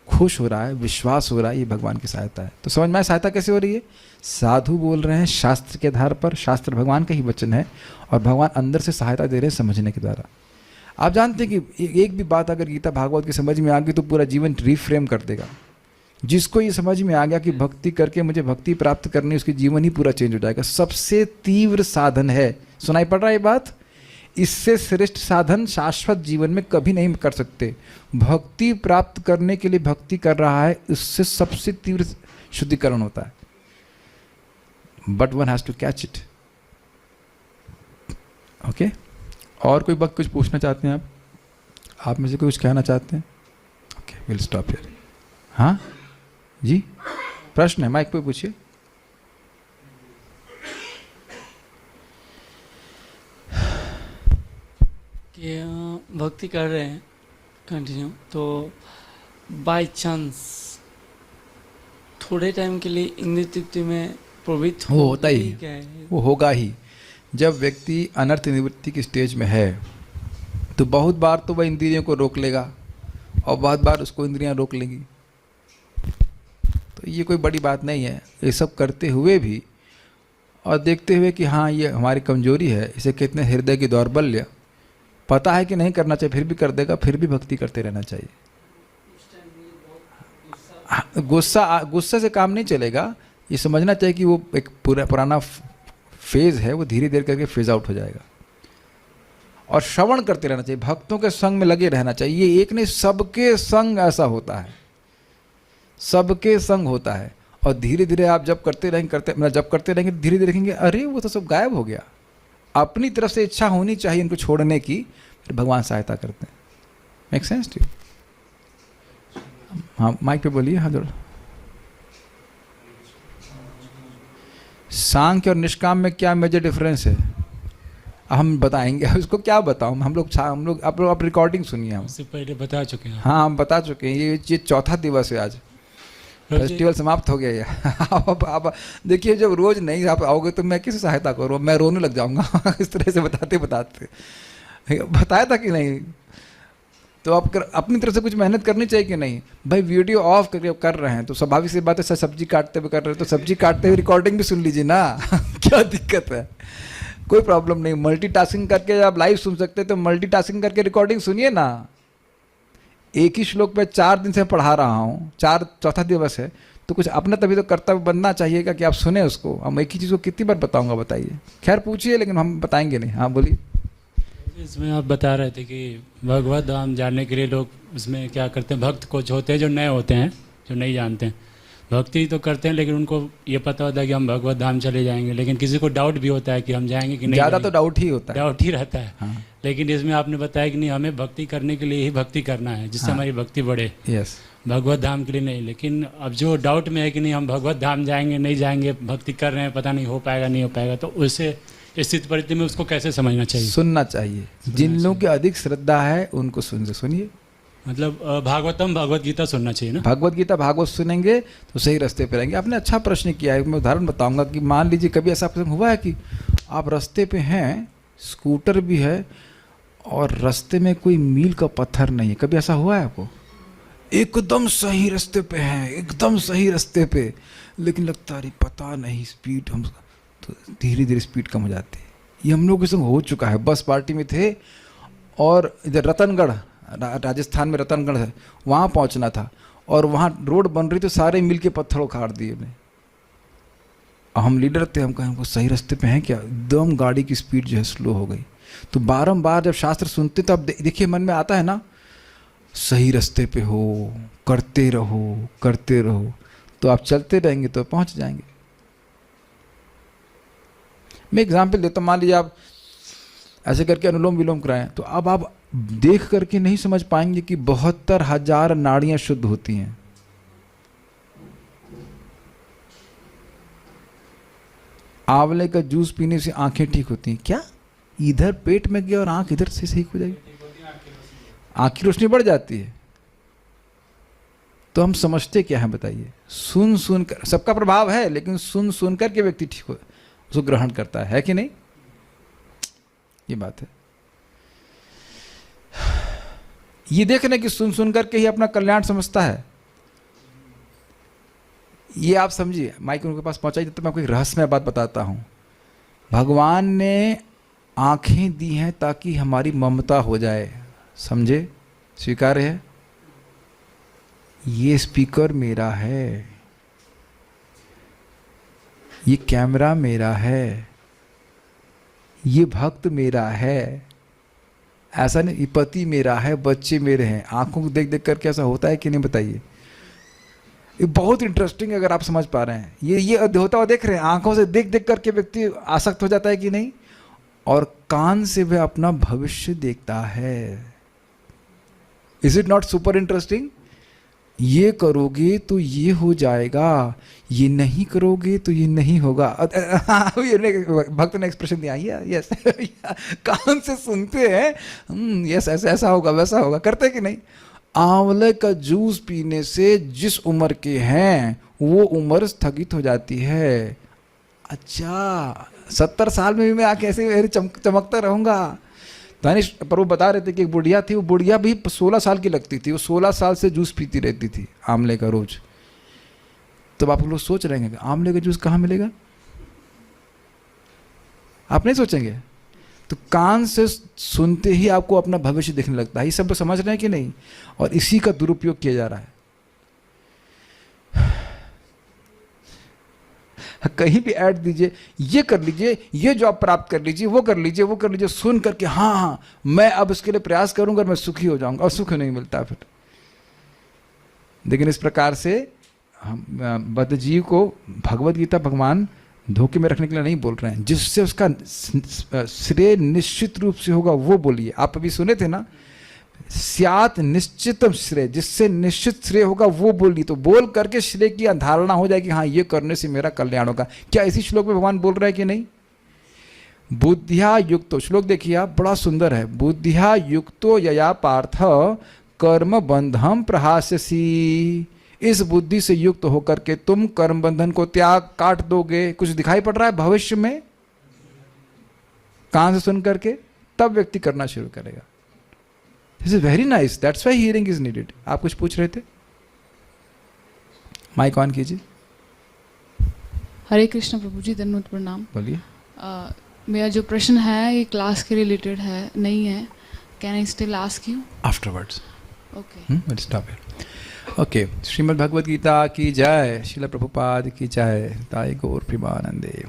खुश हो रहा है, विश्वास हो रहा है, ये भगवान की सहायता है। तो समझ में सहायता कैसे हो रही है? साधु बोल रहे हैं शास्त्र के आधार पर, शास्त्र भगवान का ही वचन है, और भगवान अंदर से सहायता दे रहे हैं समझने के द्वारा। आप जानते हैं कि एक भी बात अगर गीता भागवत की समझ में आ गई तो पूरा जीवन रिफ्रेम कर देगा। जिसको ये समझ में आ गया कि भक्ति करके मुझे भक्ति प्राप्त करनी, उसकी जीवन ही पूरा चेंज हो जाएगा। सबसे तीव्र साधन है, सुनाई पड़ रहा है ये बात? इससे श्रेष्ठ साधन शाश्वत जीवन में कभी नहीं कर सकते। भक्ति प्राप्त करने के लिए भक्ति कर रहा है, इससे सबसे तीव्र शुद्धिकरण होता है। But one has to catch it. Okay. और कोई बात कुछ पूछना चाहते हैं आप में से कुछ कहना चाहते हैं? Okay, will stop here. हाँ जी, प्रश्न है, माइक पे पूछिए.
कि भक्ति कर रहे हैं कंटिन्यू, तो बाय चांस थोड़े टाइम के लिए इंद्रिय तृप्ति में प्रवृत्त
वो होता ही,
है,
वो होगा ही. जब व्यक्ति अनर्थ निवृत्ति की स्टेज में है तो बहुत बार तो वह इंद्रियों को रोक लेगा और बहुत बार उसको इंद्रियां रोक लेंगी. तो ये कोई बड़ी बात नहीं है. ये सब करते हुए भी और देखते हुए कि हाँ ये हमारी कमजोरी है, इसे कितने हृदय की दौर्बल्य, पता है कि नहीं करना चाहिए फिर भी कर देगा, फिर भी भक्ति करते रहना चाहिए. गुस्सा से काम नहीं चलेगा. ये समझना चाहिए कि वो एक पुराना फेज है, वो धीरे धीरे करके फेज आउट हो जाएगा. और श्रवण करते रहना चाहिए, भक्तों के संग में लगे रहना चाहिए. ये एक नहीं, सबके संग ऐसा होता है, सबके संग होता है. और धीरे धीरे आप जब करते रहेंगे धीरे धीरे देखेंगे अरे वो तो सब गायब हो गया. अपनी तरफ से इच्छा होनी चाहिए इनको छोड़ने की, फिर भगवान सहायता करते हैं. Make sense to? हाँ, माइक पे बोलिए. हाँ, जरूर. सांख्य और निष्काम में क्या मेजर डिफरेंस है? हम बताएंगे. उसको क्या बताऊं, हम लोग आप रिकॉर्डिंग सुनिए. हम
उससे पहले बता चुके हैं.
हाँ, हम बता चुके हैं. ये चौथा दिवस है आज. फेस्टिवल समाप्त हो गया ये. आप देखिए, जब रोज नहीं आप आओगे तो मैं किसी सहायता करूँ, मैं रोने लग जाऊंगा इस तरह से बताते बताया था कि नहीं. तो आप अपनी तरफ से कुछ मेहनत करनी चाहिए कि नहीं. भाई वीडियो ऑफ करके कर रहे हैं तो स्वाभाविक सी बात है, सब्जी काटते हुए कर रहे हैं तो सब्जी काटते हुए रिकॉर्डिंग भी सुन लीजिए ना. क्या दिक्कत है? कोई प्रॉब्लम नहीं. मल्टीटास्किंग करके आप लाइव सुन सकते हैं तो मल्टीटास्किंग करके रिकॉर्डिंग सुनिए ना. एक ही श्लोक पे 4 दिन से पढ़ा रहा हूँ, चौथा दिवस है, तो कुछ अपना तभी तो कर्तव्य बनना चाहिएगा कि आप सुने उसको. हम एक ही चीज़ को कितनी बार बताऊंगा बताइए. खैर पूछिए, लेकिन हम बताएंगे नहीं. हाँ बोलिए.
इसमें आप बता रहे थे कि भगवत धाम जानने के लिए लोग उसमें क्या करते हैं, भक्त कुछ होते हैं जो नए होते हैं, जो नहीं जानते हैं. भक्ति तो करते हैं लेकिन उनको ये पता होता है कि हम भगवत धाम चले जाएंगे, लेकिन किसी को डाउट भी होता है कि हम जाएंगे कि नहीं.
ज़्यादा तो डाउट ही होता है,
डाउट ही रहता है.
हाँ.
लेकिन इसमें आपने बताया कि नहीं, हमें भक्ति करने के लिए ही भक्ति करना है जिससे हमारी भक्ति बढ़े.
यस.
भगवत धाम के लिए नहीं. लेकिन अब जो डाउट में है कि नहीं हम भगवत धाम जाएंगे नहीं जाएंगे, भक्ति कर रहे हैं पता नहीं हो पाएगा नहीं हो पाएगा, तो उससे स्थिति परिस्थिति में उसको कैसे समझना चाहिए?
सुनना चाहिए. जिन लोगों की अधिक श्रद्धा है उनको सुनिए.
मतलब भागवतम भगवत गीता सुनना चाहिए ना.
भगवत गीता भागवत सुनेंगे तो सही रास्ते पे रहेंगे. आपने अच्छा प्रश्न किया है. मैं उदाहरण बताऊंगा कि मान लीजिए कभी ऐसा प्रसंग हुआ है कि आप रास्ते पे हैं, स्कूटर भी है और रास्ते में कोई मील का पत्थर नहीं है. कभी ऐसा हुआ है आपको? एकदम सही रास्ते पे हैं, एकदम सही रास्ते पे, लेकिन लगता है पता नहीं स्पीड, हम तो धीरे धीरे स्पीड कम हो जाती है. ये हम लोग के संग हो चुका है. बस पार्टी में थे और इधर रतनगढ़, राजस्थान में रतनगढ़ है, वहाँ पहुँचना था और वहाँ रोड बन रही तो सारे मिल के पत्थर उखाड़ दिए हमने. हम लीडर थे, हम कहें हमको सही रास्ते पे हैं क्या? एकदम गाड़ी की स्पीड जो है स्लो हो गई. तो बारंबार जब शास्त्र सुनते तो अब देखिए मन में आता है ना, सही रास्ते पे हो, करते रहो, तो आप चलते रहेंगे तो पहुँच जाएंगे. मैं एग्जाम्पल देता हूँ. मान लीजिए आप ऐसे करके अनुलोम विलोम कराएं तो अब आप देख करके नहीं समझ पाएंगे कि 72,000 नाड़ियां शुद्ध होती हैं. आंवले का जूस पीने से आंखें ठीक होती हैं. क्या? इधर पेट में गया और आंख इधर से ठीक हो जाएगी, आंख की रोशनी बढ़ जाती है. तो हम समझते क्या है बताइए? सुन कर, सबका प्रभाव है लेकिन सुन कर के व्यक्ति ठीक हो, उसको ग्रहण करता है कि नहीं? ये बात है. ये देखने कि सुन करके ही अपना कल्याण समझता है. ये आप समझिए. माइक उनके पास पहुंचाइए तो मैं आपको एक रहस्यमय बात बताता हूं. भगवान ने आंखें दी हैं ताकि हमारी ममता हो जाए. समझे? स्वीकार्य है? ये स्पीकर मेरा है, ये कैमरा मेरा है, ये भक्त मेरा है. ऐसा नहीं पति मेरा है, बच्चे मेरे हैं. आंखों को देख देख करके ऐसा होता है कि नहीं बताइए? ये बहुत इंटरेस्टिंग है अगर आप समझ पा रहे हैं। ये होता हुआ देख रहे हैं, आंखों से देख देख करके व्यक्ति आसक्त हो जाता है कि नहीं, और कान से वह अपना भविष्य देखता है। Is it not super interesting? ये करोगे तो ये हो जाएगा, ये नहीं करोगे तो ये नहीं होगा। भक्त ने एक्सप्रेशन दिया, यस कान से सुनते हैं, यस ऐसा होगा वैसा होगा, करते कि नहीं। आंवले का जूस पीने से जिस उम्र के हैं वो उम्र स्थगित हो जाती है। अच्छा 70 साल में भी मैं आके ऐसे चमकता रहूंगा। दानिश प्रभु बता रहे थे कि एक बुढ़िया थी, वो बुढ़िया भी 16 साल की लगती थी, वो 16 साल से जूस पीती रहती थी आंवले का रोज। तब आप लोग सोच रहे हैं कि आंवले का जूस कहाँ मिलेगा, आप नहीं सोचेंगे। तो कान से सुनते ही आपको अपना भविष्य दिखने लगता है। ये सब लोग समझ रहे हैं कि नहीं? और इसी का दुरुपयोग किया जा रहा है। कहीं भी ऐड दीजिए, ये कर लीजिए, ये जॉब प्राप्त कर लीजिए, वो कर लीजिए, वो कर लीजिए, सुन करके हाँ मैं अब इसके लिए प्रयास करूंगा, मैं सुखी हो जाऊंगा, और सुख नहीं मिलता फिर। लेकिन इस प्रकार से हम बद्ध जीव को भगवद गीता भगवान धोखे में रखने के लिए नहीं बोल रहे हैं। जिससे उसका श्रेय निश्चित रूप से होगा वो बोलिए। आप अभी सुने थे ना, स्यात निश्चितम श्रेय, जिससे निश्चित श्रेय होगा वो बोलिए। तो बोल करके श्रेय की धारणा हो जाएगी, हाँ ये करने से मेरा कल्याण होगा। क्या इसी श्लोक में भगवान बोल रहा है कि नहीं? बुद्धिया युक्तो, श्लोक देखिए आप, बड़ा सुंदर है। बुद्धिया युक्तो यया पार्थ कर्म बंधम प्रहास्यसि। इस बुद्धि से युक्त होकर के तुम कर्म बंधन को त्याग काट दोगे। कुछ दिखाई पड़ रहा है भविष्य में कान से सुन करके, तब व्यक्ति करना शुरू करेगा। This is very nice, that's why hearing is needed. आप कुछ पूछ रहे थे, माइक ऑन कीजिए।
हरे कृष्ण प्रभु जी, धन्यवाद, प्रणाम।
बोलिए।
मेरा जो प्रश्न है ये क्लास के रिलेटेड है, नहीं है। Can I still ask you
afterwards?
Okay,
let's stop here. Okay, Shrimad Bhagavad Gita की जय, श्रील प्रभुपाद की जय, ताई गौर प्रेमानंदे।